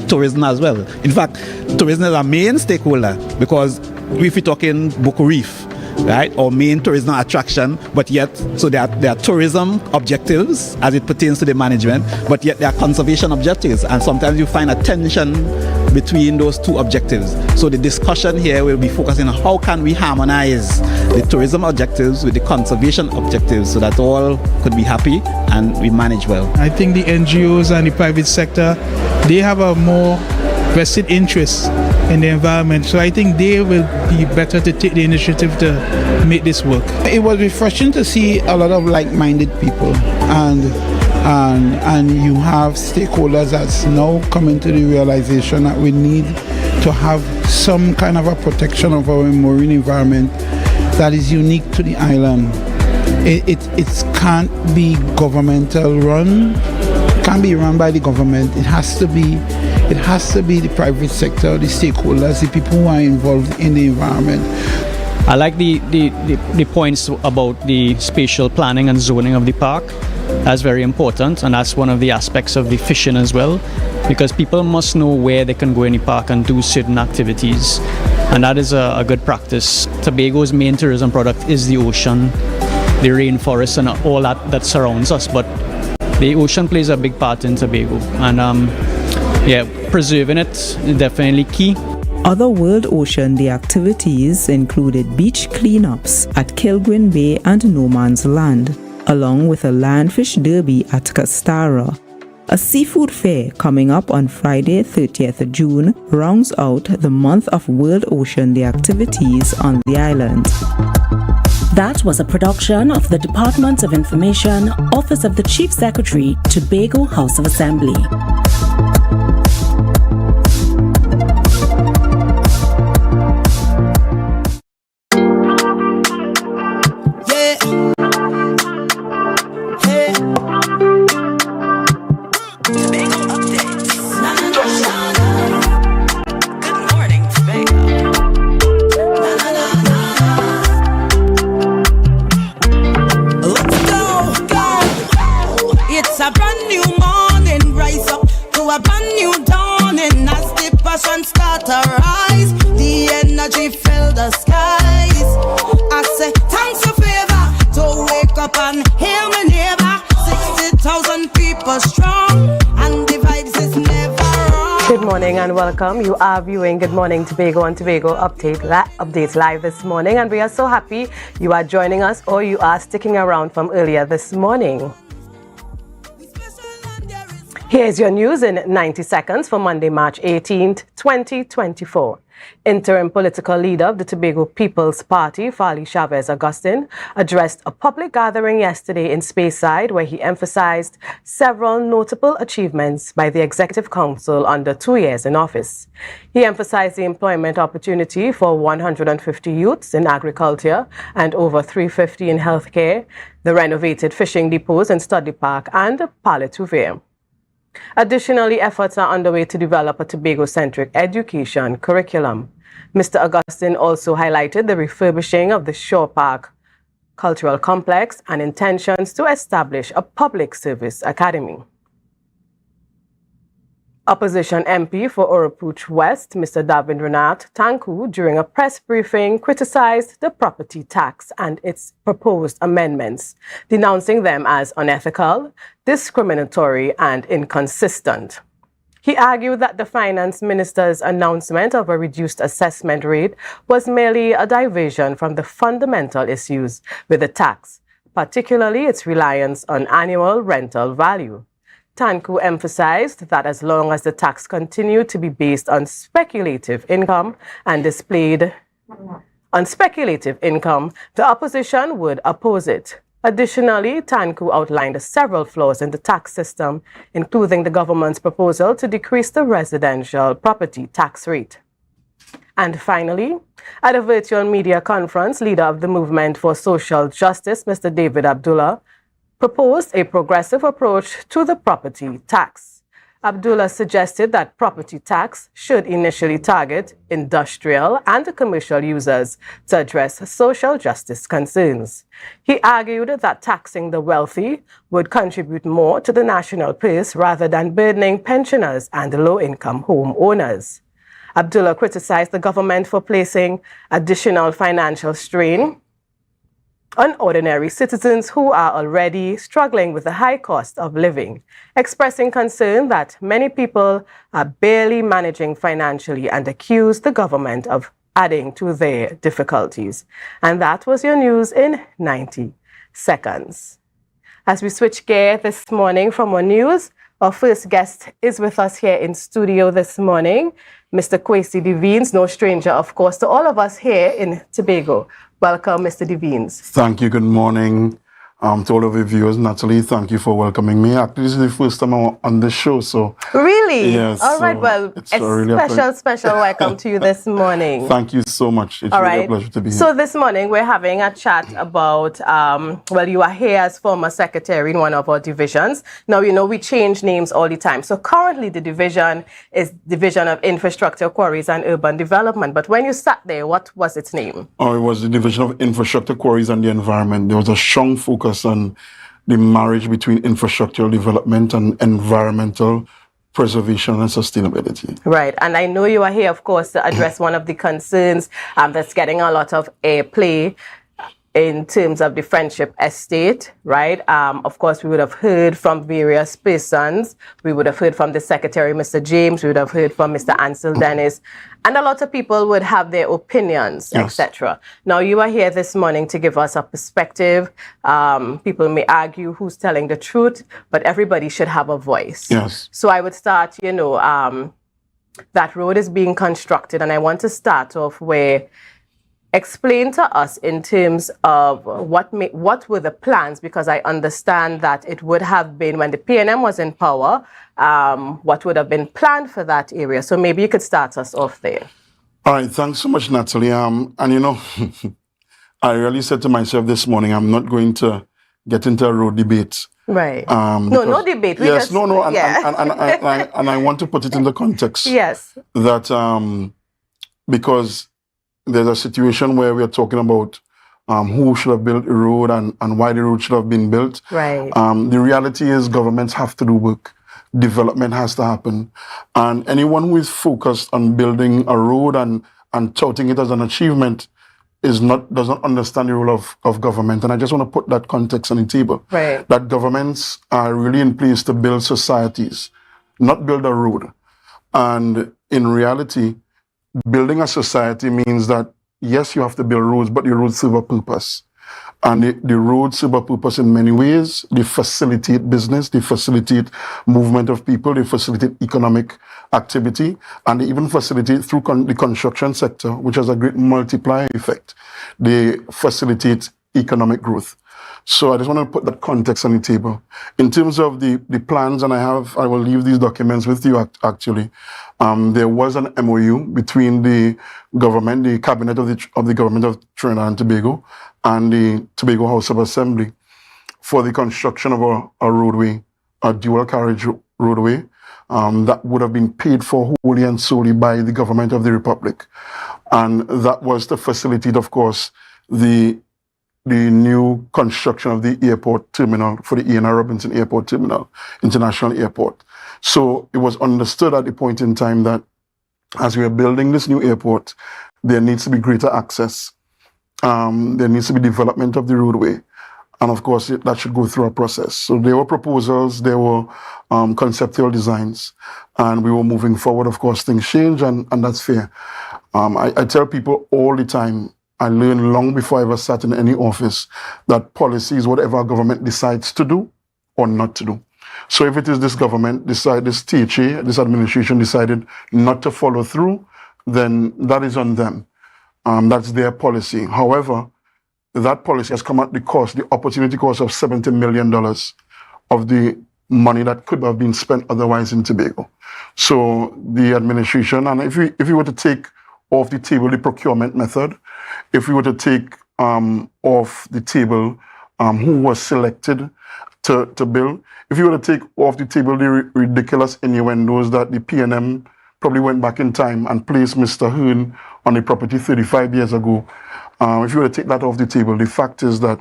Speaker 19: Tourism as well. In fact, tourism is a main stakeholder because if we're talking Bucco Reef, right, our main tourism attraction, but yet, so there are tourism objectives as it pertains to the management, but yet there are conservation objectives, and sometimes you find a tension between those 2 objectives. So the discussion here will be focusing on how can we harmonize the tourism objectives with the conservation objectives so that all could be happy and we manage well.
Speaker 20: I think the NGOs and the private sector, they have a more vested interest in the environment. So I think they will be better to take the initiative to make this work.
Speaker 21: It was refreshing to see a lot of like-minded people, and you have stakeholders that's now coming to the realization that we need to have some kind of a protection of our marine environment that is unique to the island. It can't be governmental run. It can't be run by the government. It has to be the private sector, the stakeholders, the people who are involved in the environment.
Speaker 22: I like the points about the spatial planning and zoning of the park. That's very important, and that's one of the aspects of the fishing as well, because people must know where they can go in the park and do certain activities, and that is a good practice. Tobago's main tourism product is the ocean, the rainforest, and all that surrounds us, but the ocean plays a big part in Tobago, and preserving it is definitely key.
Speaker 15: Other World Ocean Day activities included beach cleanups at Kilgrin Bay and No Man's Land, along with a lionfish derby at Castara. A seafood fair coming up on Friday, 30th June, rounds out the month of World Ocean Day activities on the island.
Speaker 18: That was a production of the Department of Information, Office of the Chief Secretary, Tobago House of Assembly.
Speaker 3: And welcome. You are viewing Good Morning Tobago on Tobago Updates Live this morning, and we are so happy you are joining us or you are sticking around from earlier this morning. Here's your news in 90 seconds for Monday, March 18th, 2024. Interim political leader of the Tobago People's Party, Fali Chavez Augustin, addressed a public gathering yesterday in Speyside where he emphasized several notable achievements by the Executive Council under 2 years in office. He emphasized the employment opportunity for 150 youths in agriculture and over 350 in healthcare, the renovated fishing depots in Studley Park and Paletouvier. Additionally, efforts are underway to develop a Tobago-centric education curriculum. Mr. Augustin also highlighted the refurbishing of the Shore Park Cultural Complex and intentions to establish a public service academy. Opposition MP for Orapooch West, Mr. Davindranath Tanku, during a press briefing, criticized the property tax and its proposed amendments, denouncing them as unethical, discriminatory, and inconsistent. He argued that the finance minister's announcement of a reduced assessment rate was merely a diversion from the fundamental issues with the tax, particularly its reliance on annual rental value. Tanku emphasized that as long as the tax continued to be based on speculative income and displayed on speculative income, the opposition would oppose it. Additionally, Tanku outlined several flaws in the tax system, including the government's proposal to decrease the residential property tax rate. And finally, at a virtual media conference, leader of the Movement for Social Justice, Mr. David Abdullah, proposed a progressive approach to the property tax. Abdullah suggested that property tax should initially target industrial and commercial users to address social justice concerns. He argued that taxing the wealthy would contribute more to the national purse rather than burdening pensioners and low-income homeowners. Abdullah criticized the government for placing additional financial strain on ordinary citizens who are already struggling with the high cost of living, expressing concern that many people are barely managing financially and accused the government of adding to their difficulties. And that was your news in 90 seconds. As we switch gear this morning from our news, our first guest is with us here in studio this morning, Mr. Kwesi Devines, no stranger, of course, to all of us here in Tobago. Welcome, Mr. Devines.
Speaker 4: Thank you. Good morning to all of your viewers. Natalie, thank you for welcoming me. Actually, this is the first time I'm on the show, so...
Speaker 3: Really?
Speaker 4: Yes.
Speaker 3: All right, well, it's really special welcome to you this morning.
Speaker 4: Thank you so much. It's really a pleasure to be here.
Speaker 3: So this morning, we're having a chat about, well, you are here as former secretary in one of our divisions. Now, you know, we change names all the time. So currently, the division is Division of Infrastructure, Quarries and Urban Development. But when you sat there, what was its name?
Speaker 4: Oh, it was the Division of Infrastructure, Quarries and the Environment. There was a strong focus on the marriage between infrastructural development and environmental preservation and sustainability.
Speaker 3: Right, and I know you are here, of course, to address one of the concerns that's getting a lot of airplay in terms of the Friendship Estate, right? Of course, we would have heard from various persons. We would have heard from the Secretary, Mr. James. We would have heard from Mr. Ansel Dennis. And a lot of people would have their opinions,
Speaker 4: Yes.
Speaker 3: etc. Now, you are here this morning to give us a perspective. People may argue who's telling the truth, but everybody should have a voice.
Speaker 4: Yes.
Speaker 3: So I would start, you know, that road is being constructed, and I want to start off where explain to us in terms of what were the plans, because I understand that it would have been when the PNM was in power, what would have been planned for that area. So maybe you could start us off there.
Speaker 4: All right, thanks so much, Natalie. And you know, I really said to myself this morning, I'm not going to get into a road debate.
Speaker 3: Right. No debate.
Speaker 4: And I want to put it in the context.
Speaker 3: Yes.
Speaker 4: That because there's a situation where we are talking about who should have built a road and why the road should have been built.
Speaker 3: Right.
Speaker 4: The reality is governments have to do work. Development has to happen. And anyone who is focused on building a road and touting it as an achievement doesn't understand the role of government. And I just want to put that context on the table.
Speaker 3: Right.
Speaker 4: That governments are really in place to build societies, not build a road. And in reality, building a society means that, yes, you have to build roads, but your roads serve a purpose. And the roads serve a purpose in many ways. They facilitate business, they facilitate movement of people, they facilitate economic activity, and they even facilitate through the construction sector, which has a great multiplier effect. They facilitate economic growth. So I just want to put that context on the table. In terms of the plans, and I will leave these documents with you actually. There was an MOU between the government, the cabinet of the government of Trinidad and Tobago, and the Tobago House of Assembly for the construction of a roadway, a dual carriage roadway, that would have been paid for wholly and solely by the government of the Republic. And that was to facilitate, of course, the new construction of the airport terminal for the E.N.R. Robinson Airport Terminal, International Airport. So it was understood at the point in time that as we are building this new airport, there needs to be greater access. There needs to be development of the roadway. And of course, that should go through a process. So there were proposals, there were conceptual designs, and we were moving forward. Of course, things change, and that's fair. I tell people all the time, I learned long before I ever sat in any office, that policy is whatever government decides to do or not to do. So if it is this government, this THA, this administration decided not to follow through, then that is on them. That's their policy. However, that policy has come at the opportunity cost of $70 million of the money that could have been spent otherwise in Tobago. So the administration, and if we were to take off the table the procurement method, if we were to take off the table who was selected to build, if you were to take off the table the ridiculous innuendos that the PNM probably went back in time and placed Mr. Hearn on the property 35 years ago, if you were to take that off the table, the fact is that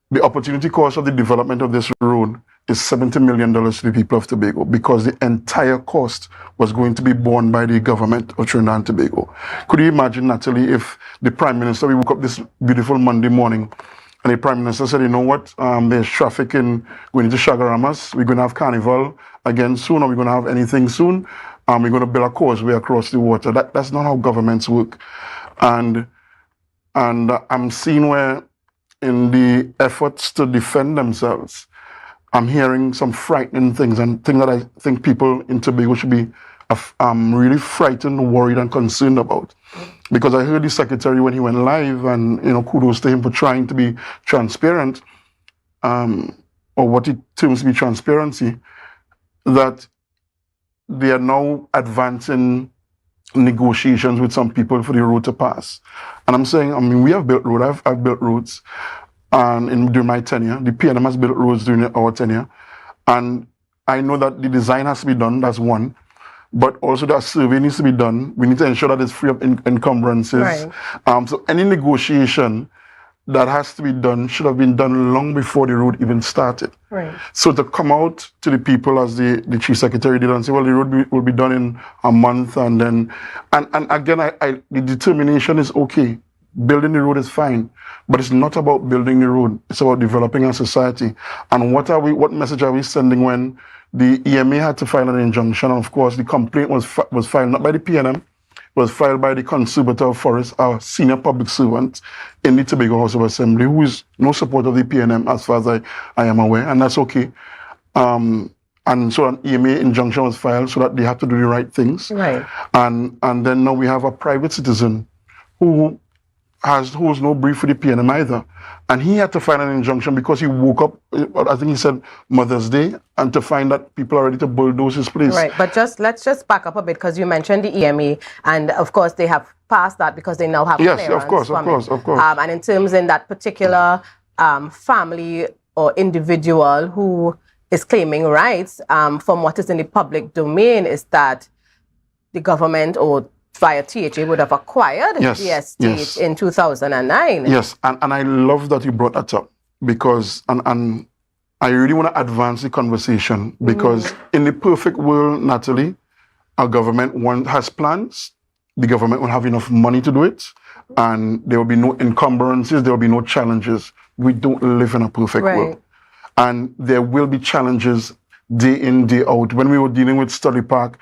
Speaker 4: the opportunity cost of the development of this road is $70 million to the people of Tobago, because the entire cost was going to be borne by the government of Trinidad and Tobago. Could you imagine, Natalie, if the Prime Minister, we woke up this beautiful Monday morning, and the Prime Minister said, you know what, there's traffic going into Chagaramas, we're going to have carnival again soon, or we're going to have anything soon, we're going to build a causeway across the water. That's not how governments work. And I'm seeing where in the efforts to defend themselves, I'm hearing some frightening things, and things that I think people in Tobago should be really frightened, worried, and concerned about. Because I heard the secretary when he went live, and kudos to him for trying to be transparent, or what he terms to be transparency, that they are now advancing negotiations with some people for the road to pass. And I'm saying, we have built roads, I've built roads. And during my tenure, the PNM has built roads during our tenure. And I know that the design has to be done, that's one. But also that survey needs to be done. We need to ensure that it's free of encumbrances. Right. So any negotiation that has to be done should have been done long before the road even started. Right. So to come out to the people, as the Chief Secretary did, and say, well, the road will be done in a month, and then, and again, the determination is okay. Building the road is fine, but it's not about building the road. It's about developing a society. And what message are we sending when the EMA had to file an injunction? And of course, the complaint was filed not by the PNM, it was filed by the Conservator of Forests, our senior public servant in the Tobago House of Assembly, who is no support of the PNM as far as I am aware, and that's okay. And so an EMA injunction was filed so that they have to do the right things. Right. And then now we have a private citizen who has no brief with the PNM either. And he had to file an injunction because he woke up, I think he said Mother's Day, and to find that people are ready to bulldoze his place.
Speaker 3: Right, but let's just back up a bit, because you mentioned the EMA, and of course they have passed that because they now have clearance. Yes, of course. And in terms in that particular family or individual who is claiming rights, from what is in the public domain, is that the government or via THA would have acquired the estate in 2009.
Speaker 4: Yes, and I love that you brought that up, because, and I really want to advance the conversation, because in the perfect world, Natalie, our government has plans, the government will have enough money to do it, and there will be no encumbrances, there will be no challenges. We don't live in a perfect world. And there will be challenges day in, day out. When we were dealing with Study Park,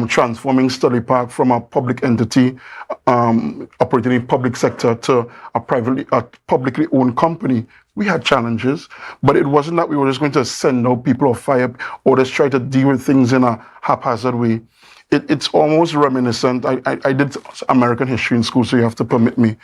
Speaker 4: transforming Study Park from a public entity operating in public sector to a publicly owned company, we had challenges, but it wasn't that we were just going to send out people or fire or just try to deal with things in a haphazard way. It's almost reminiscent. I did American history in school, so you have to permit me.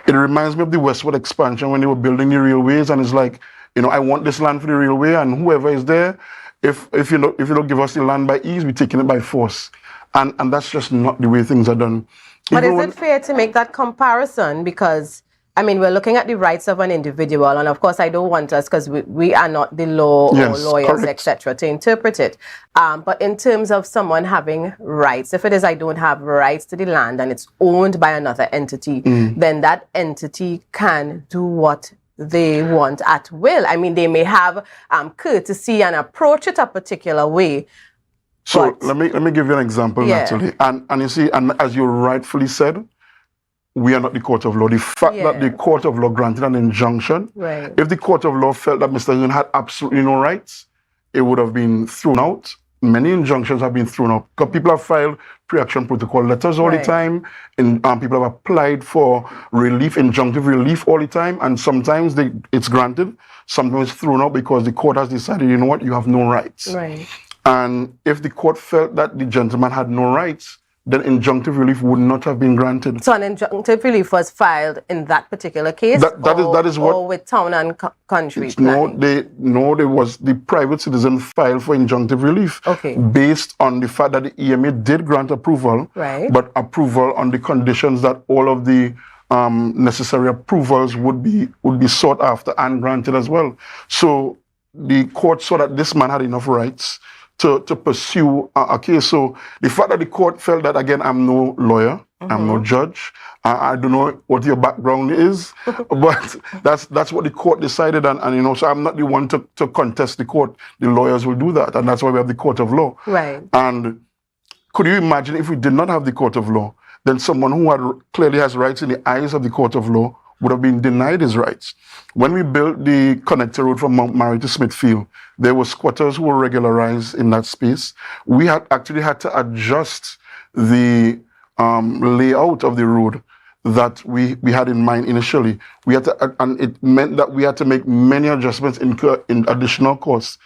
Speaker 4: It reminds me of the westward expansion when they were building the railways, and it's like, I want this land for the railway, and whoever is there, if you don't give us the land by ease, we're taking it by force. And that's just not the way things are done.
Speaker 3: But is it fair to make that comparison? Because, we're looking at the rights of an individual, and of course I don't want us, because we are not the law or lawyers, etc., to interpret it. But in terms of someone having rights, if it is I don't have rights to the land and it's owned by another entity, then that entity can do what they want at will. They may have courtesy and approach it a particular way.
Speaker 4: So let me give you an example, Natalie. And you see, and as you rightfully said, we are not the court of law. The fact that the court of law granted an injunction, if the court of law felt that Mr. Hearn had absolutely no rights, it would have been thrown out. Many injunctions have been thrown out because people have filed pre-action protocol letters all the time, and people have applied for relief, injunctive relief all the time, and sometimes it's granted, sometimes it's thrown out because the court has decided, you know what, you have no rights. And if the court felt that the gentleman had no rights, then injunctive relief would not have been granted.
Speaker 3: So an injunctive relief was filed in that particular case?
Speaker 4: That is what.
Speaker 3: Or with town and country
Speaker 4: planning? There was the private citizen filed for injunctive relief. Based on the fact that the EMA did grant approval, but approval on the conditions that all of the necessary approvals would be sought after and granted as well. So the court saw that this man had enough rights to pursue a case. So the fact that the court felt that, again, I'm no lawyer, I'm no judge, I don't know what your background is, but that's what the court decided, and so I'm not the one to contest the court. The lawyers will do that, and that's why we have the court of law. And could you imagine if we did not have the court of law, then someone who clearly has rights in the eyes of the court of law would have been denied his rights. When we built the connector road from Mount Mary to Smithfield, there were squatters who were regularized in that space. We actually had to adjust the layout of the road that we had in mind initially. We had to, and it meant that we had to make many adjustments, in additional costs,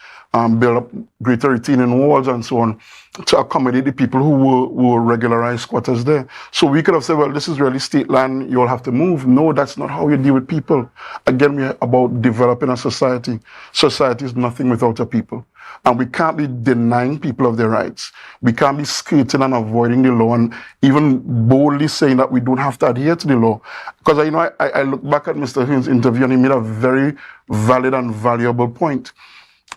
Speaker 4: build up greater retaining walls and so on, to accommodate the people who were regularized squatters there. So we could have said, well, this is really state land, you'll have to move. No, that's not how you deal with people. Again, we're about developing a society. Society is nothing without a people. And we can't be denying people of their rights. We can't be skirting and avoiding the law and even boldly saying that we don't have to adhere to the law. Because I look back at Mr. Hearn's interview, and he made a very valid and valuable point.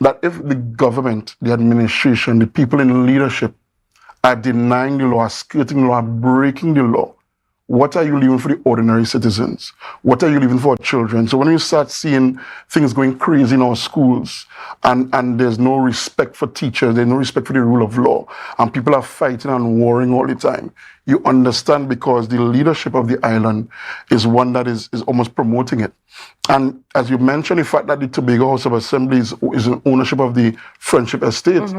Speaker 4: That if the government, the administration, the people in leadership are denying the law, are skirting the law, are breaking the law, what are you leaving for the ordinary citizens? What are you leaving for our children? So when you start seeing things going crazy in our schools, and there's no respect for teachers, there's no respect for the rule of law, and people are fighting and warring all the time, you understand, because the leadership of the island is one that is almost promoting it. And as you mentioned, the fact that the Tobago House of Assembly is in ownership of the Friendship Estate,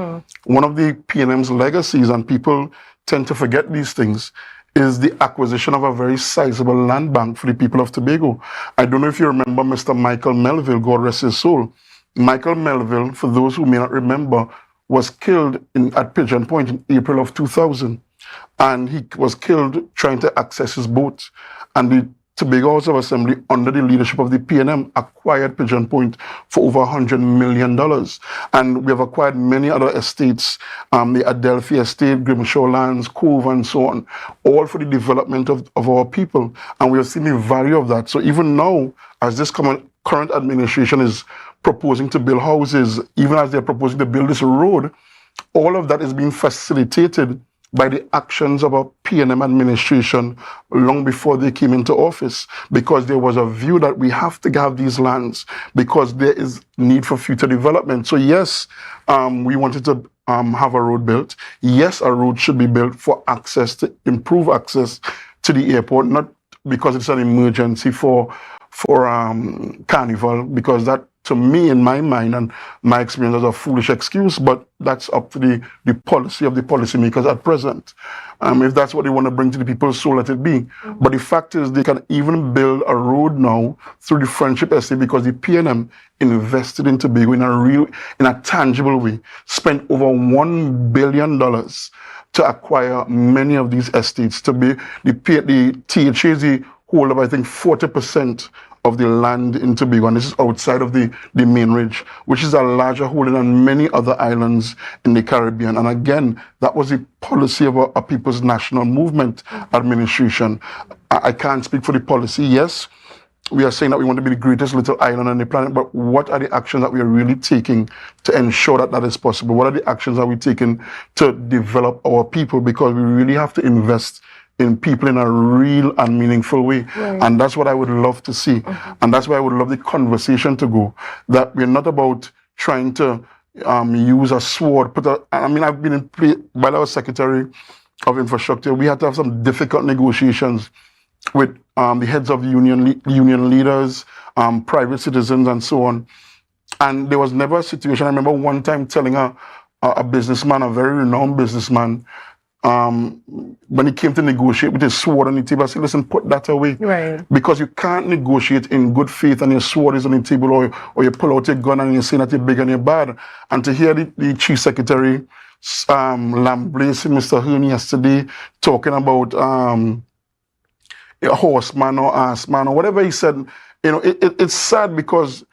Speaker 4: one of the PNM's legacies, and people tend to forget these things, is the acquisition of a very sizable land bank for the people of Tobago. I don't know if you remember Mr. Michael Melville, God rest his soul. Michael Melville, for those who may not remember, was killed at Pigeon Point in April of 2000. And he was killed trying to access his boat. And the Tobago House of Assembly, under the leadership of the PNM, acquired Pigeon Point for over $100 million. And we have acquired many other estates, the Adelphi Estate, Grimshaw Lands, Cove, and so on, all for the development of our people. And we have seen the value of that. So even now, as this current administration is proposing to build houses, even as they're proposing to build this road, all of that is being facilitated by the actions of our PNM administration long before they came into office, because there was a view that we have to have these lands because there is need for future development. So yes, we wanted to have a road built. Yes, a road should be built for access, to improve access to the airport, not because it's an emergency for Carnival, because that to me, in my mind and my experience, as a foolish excuse, but that's up to the policy of the policymakers at present. If that's what they want to bring to the people, so let it be. But the fact is, they can even build a road now through the Friendship Estate because the PNM invested in Tobago in a tangible way, spent over $1 billion to acquire many of these estates. To be the THAZ hold up, I think, 40% of the land in Tobago, and this is outside of the main ridge, which is a larger holding than many other islands in the Caribbean. And again, that was the policy of a People's National Movement administration. I can't speak for the policy. Yes, we are saying that we want to be the greatest little island on the planet, but what are the actions that we are really taking to ensure that that is possible? What are the actions that we taking to develop our people? Because we really have to invest in people in a real and meaningful way. Right. And that's what I would love to see. And that's why I would love the conversation to go, that we're not about trying to use a sword. I've been in play, while I was Secretary of Infrastructure, we had to have some difficult negotiations with the heads of union leaders, private citizens, and so on. And there was never a situation. I remember one time telling a businessman, a very renowned businessman, when he came to negotiate with his sword on the table, I said, listen, put that away. Right. Because you can't negotiate in good faith and your sword is on the table, or you pull out your gun and you're saying that you're big and you're bad. And to hear the Chief Secretary lambaste Mr. Hearn yesterday talking about a horseman or ass man or whatever he said, it's sad because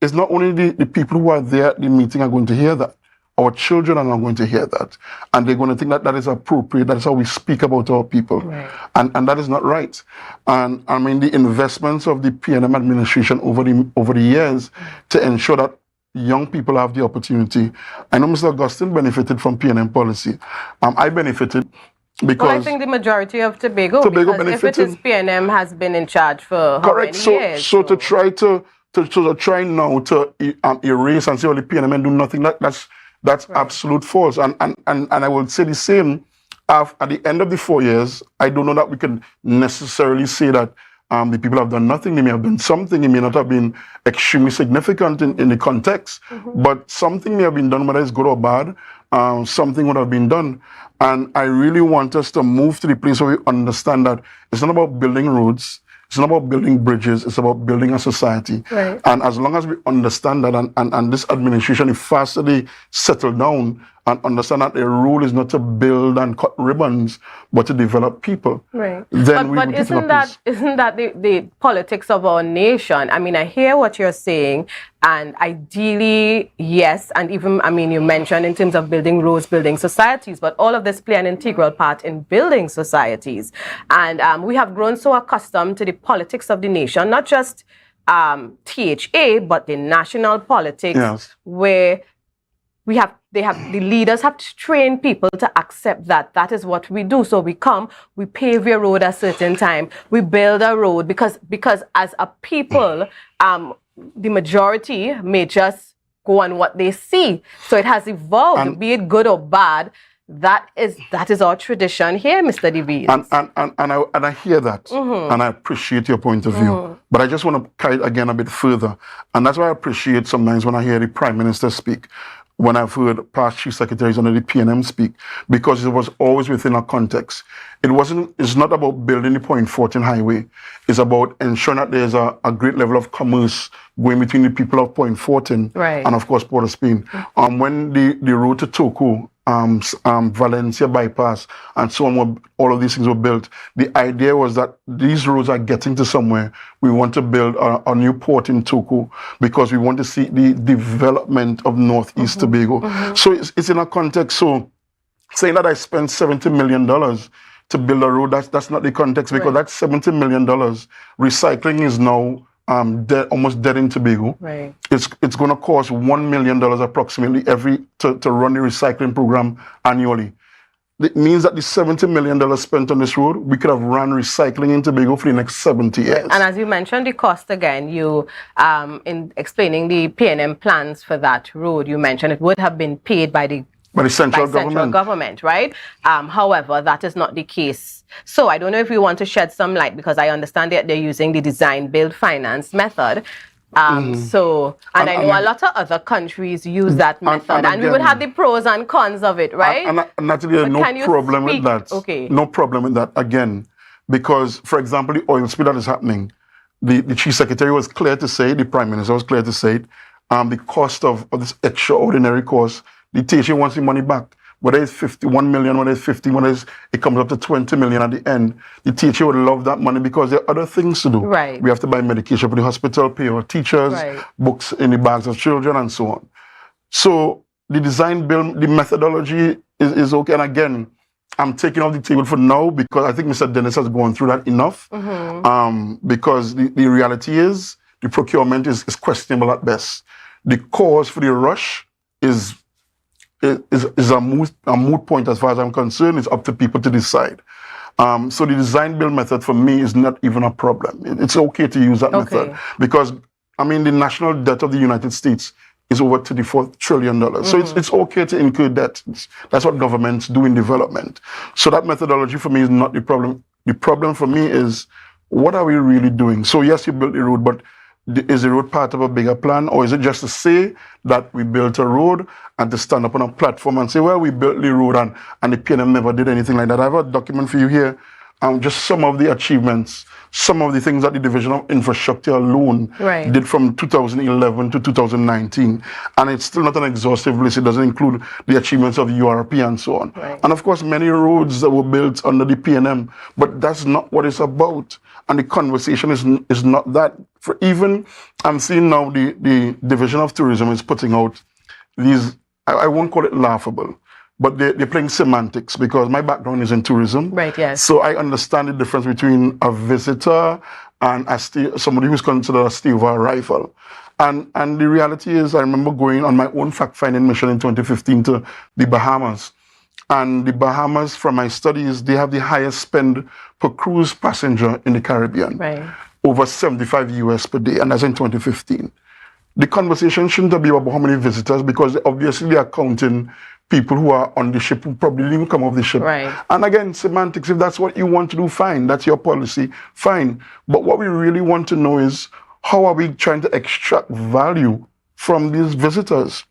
Speaker 4: it's not only the people who are there at the meeting are going to hear that. Our children are not going to hear that. And they're going to think that that is appropriate. That is how we speak about our people. Right. And that is not right. And I mean, the investments of the PNM administration over the years to ensure that young people have the opportunity. I know Mr. Augustine benefited from PNM policy. I benefited because... Well,
Speaker 3: I think the majority of Tobago benefited. If it is PNM has been in charge for how many years?
Speaker 4: So to try now to erase and say, well, the PNM do nothing, that's right. Absolute false. And I will say the same. At the end of the 4 years, I don't know that we can necessarily say that the people have done nothing. They may have done something. It may not have been extremely significant in the context, but something may have been done, whether it's good or bad. Something would have been done. And I really want us to move to the place where we understand that it's not about building roads. It's not about building bridges, it's about building a society. Right. And as long as we understand that, and this administration, if faster they settle down and understand that their role is not to build and cut ribbons, but to develop people. Right. Then
Speaker 3: but isn't that the politics of our nation? I mean, I hear what you're saying, and ideally, yes, and even, I mean, you mentioned in terms of building roads, building societies, but all of this play an integral part in building societies. And we have grown so accustomed to the politics of the nation, not just THA, but the national politics, yes, where the leaders have to train people to accept that is what we do. So we pave your road at a certain time, we build a road because as a people, the majority may just go on what they see. So it has evolved, be it good or bad. That is our tradition here, Mr. DeVries.
Speaker 4: And I hear that, and I appreciate your point of view. But I just want to carry it again a bit further. And that's why I appreciate sometimes when I hear the Prime Minister speak, when I've heard past chief secretaries under the PNM speak, because it was always within a context. It's not about building the Point 14 highway. It's about ensuring that there's a great level of commerce going between the people of Point 14 and, of course, Port of Spain. When the road to Tobago, Valencia bypass, and so on, all of these things were built, the idea was that these roads are getting to somewhere. We want to build a new port in Tobago because we want to see the development of Northeast Tobago. So it's in a context. So saying that I spent $70 million to build a road, that's not the context, because that $70 million, recycling is now almost dead in Tobago. Right. It's going to cost $1 million approximately to run the recycling program annually. It means that the $70 million spent on this road, we could have run recycling in Tobago for the next 70 years.
Speaker 3: And as you mentioned the cost again, you in explaining the PNM plans for that road, you mentioned it would have been paid by the central government, right? However, that is not the case. So I don't know if you want to shed some light, because I understand that they're using the design, build, finance method. So, and I know a lot of other countries use that method, and we would have the pros and cons of it, right?
Speaker 4: And actually, no problem with that.
Speaker 3: Okay.
Speaker 4: No problem with that, again, because, for example, the oil spill that is happening, the Chief Secretary was clear to say, the Prime Minister was clear to say, the cost of this extraordinary cost, the THA wants the money back. Whether it's 51 million, whether it's 50, whether it comes up to 20 million at the end, the THA would love that money because there are other things to do.
Speaker 3: Right.
Speaker 4: We have to buy medication for the hospital, pay our teachers, books in the bags of children, and so on. So the design build, the methodology is okay. And again, I'm taking off the table for now because I think Mr. Dennis has gone through that enough. Because the reality is the procurement is questionable at best. The cause for the rush is a moot point as far as I'm concerned. It's up to people to decide. So the design build method for me is not even a problem. It's okay to use that method because, I mean, the national debt of the United States is over $34 trillion. So it's okay to incur debt. That's what governments do in development. So that methodology for me is not the problem. The problem for me is, what are we really doing? So yes, you built the road, but is the road part of a bigger plan, or is it just to say that we built a road and to stand up on a platform and say, well, we built the road and the PNM never did anything like that? I have a document for you here, just some of the achievements, some of the things that the Division of Infrastructure alone did from 2011 to 2019. And it's still not an exhaustive list. It doesn't include the achievements of URP and so on. And of course, many roads that were built under the PNM, but that's not what it's about. And the conversation is not that. For even, I'm seeing now the Division of Tourism is putting out these, I won't call it laughable, but they're playing semantics because my background is in tourism. So I understand the difference between a visitor and somebody who's considered a stay over arrival. And the reality is, I remember going on my own fact-finding mission in 2015 to the Bahamas. And the Bahamas, from my studies, they have the highest spend per cruise passenger in the Caribbean. Over 75 US per day, and that's in 2015. The conversation shouldn't be about how many visitors, because obviously they are counting people who are on the ship who probably didn't come off the ship. And again, semantics, if that's what you want to do, fine. That's your policy, fine. But what we really want to know is, how are we trying to extract value from these visitors?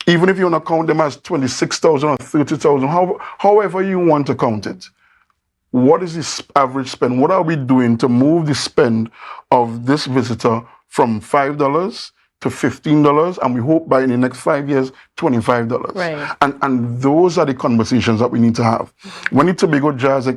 Speaker 4: Even if you want to count them as 26,000 or 30,000, however you want to count it. What is this average spend? What are we doing to move the spend of this visitor from $5 to $15, and we hope by in the next 5 years, $25. And those are the conversations that we need to have. When the Tobago Jazz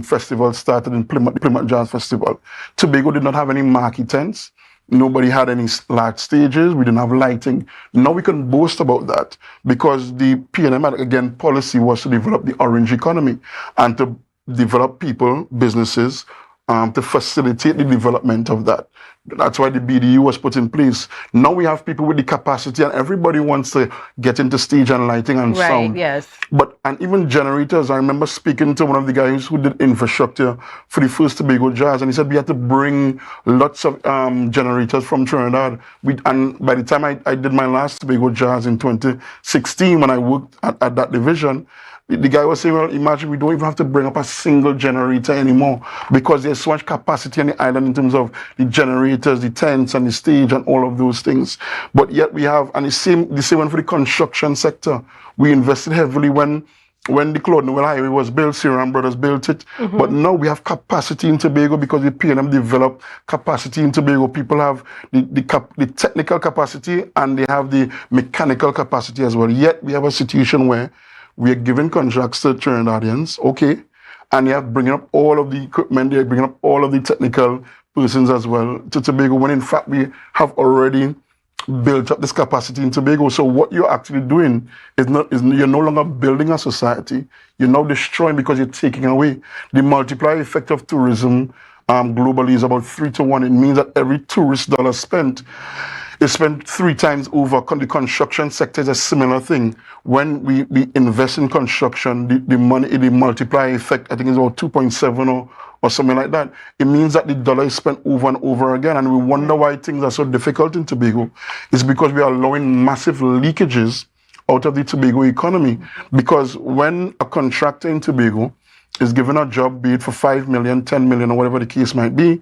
Speaker 4: Festival started in Plymouth Jazz Festival, Tobago did not have any marquee tents. Nobody had any large stages. We didn't have lighting. Now we can boast about that because the PNM, again, policy was to develop the orange economy and to develop people, businesses, to facilitate the development of that. That's why the BDU was put in place. Now we have people with the capacity, and everybody wants to get into stage and lighting and sound. And even generators. I remember speaking to one of the guys who did infrastructure for the first Tobago Jazz, and he said we had to bring lots of generators from Trinidad. And by the time I did my last Tobago Jazz in 2016, when I worked at that division, the guy was saying, well, imagine we don't even have to bring up a single generator anymore because there's so much capacity on the island in terms of the generators, the tents, and the stage, and all of those things. But yet we have, and the same one for the construction sector. We invested heavily when the Claude Noel Highway was built, Sierra Brothers built it. But now we have capacity in Tobago because the PNM developed capacity in Tobago. People have the technical capacity and they have the mechanical capacity as well. Yet we have a situation where we are giving contracts to Trinidadians, and they are bringing up all of the equipment, they are bringing up all of the technical persons as well to Tobago, when in fact we have already built up this capacity in Tobago. So what you're actually doing is you're no longer building a society, you're now destroying because you're taking away. The multiplier effect of tourism globally is about 3 to 1. It means that every tourist dollar spent is spent 3 times over. The construction sector is a similar thing. When we invest in construction, the multiplier effect, I think, is about 2.7 or something like that. It means that the dollar is spent over and over again, and we wonder why things are so difficult in Tobago. It's because we are allowing massive leakages out of the Tobago economy. Because when a contractor in Tobago is given a job, be it for 5 million, 10 million, or whatever the case might be,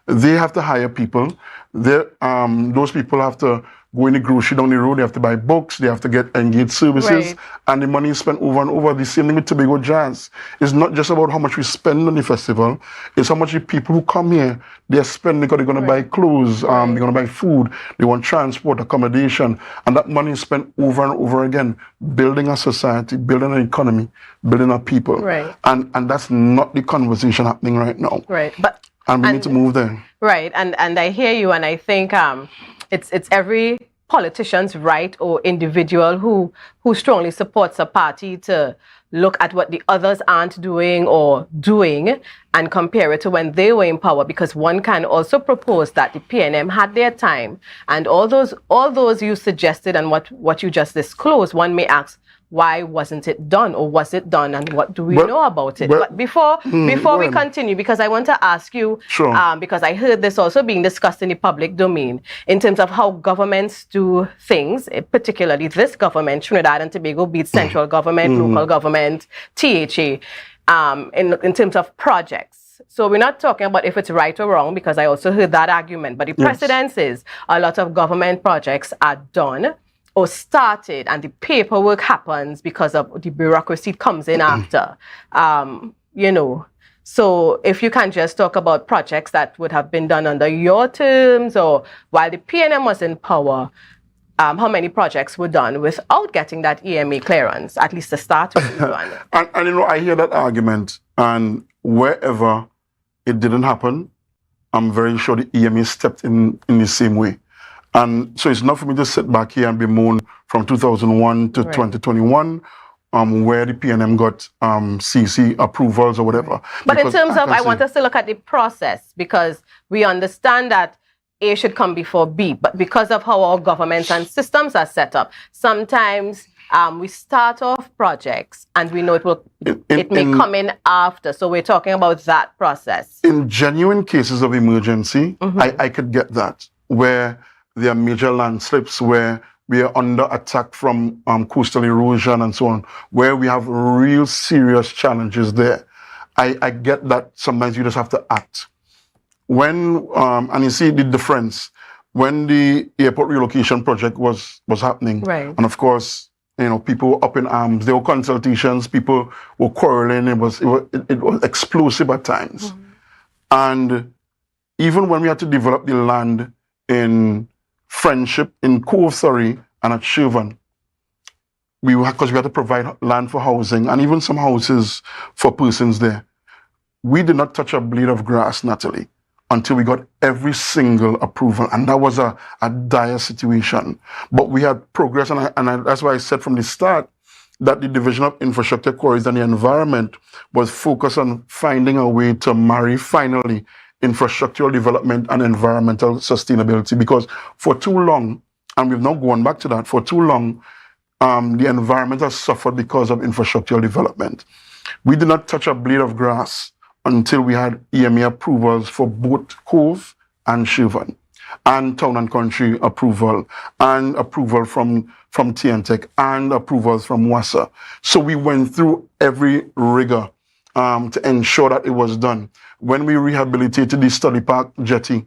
Speaker 4: They have to hire people. Those people have to go in the grocery down the road. They have to buy books. They have to get engaged services.
Speaker 3: Right.
Speaker 4: And the money is spent over and over. The same thing with Tobago Jazz. It's not just about how much we spend on the festival. It's how much the people who come here, they're spending because they're going to buy clothes. They're going to buy food. They want transport, accommodation. And that money is spent over and over again, building a society, building an economy, building a people.
Speaker 3: Right.
Speaker 4: And that's not the conversation happening right now.
Speaker 3: Right.
Speaker 4: And we need to move there.
Speaker 3: Right, and I hear you, and I think it's every politician's right or individual who strongly supports a party to look at what the others aren't doing or doing and compare it to when they were in power, because one can also propose that the PNM had their time, and all those you suggested and what you just disclosed, one may ask, why wasn't it done, or was it done, and what do we know about it? But before we continue, because I want to ask you, because I heard this also being discussed in the public domain, in terms of how governments do things, particularly this government, Trinidad and Tobago, be it central government, local government, THA, in terms of projects. So we're not talking about if it's right or wrong, because I also heard that argument, but the precedence is a lot of government projects are done or started, and the paperwork happens because of the bureaucracy comes in after. So if you can just talk about projects that would have been done under your terms, or while the PNM was in power, how many projects were done without getting that EMA clearance, at least to start with?
Speaker 4: and I hear that argument, and wherever it didn't happen, I'm very sure the EMA stepped in the same way. And so it's not for me to sit back here and bemoan from 2001 to 2021, where the PNM got CC approvals or whatever.
Speaker 3: But in terms of, I want us to look at the process, because we understand that A should come before B, but because of how our governments and systems are set up, sometimes we start off projects and we know it may come in after. So we're talking about that process.
Speaker 4: In genuine cases of emergency, I could get that, where there are major landslips, where we are under attack from coastal erosion and so on, where we have real serious challenges there. I get that sometimes you just have to act. When, and you see the difference, when the airport relocation project was happening, and of course, people were up in arms, there were consultations, people were quarreling, it was explosive at times. And even when we had to develop the land in Friendship, in Cove, and at Shervan, because we had to provide land for housing and even some houses for persons there. We did not touch a blade of grass, Natalie, until we got every single approval, and that was a dire situation. But we had progress, and that's why I said from the start that the Division of Infrastructure, Quarries and the Environment was focused on finding a way to marry, finally, infrastructural development and environmental sustainability, because for too long, and we've now gone back to that, for too long, the environment has suffered because of infrastructural development. We did not touch a blade of grass until we had EMA approvals for both Cove and Shervan, and Town and Country approval, and approval from TNTEC, and approvals from WASA. So we went through every rigor to ensure that it was done. When we rehabilitated the Study Park jetty,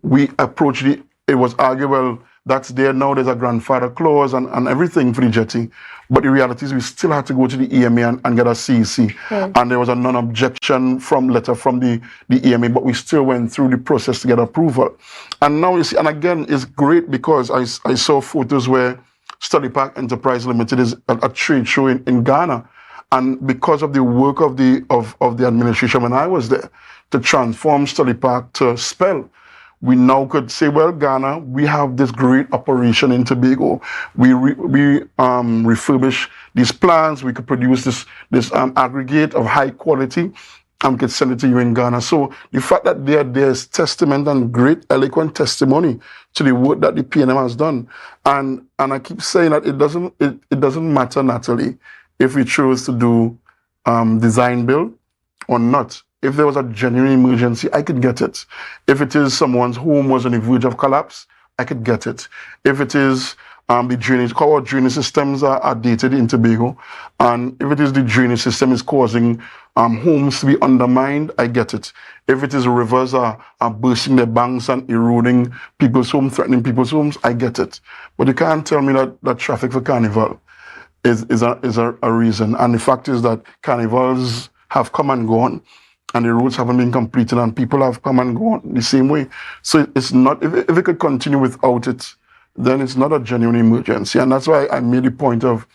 Speaker 4: we approached it was argued, well, that's there now, there's a grandfather clause and everything for the jetty. But the reality is we still had to go to the EMA and get a CEC. And there was a non-objection letter from the EMA, but we still went through the process to get approval. And now you see, and again, it's great because I saw photos where Study Park Enterprise Limited is at a trade show in Ghana. And because of the work of the administration when I was there, to transform Study Park to Spell, we now could say, well, Ghana, we have this great operation in Tobago. We refurbish these plants. We could produce this aggregate of high quality, and we could send it to you in Ghana. So the fact that there's testament and great eloquent testimony to the work that the PNM has done, and I keep saying that it doesn't matter, Natalie, if we chose to do design build or not. If there was a genuine emergency, I could get it. If it is someone's home was on the verge of collapse, I could get it. If it is the drainage, our drainage systems are dated in Tobago, and if it is the drainage system is causing homes to be undermined, I get it. If it is rivers are bursting their banks and eroding people's homes, threatening people's homes, I get it. But you can't tell me that traffic for Carnival is a reason. And the fact is that carnivals have come and gone, and the roads haven't been completed, and people have come and gone the same way. So it's not, if it could continue without it, then it's not a genuine emergency. And that's why I made the point of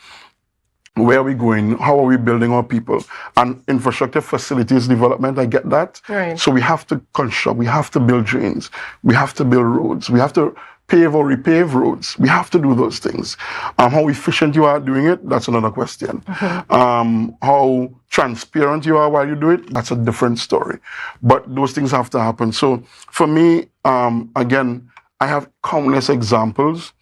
Speaker 4: where are we going? How are we building our people? And infrastructure facilities development, I get that.
Speaker 3: Right.
Speaker 4: So we have to construct, we have to build drains, we have to build roads, we have to pave or repave roads. We have to do those things. How efficient you are doing it, that's another question. How transparent you are while you do it, that's a different story. But those things have to happen. So for me, again, I have countless examples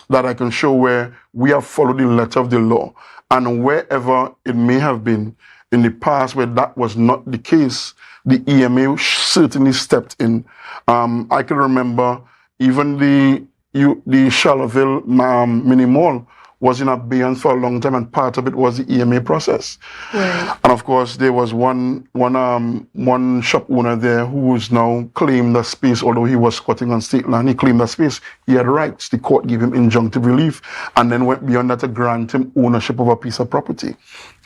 Speaker 4: that I can show where we have followed the letter of the law. And wherever it may have been in the past where that was not the case, the EMA certainly stepped in. I can remember even the Charlottesville mini mall was in abeyance for a long time, and part of it was the EMA process.
Speaker 3: Right.
Speaker 4: And of course, there was one shop owner there who was now claimed the space, although he was squatting on state land. He claimed the space. He had rights. The court gave him injunctive relief, and then went beyond that to grant him ownership of a piece of property.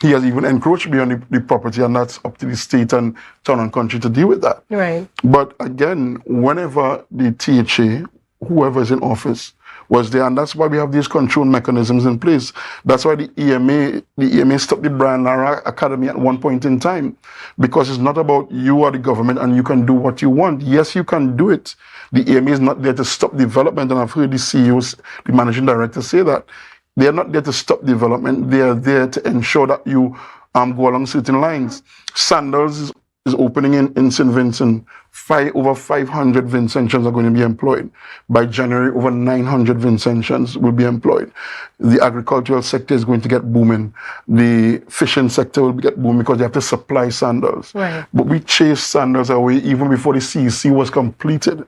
Speaker 4: He has even encroached beyond the property, and that's up to the state and town and country to deal with that.
Speaker 3: Right.
Speaker 4: But again, whenever the THA, whoever is in office, was there, and that's why we have these control mechanisms in place. That's why the EMA stopped the Brian Lara Academy at one point in time, because it's not about you or the government and you can do what you want. Yes, you can do it. The EMA is not there to stop development, and I've heard the CEOs, the managing director say that. They are not there to stop development. They are there to ensure that you go along certain lines. Sandals is opening in St. Vincent. Over 500 Vincentians are going to be employed. By January, over 900 Vincentians will be employed. The agricultural sector is going to get booming. The fishing sector will get booming because they have to supply sandals.
Speaker 3: Right.
Speaker 4: But we chased sandals away even before the CEC was completed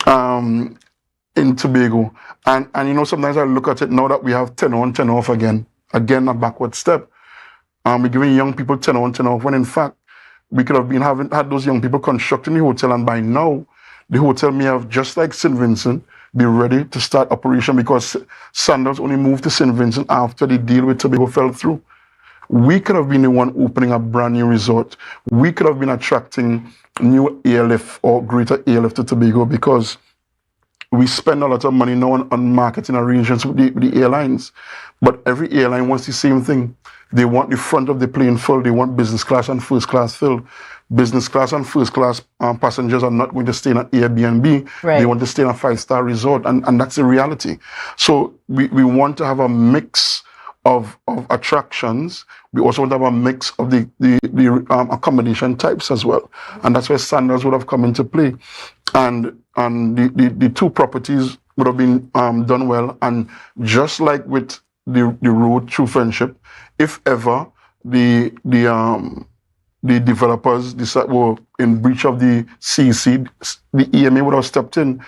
Speaker 4: in Tobago. And you know, sometimes I look at it now that we have 10 on, 10 off again. Again, a backward step. We're giving young people 10 on, 10 off, when in fact, we could have been had those young people constructing the hotel, and by now, the hotel may have, just like St. Vincent, be ready to start operation, because Sandals only moved to St. Vincent after the deal with Tobago fell through. We could have been the one opening a brand new resort. We could have been attracting new airlift or greater airlift to Tobago, because we spend a lot of money now on marketing arrangements with the airlines. But every airline wants the same thing. They want the front of the plane full. They want business class and first class filled. Business class and first class passengers are not going to stay in an Airbnb.
Speaker 3: Right.
Speaker 4: They want to stay in a 5-star resort, and that's the reality. So we want to have a mix of attractions. We also want to have a mix of the accommodation types as well. And that's where Sandals would have come into play. And the two properties would have been done well. And just like with the road through Friendship, if ever the developers were in breach of the CEC, the EMA would have stepped in.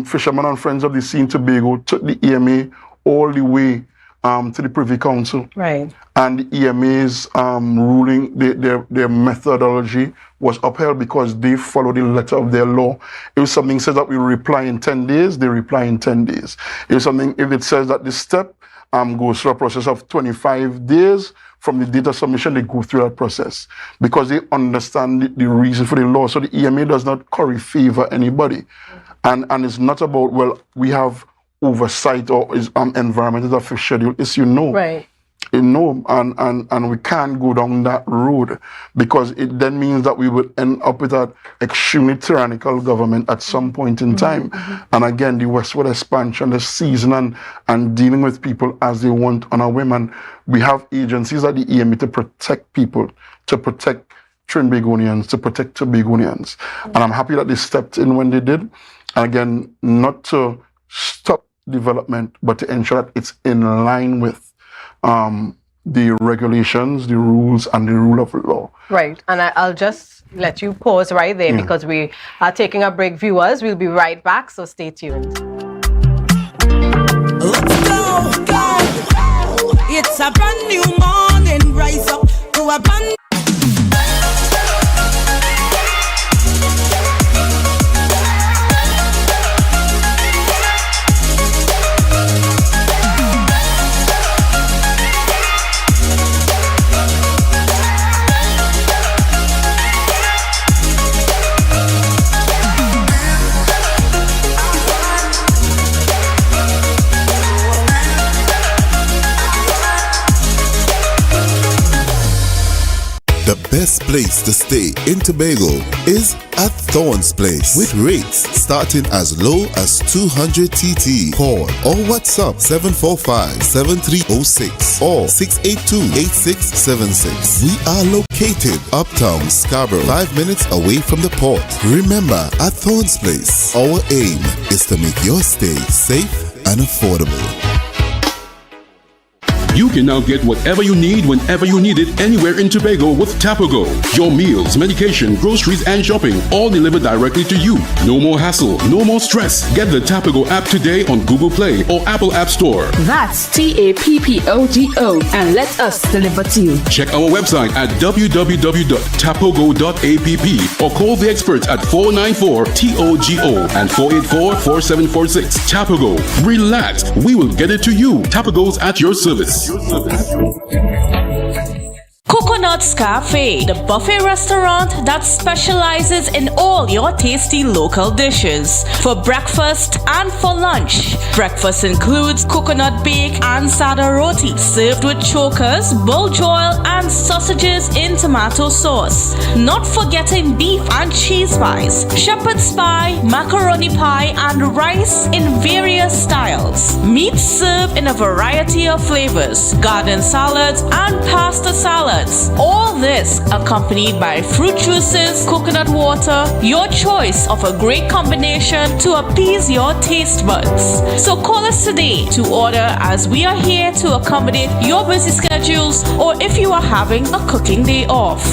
Speaker 4: Fishermen and Friends of the Sea in Tobago took the EMA all the way to the Privy Council.
Speaker 3: Right.
Speaker 4: And the EMA's ruling, their methodology was upheld because they followed the letter of their law. If something says that we reply in 10 days, they reply in 10 days. If it says that the step goes through a process of 25 days from the data submission, they go through that process because they understand the reason for the law. So the EMA does not curry favor anybody. And it's not about, well, we have oversight or is environment is a fixed schedule issue. No.
Speaker 3: Right.
Speaker 4: No, and we can't go down that road, because it then means that we would end up with an extremely tyrannical government at some point in time. And again, the westward expansion, the season and dealing with people as they want on a whim. And we have agencies at the EMA to protect people, to protect Trinbagonians, to protect Tobagonians. And I'm happy that they stepped in when they did. And again, not to stop development, but to ensure that it's in line with the regulations, the rules, and the rule of law.
Speaker 3: Right, and I'll just let you pause right there because we are taking a break, viewers. We'll be right back, so stay tuned.
Speaker 12: Let's go. It's a brand new morning, rise up to a brand
Speaker 5: The best place to stay in Tobago is at Thorn's Place, with rates starting as low as 200 TT. Call or WhatsApp 745-7306 or 682-8676. We are located uptown Scarborough, 5 minutes away from the port. Remember, at Thorn's Place, our aim is to make your stay safe and affordable.
Speaker 6: You can now get whatever you need whenever you need it anywhere in Tobago with Tobago. Your meals, medication, groceries, and shopping all delivered directly to you. No more hassle, no more stress. Get the Tobago app today on Google Play or Apple App Store.
Speaker 7: That's TAPPOGO and let us deliver to you.
Speaker 6: Check our website at www.tapogo.app or call the experts at 494-TOGO and 484-4746. Tobago. Relax. We will get it to you. Tobago's at your service.
Speaker 23: Coconut's Cafe, the buffet restaurant that specializes in all your tasty local dishes. For breakfast and for lunch. Breakfast includes coconut bake and sada roti, served with chokers, bull joil, and sausages in tomato sauce. Not forgetting beef and cheese pies, shepherd's pie, macaroni pie, and rice in various styles. Meat served in a variety of flavors, garden salads, and pasta salads. All this accompanied by fruit juices, coconut water, your choice of a great combination to appease your taste buds. So call us today to order, as we are here to accommodate your busy schedules or if you are having a cooking day off.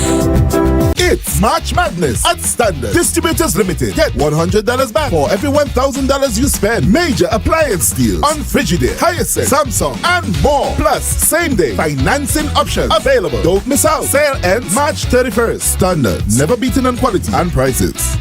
Speaker 5: It's March Madness at Standard Distributors Limited. Get $100 back for every $1,000 you spend. Major appliance deals on Frigidaire, Hyacinth, Samsung, and more. Plus, same-day financing options available. Don't miss out. Sale ends March 31st. Standard, never beaten on quality and prices.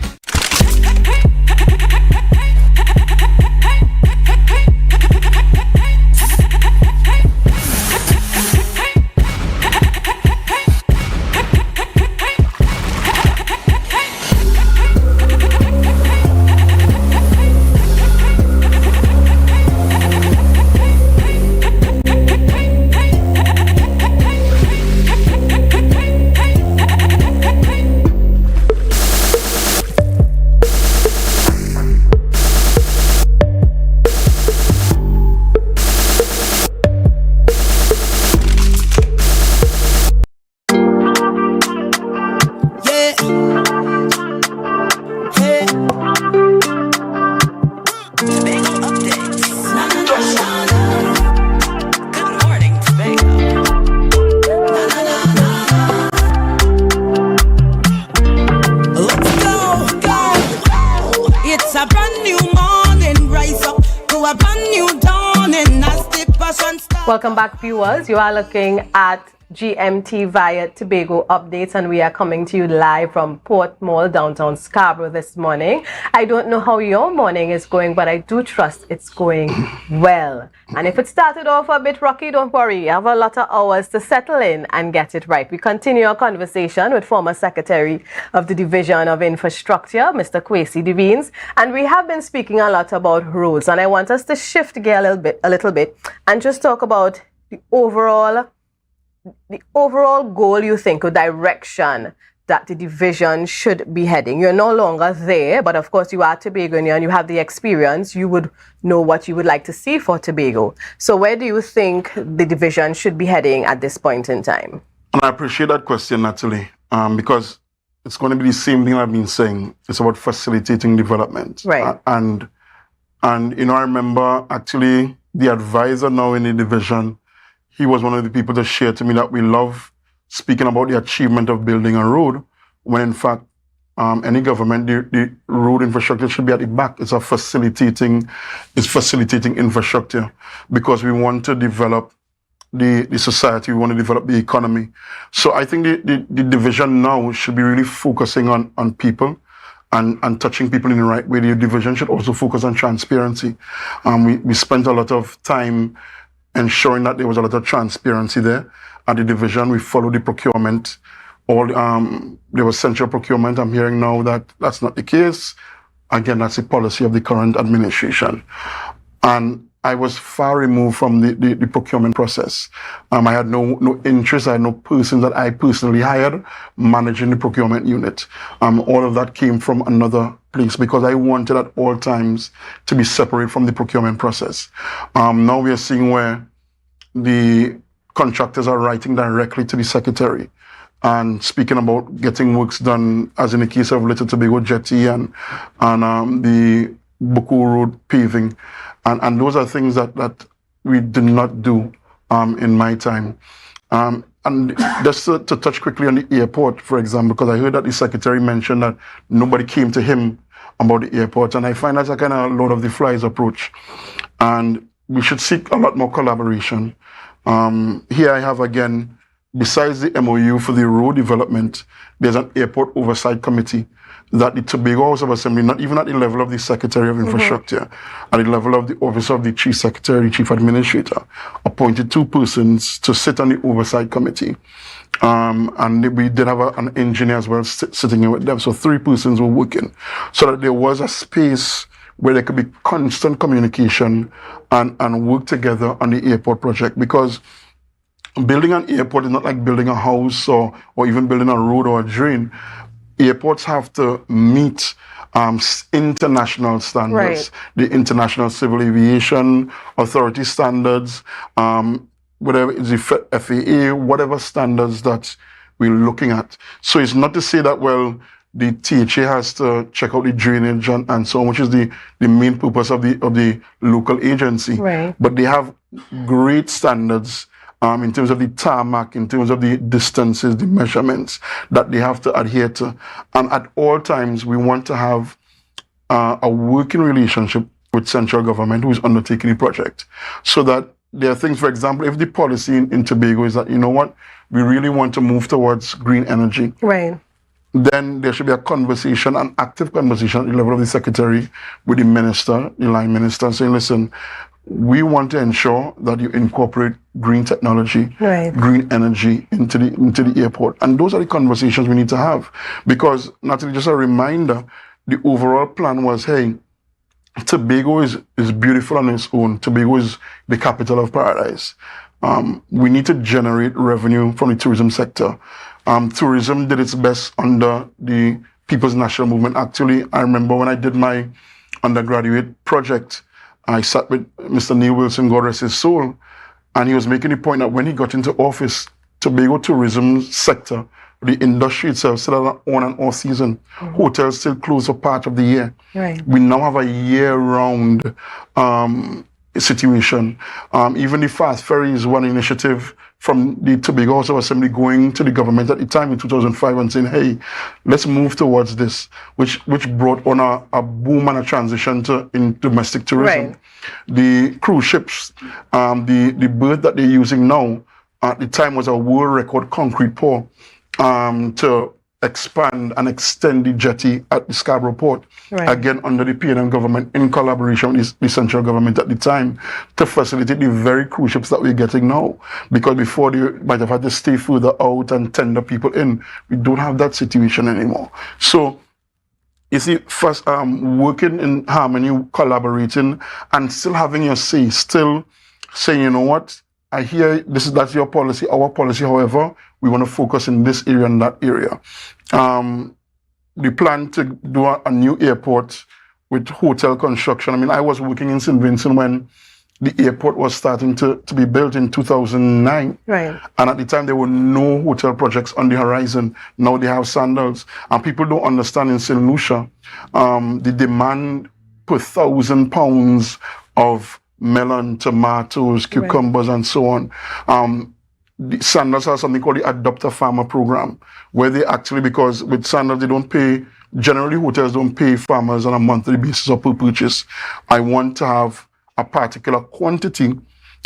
Speaker 3: Welcome back, viewers. You are looking at GMT via Tobago Updates, and we are coming to you live from Port Mall, downtown Scarborough this morning. I don't know how your morning is going, but I do trust it's going well. And if it started off a bit rocky, don't worry. You have a lot of hours to settle in and get it right. We continue our conversation with former Secretary of the Division of Infrastructure, Mr. Kwesi Devines, and we have been speaking a lot about roads. And I want us to shift gear a little bit and just talk about the overall goal, you think, or direction that the division should be heading. You're no longer there, but of course you are Tobagonian and you have the experience. You would know what you would like to see for Tobago. So where do you think the division should be heading at this point in time?
Speaker 4: And I appreciate that question, Natalie, because it's going to be the same thing I've been saying. It's about facilitating development.
Speaker 3: Right.
Speaker 4: And you know, I remember actually the advisor now in the division, he was one of the people that shared to me that we love speaking about the achievement of building a road, when in fact, any government, the road infrastructure should be at the back. It's facilitating infrastructure, because we want to develop the society, we want to develop the economy. So I think the division now should be really focusing on people and touching people in the right way. The division should also focus on transparency. We spent a lot of time ensuring that there was a lot of transparency there. At the division, we followed the procurement. There was central procurement. I'm hearing now that that's not the case. Again, that's the policy of the current administration. And I was far removed from the procurement process. I had no interest. I had no persons that I personally hired managing the procurement unit. All of that came from another place because I wanted at all times to be separate from the procurement process. Now we are seeing where the contractors are writing directly to the secretary and speaking about getting works done, as in the case of Little Tobago Jetty and the Buku Road paving. And those are things that we did not do in my time. And just to touch quickly on the airport, for example, because I heard that the secretary mentioned that nobody came to him about the airport, and I find that's a kind of Lord of the Flies approach. And we should seek a lot more collaboration. Here I have again, besides the MOU for the road development, there's an airport oversight committee that the Tobago House of Assembly, not even at the level of the Secretary of Infrastructure, at the level of the Office of the Chief Secretary, Chief Administrator, appointed 2 persons to sit on the oversight committee. And we did have an engineer as well sitting in with them. So 3 persons were working so that there was a space where there could be constant communication and work together on the airport project, because building an airport is not like building a house or even building a road or a drain. Airports have to meet international standards,
Speaker 3: Right.
Speaker 4: the International Civil Aviation Authority standards, whatever is the FAA, whatever standards that we're looking at. So it's not to say that, well, the THA has to check out the drainage and so on, which is the main purpose of the local agency.
Speaker 3: Right.
Speaker 4: But they have great standards in terms of the tarmac, in terms of the distances, the measurements that they have to adhere to. And at all times, we want to have a working relationship with central government who is undertaking the project. So that there are things, for example, if the policy in Tobago is that, you know what, we really want to move towards green energy.
Speaker 3: Right.
Speaker 4: Then there should be a conversation, an active conversation at the level of the secretary with the minister, the line minister, saying, listen, we want to ensure that you incorporate green technology,
Speaker 3: Right.
Speaker 4: green energy into the airport. And those are the conversations we need to have. Because, Natalie, just a reminder, the overall plan was, hey, Tobago is beautiful on its own. Tobago is the capital of paradise. We need to generate revenue from the tourism sector. Tourism did its best under the People's National Movement. Actually, I remember when I did my undergraduate project, I sat with Mr. Neil Wilson, God rest his soul, and he was making the point that when he got into office, Tobago tourism sector, the industry itself, still had an on and off season. Hotels still closed for part of the year.
Speaker 3: Right.
Speaker 4: We now have a year-round situation. Even the Fast Ferry is one initiative from the Tobago House of Assembly going to the government at the time in 2005 and saying, hey, let's move towards this, which brought on a boom and a transition in domestic tourism.
Speaker 3: Right.
Speaker 4: The cruise ships, the berth that they're using now, at the time was a world record concrete pour to expand and extend the jetty at the Scarborough Port,
Speaker 3: Right.
Speaker 4: again under the PNM government in collaboration with the central government at the time to facilitate the very cruise ships that we're getting now. Because before they might have had to stay further out and tender people in, we don't have that situation anymore. So, you see, first working in harmony, collaborating, and still having your say, still saying, you know what, I hear that's your policy, our policy, however, we want to focus in this area and that area. The plan to do a new airport with hotel construction. I mean, I was working in St. Vincent when the airport was starting to be built in 2009.
Speaker 3: Right.
Speaker 4: And at the time, there were no hotel projects on the horizon. Now they have sandals. And people don't understand in St. Lucia, the demand per 1,000 pounds of melon, tomatoes, cucumbers, and so on. The Sandals has something called the Adopter Farmer Program, where they actually, because with Sandals, they don't pay, generally hotels don't pay farmers on a monthly basis or per purchase. I want to have a particular quantity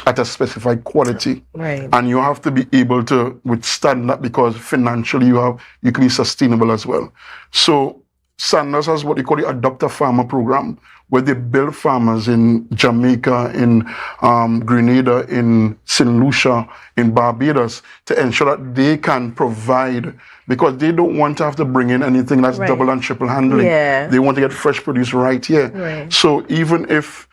Speaker 4: at a specified quality.
Speaker 3: Right.
Speaker 4: And you have to be able to withstand that because financially you can be sustainable as well. So Sandals has what they call the Adopter Farmer Program, where they build farmers in Jamaica, in Grenada, in St. Lucia, in Barbados, to ensure that they can provide, because they don't want to have to bring in anything that's
Speaker 3: Right.
Speaker 4: double and triple handling.
Speaker 3: Yeah.
Speaker 4: They want to get fresh produce right here.
Speaker 3: Right.
Speaker 4: So even if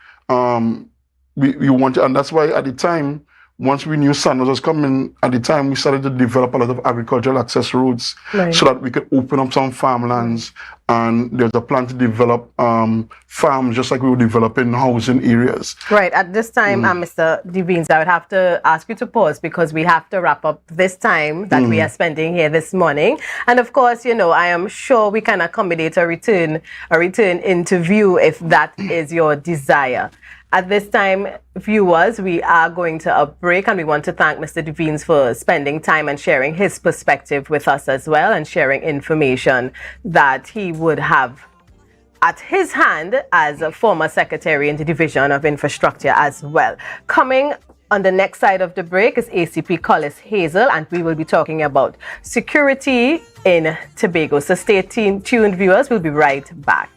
Speaker 4: we wanted, and that's why at the time, once we knew Sanders was coming, at the time we started to develop a lot of agricultural access roads so that we could open up some farmlands. And there's a plan to develop farms just like we were developing housing areas.
Speaker 3: Right. At this time, Mr. Devines, I would have to ask you to pause because we have to wrap up this time that we are spending here this morning. And of course, you know, I am sure we can accommodate a return interview if that is your desire. At this time, viewers, we are going to a break, and we want to thank Mr. Devines for spending time and sharing his perspective with us as well, and sharing information that he would have at his hand as a former secretary in the Division of Infrastructure as well. Coming on the next side of the break is ACP Collis Hazel, and we will be talking about security in Tobago. So stay tuned, viewers. We'll be right back.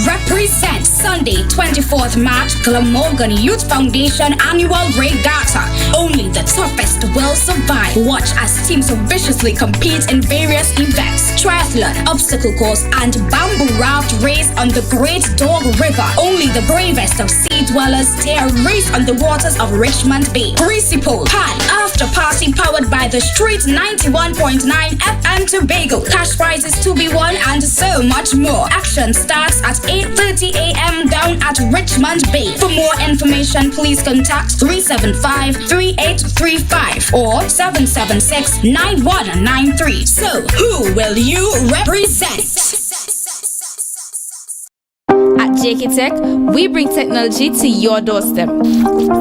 Speaker 8: Represent Sunday, 24th March, Glamorgan Youth Foundation Annual Regatta. Only the toughest will survive. Watch as teams viciously compete in various events. Triathlon, obstacle course, and bamboo raft race on the Great Dog River. Only the bravest of sea dwellers dare race on the waters of Richmond Bay. Greasy Pole, Pie, after party powered by the Street 91.9 FM Tobago. Cash prizes to be won and so much more. Action starts at 8:30 a.m. down at Richmond Bay. For more information, please contact 375-3835 or 776-9193. So, who will you represent?
Speaker 13: At JK Tech, we bring technology to your doorstep.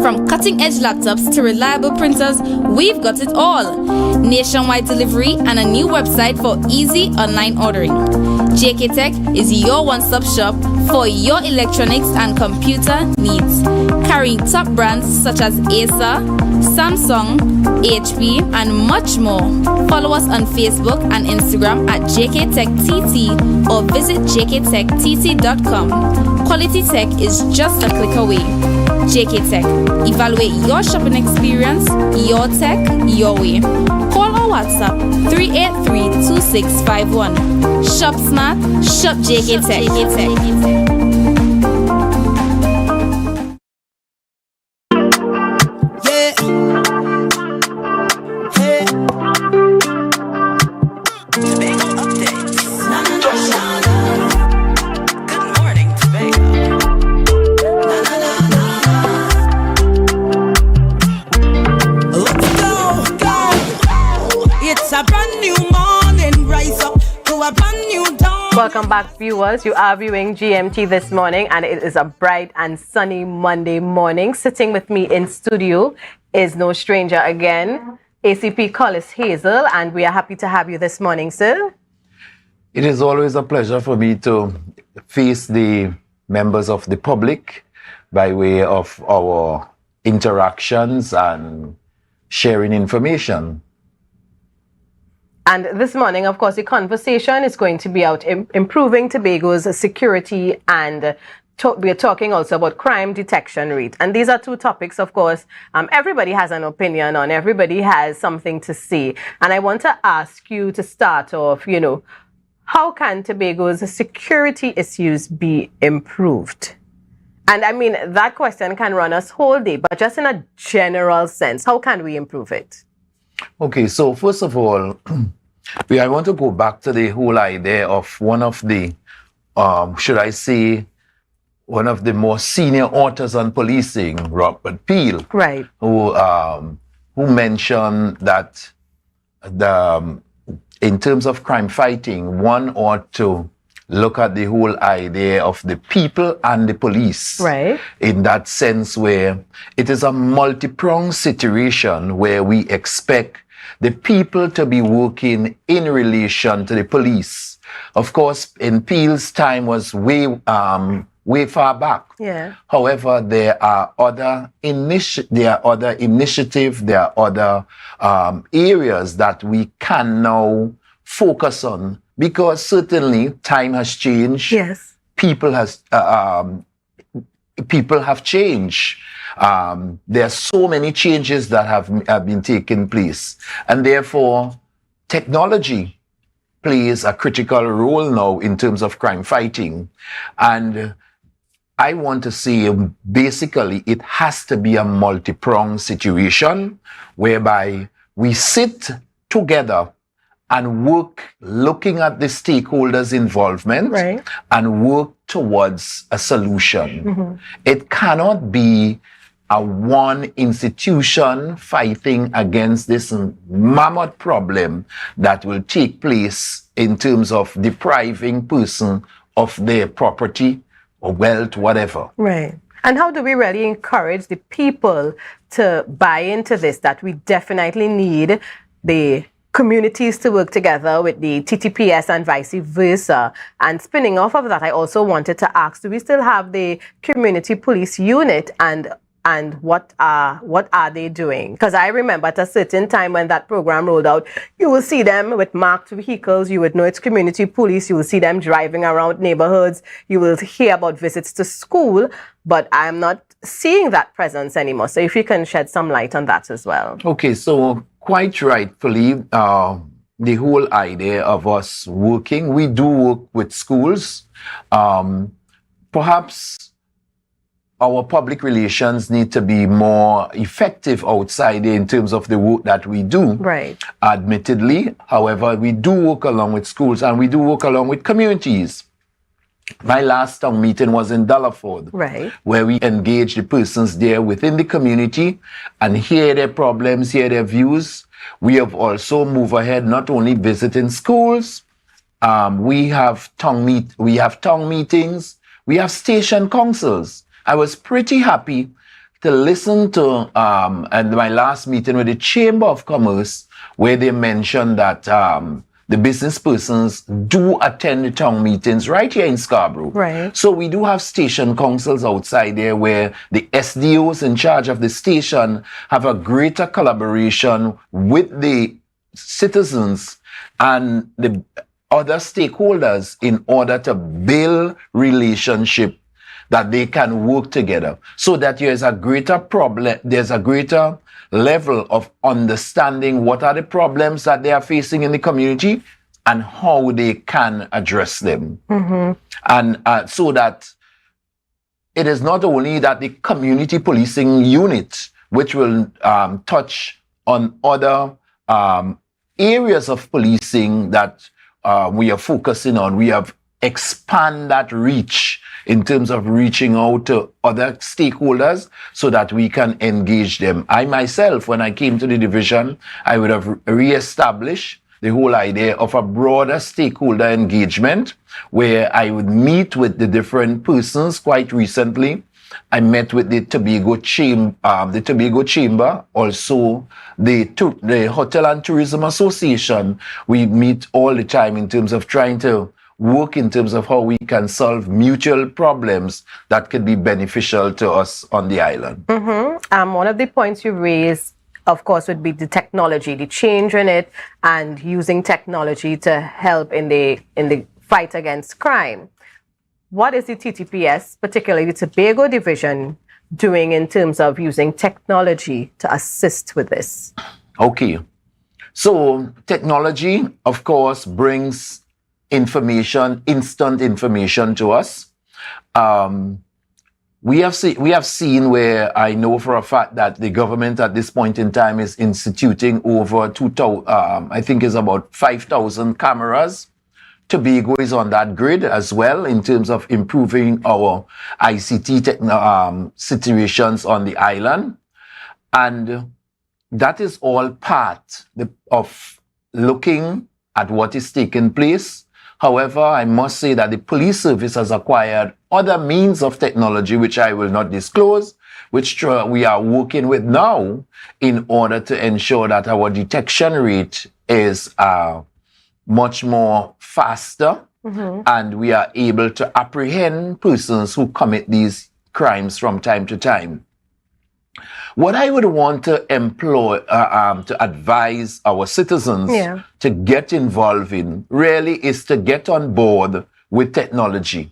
Speaker 13: From cutting-edge laptops to reliable printers, we've got it all. Nationwide delivery and a new website for easy online ordering. JK Tech is your one-stop shop for your electronics and computer needs. Carrying top brands such as Acer, Samsung, HP, and much more. Follow us on Facebook and Instagram at JKTechTT or visit jktechtt.com. Quality tech is just a click away. JK Tech. Evaluate your shopping experience, your tech, your way. Call or WhatsApp 383-2651. Shop smart, shop JK Tech.
Speaker 3: Welcome back, viewers. You are viewing GMT this morning, and it is a bright and sunny Monday morning. Sitting with me in studio is no stranger again, ACP Collis Hazel, and we are happy to have you this morning, sir.
Speaker 10: It is always a pleasure for me to face the members of the public by way of our interactions and sharing information.
Speaker 3: And this morning, of course, the conversation is going to be about improving Tobago's security, and we are talking also about crime detection rate. And these are two topics, of course, everybody has an opinion on, everybody has something to say. And I want to ask you to start off, you know, how can Tobago's security issues be improved? And I mean, that question can run us whole day, but just in a general sense, how can we improve it?
Speaker 10: Okay, so first of all, I want to go back to the whole idea of one of the, should I say, one of the more senior authors on policing, Robert Peel,
Speaker 3: right,
Speaker 10: who mentioned that in terms of crime fighting, one ought to look at the whole idea of the people and the police.
Speaker 3: Right.
Speaker 10: In that sense where it is a multi-pronged situation where we expect the people to be working in relation to the police. Of course, in Peel's time was way far back.
Speaker 3: Yeah.
Speaker 10: However, there are other initiatives, there are other areas that we can now focus on, because certainly time has changed.
Speaker 3: Yes.
Speaker 10: People have changed. There are so many changes that have been taking place, and therefore technology plays a critical role now in terms of crime fighting. And I want to say, basically, it has to be a multi-pronged situation whereby we sit together and work looking at the stakeholders' involvement and work towards a solution. It cannot be a one institution fighting against this mammoth problem that will take place in terms of depriving person of their property or wealth, whatever.
Speaker 3: Right. And how do we really encourage the people to buy into this, that we definitely need the communities to work together with the TTPS and vice versa? And spinning off of that, I also wanted to ask, do we still have the community police unit, and what are they doing? Because I remember at a certain time when that program rolled out, you will see them with marked vehicles. You would know it's community police. You will see them driving around neighborhoods. You will hear about visits to school, but I'm not seeing that presence anymore. So if you can shed some light on that as well.
Speaker 10: Okay, so quite rightfully, the whole idea of us working, we do work with schools. Perhaps our public relations need to be more effective outside in terms of the work that we do.
Speaker 3: Right.
Speaker 10: Admittedly, however, we do work along with schools and we do work along with communities. My last town meeting was in Dallaford, where we engaged the persons there within the community and hear their problems, hear their views. We have also moved ahead, not only visiting schools, we have town meetings, we have station councils. I was pretty happy to listen to at my last meeting with the Chamber of Commerce, where they mentioned that the business persons do attend the town meetings right here in Scarborough.
Speaker 3: Right.
Speaker 10: So we do have station councils outside there where the SDOs in charge of the station have a greater collaboration with the citizens and the other stakeholders in order to build relationship that they can work together, so that there's a greater level of understanding what are the problems that they are facing in the community and how they can address them. And so that it is not only that the community policing unit, which will touch on other areas of policing that we are focusing on, we have expand that reach in terms of reaching out to other stakeholders so that we can engage them. I myself, when I came to the division, I would have re-established the whole idea of a broader stakeholder engagement where I would meet with the different persons. Quite recently, I met with the Tobago Chamber, also the Hotel and Tourism Association. We meet all the time in terms of trying to work in terms of how we can solve mutual problems that could be beneficial to us on the island.
Speaker 3: One of the points you raised, of course, would be the technology, the change in it, and using technology to help in the fight against crime. What is the TTPS, particularly the Tobago division, doing in terms of using technology to assist with this?
Speaker 10: Okay. So technology, of course, brings information, instant information to us. We have seen where I know for a fact that the government at this point in time is instituting over 2,000, I think is about 5,000 cameras. Tobago is on that grid as well in terms of improving our ICT situations on the island. And that is all part of looking at what is taking place. However, I must say that the police service has acquired other means of technology, which I will not disclose, which we are working with now in order to ensure that our detection rate is much more faster, and we are able to apprehend persons who commit these crimes from time to time. What I would want to employ, to advise our citizens to get involved in really is to get on board with technology.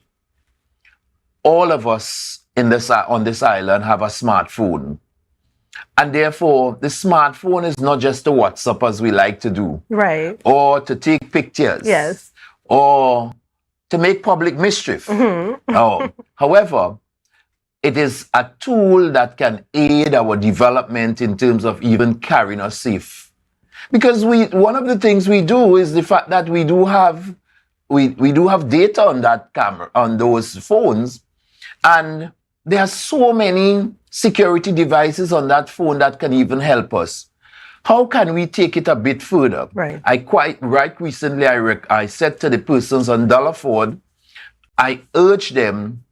Speaker 10: All of us on this island have a smartphone. And therefore, the smartphone is not just a WhatsApp as we like to do.
Speaker 3: Right.
Speaker 10: Or to take pictures.
Speaker 3: Yes.
Speaker 10: Or to make public mischief. Oh. However, it is a tool that can aid our development in terms of even carrying us safe. Because one of the things we do is the fact that we do have data on that camera, on those phones, and there are so many security devices on that phone that can even help us. How can we take it a bit further?
Speaker 3: Right.
Speaker 10: Right recently, I said to the persons on Ford, I urge them,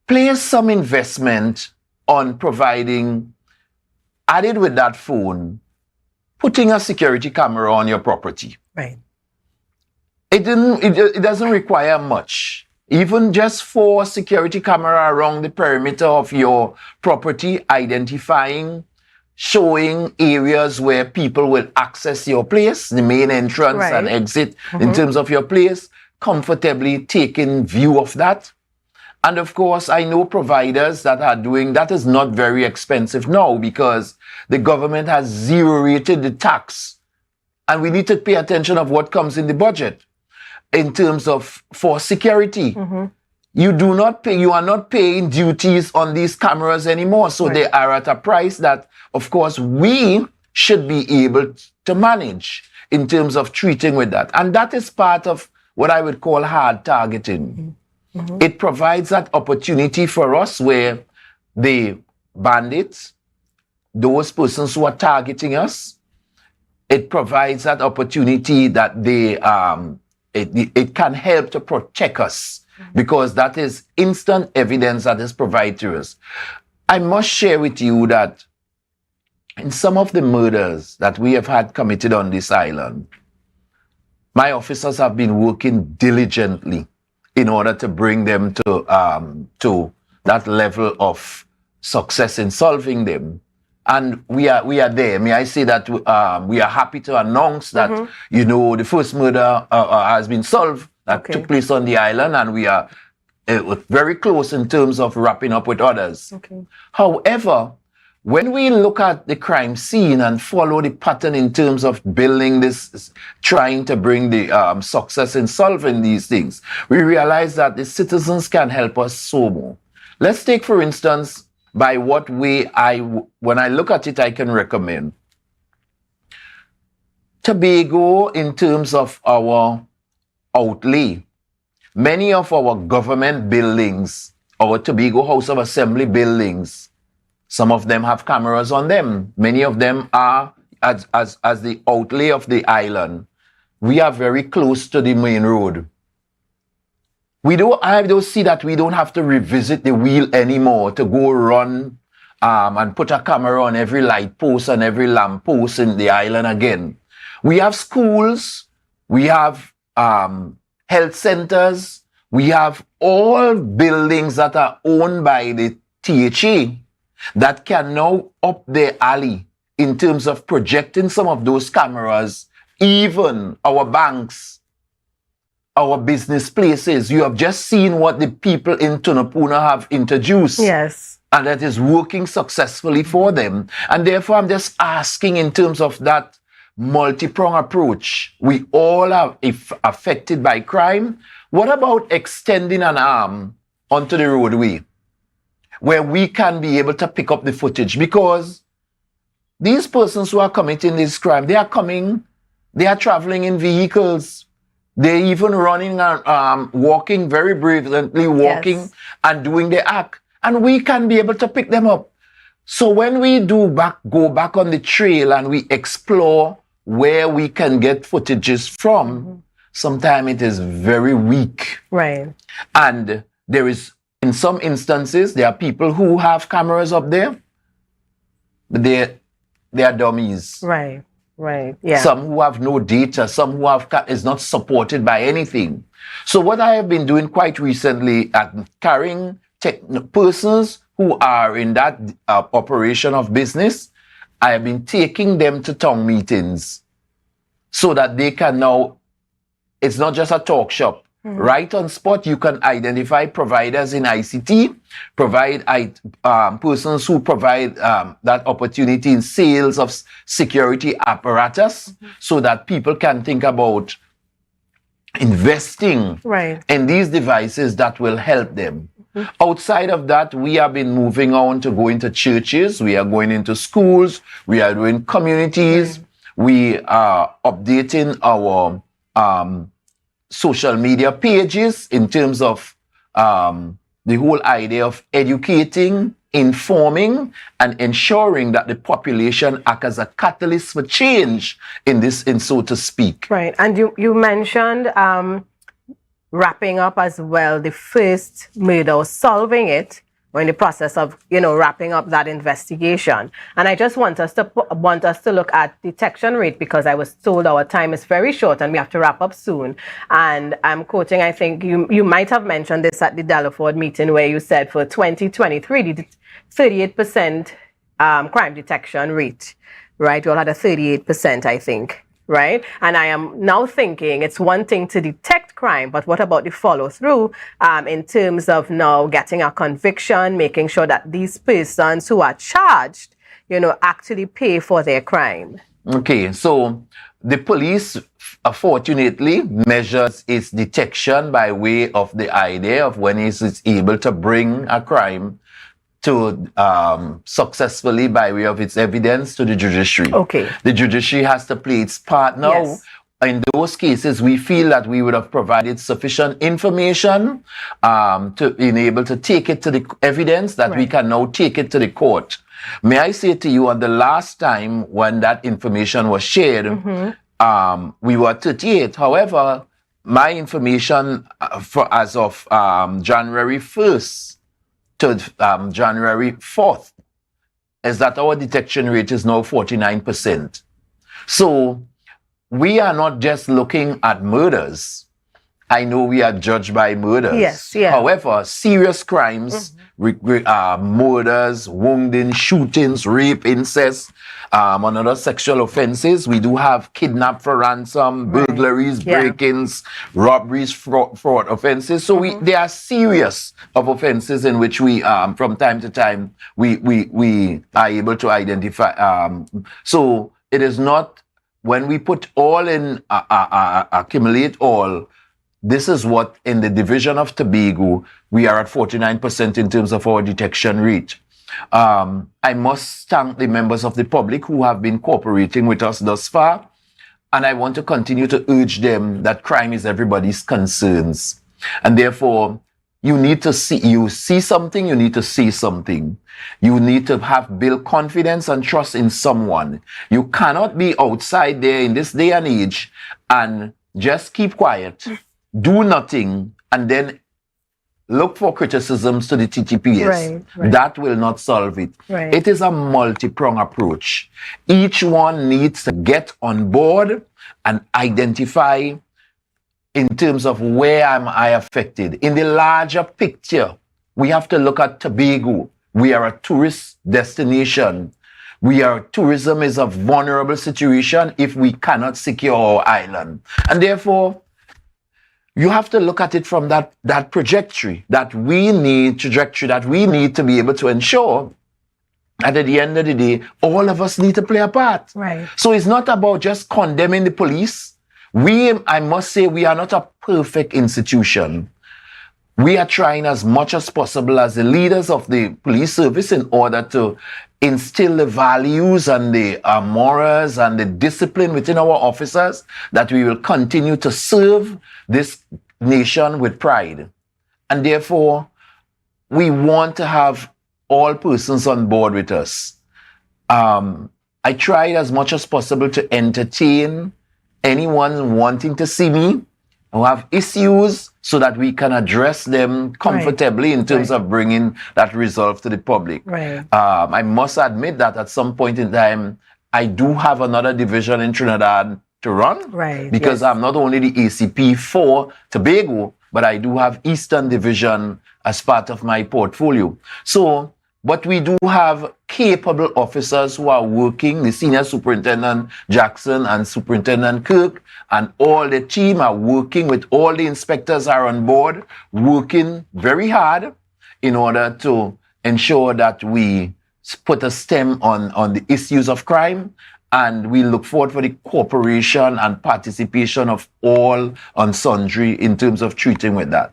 Speaker 10: place some investment on providing, added with that phone, putting a security camera on your property.
Speaker 3: Right.
Speaker 10: It doesn't require much. Even just for security camera around the perimeter of your property, identifying, showing areas where people will access your place, the main entrance and exit in terms of your place, comfortably taking view of that. And of course, I know providers that are doing that is not very expensive now because the government has zero-rated the tax. And we need to pay attention of what comes in the budget in terms of for security. You are not paying duties on these cameras anymore. So they are at a price that, of course, we should be able to manage in terms of treating with that. And that is part of what I would call hard targeting. It provides that opportunity for us where the bandits, those persons who are targeting us, it provides that opportunity that they, it can help to protect us because that is instant evidence that is provided to us. I must share with you that in some of the murders that we have had committed on this island, my officers have been working diligently in order to bring them to that level of success in solving them. And we are there. May I say that we are happy to announce that, you know, the first murder has been solved that took place on the island, and we are very close in terms of wrapping up with others. However, when we look at the crime scene and follow the pattern in terms of building this, trying to bring the success in solving these things, we realize that the citizens can help us so more. Let's take, for instance, by what way when I look at it, I can recommend. Tobago, in terms of our outlay, many of our government buildings, our Tobago House of Assembly buildings, some of them have cameras on them. Many of them are, as the outlay of the island, we are very close to the main road. I don't see that we don't have to revisit the wheel anymore to go run and put a camera on every light post and every lamp post in the island again. We have schools, we have health centers, we have all buildings that are owned by the THA that can now up their alley in terms of projecting some of those cameras, even our banks, our business places. You have just seen what the people in Tunapuna have introduced.
Speaker 3: Yes.
Speaker 10: And that is working successfully for them. And therefore, I'm just asking in terms of that multi-pronged approach. We all are affected by crime. What about extending an arm onto the roadway where we can be able to pick up the footage? Because these persons who are committing this crime, they are traveling in vehicles. They're even running and walking very brilliantly, and doing the act. And we can be able to pick them up. So when we go back on the trail and we explore where we can get footages from, sometimes it is very weak.
Speaker 3: Right.
Speaker 10: And there is, in some instances, there are people who have cameras up there, but they are dummies.
Speaker 3: Right. Right. Yeah.
Speaker 10: Some who have no data, some who is not supported by anything. So what I have been doing quite recently at carrying persons who are in that operation of business, I have been taking them to town meetings so that they can now, it's not just a talk shop. Right on spot, you can identify providers in ICT, provide persons who provide that opportunity in sales of security apparatus, so that people can think about investing in these devices that will help them. Outside of that, we have been moving on to go into churches, we are going into schools, we are doing communities, we are updating our social media pages in terms of the whole idea of educating, informing, and ensuring that the population act as a catalyst for change in so to speak.
Speaker 3: Right, and you mentioned wrapping up as well the first murder, or solving it, or in the process of, wrapping up that investigation. And I just want us to look at detection rate, because I was told our time is very short and we have to wrap up soon. And I'm quoting, I think you might have mentioned this at the Delaford meeting, where you said for 2023, the 38% crime detection rate, right? You all had a 38%, I think. Right? And I am now thinking it's one thing to detect crime, but what about the follow through in terms of now getting a conviction, making sure that these persons who are charged, actually pay for their crime?
Speaker 10: Okay, so the police, fortunately, measures its detection by way of the idea of when it is able to bring a crime to successfully by way of its evidence to the judiciary.
Speaker 3: Okay.
Speaker 10: The judiciary has to play its part now.
Speaker 3: Yes.
Speaker 10: In those cases, we feel that we would have provided sufficient information to enable to take it to the evidence that we can now take it to the court. May I say to you, on the last time when that information was shared, we were 38. However, my information as of January 1st to January 4th is that our detection rate is now 49%. So we are not just looking at murders. I know we are judged by murders.
Speaker 3: Yes, yeah.
Speaker 10: However, serious crimes, murders, wounding, shootings, rape, incest, on other sexual offenses, we do have kidnap for ransom, burglaries, break-ins, robberies, fraud offenses. So they are serious of offenses in which we, from time to time, we are able to identify. So it is not, when we put all in, accumulate all, this is what, in the division of Tobago, we are at 49% in terms of our detection rate. I must thank the members of the public who have been cooperating with us thus far, and I want to continue to urge them that crime is everybody's concerns. And therefore, you need to see something, you need to say something. You need to build confidence and trust in someone. You cannot be outside there in this day and age and just keep quiet, do nothing, and then look for criticisms to the TTPS.
Speaker 3: Right.
Speaker 10: That will not solve it.
Speaker 3: Right.
Speaker 10: It is a multi-pronged approach. Each one needs to get on board and identify in terms of where am I affected. In the larger picture, we have to look at Tobago. We are a tourist destination. Tourism is a vulnerable situation if we cannot secure our island. And therefore, you have to look at it from that trajectory that we need to be able to ensure that at the end of the day, all of us need to play a part.
Speaker 3: Right.
Speaker 10: So it's not about just condemning the police. I must say, we are not a perfect institution. We are trying as much as possible as the leaders of the police service in order to instill the values and the morals and the discipline within our officers, that we will continue to serve this nation with pride. And therefore, we want to have all persons on board with us. I tried as much as possible to entertain anyone wanting to see me who have issues, so that we can address them comfortably in terms of bringing that resolve to the public.
Speaker 3: Right.
Speaker 10: I must admit that at some point in time, I do have another division in Trinidad to run.
Speaker 3: Right.
Speaker 10: Because I'm not only the ACP for Tobago, but I do have Eastern Division as part of my portfolio. So But we do have capable officers who are working, the Senior Superintendent Jackson and Superintendent Kirk, and all the team are working with all the inspectors are on board, working very hard in order to ensure that we put a stem on the issues of crime. And we look forward for the cooperation and participation of all on sundry in terms of treating with that.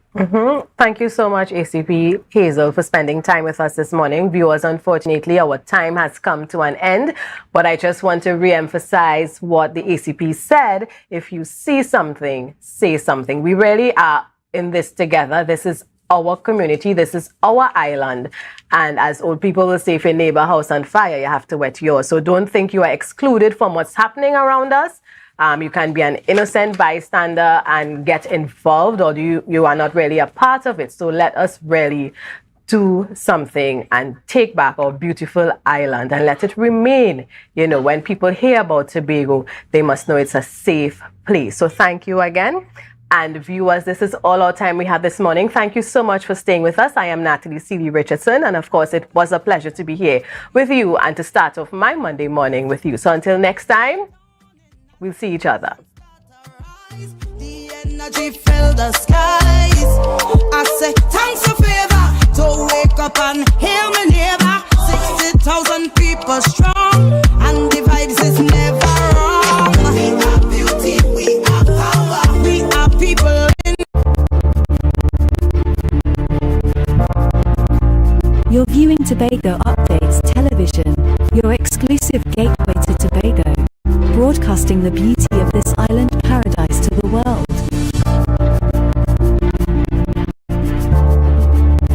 Speaker 3: Thank you so much, ACP Hazel, for spending time with us this morning. Viewers, unfortunately, our time has come to an end, but I just want to re-emphasize what the ACP said. If you see something, say something. We really are in this together. This is our community. This is our island. And as old people will say, if your neighbor house on fire, you have to wet yours. So don't think you are excluded from what's happening around us. You can be an innocent bystander and get involved, or you are not really a part of it. So let us really do something and take back our beautiful island and let it remain. You know, when people hear about Tobago, they must know it's a safe place. So thank you again. And viewers, this is all our time we have this morning. Thank you so much for staying with us. I am Natalie C.D. Richardson, and of course, it was a pleasure to be here with you and to start off my Monday morning with you. So until next time, we'll see each other.
Speaker 12: The energy fill the skies. I say thanks for favor to wake up and hear me neighbor. 60,000 people strong, and the vibes is never wrong. We are beauty, we are power, we are people.
Speaker 2: You're viewing Tobago Updates Television, your exclusive gateway to Tobago, broadcasting the beauty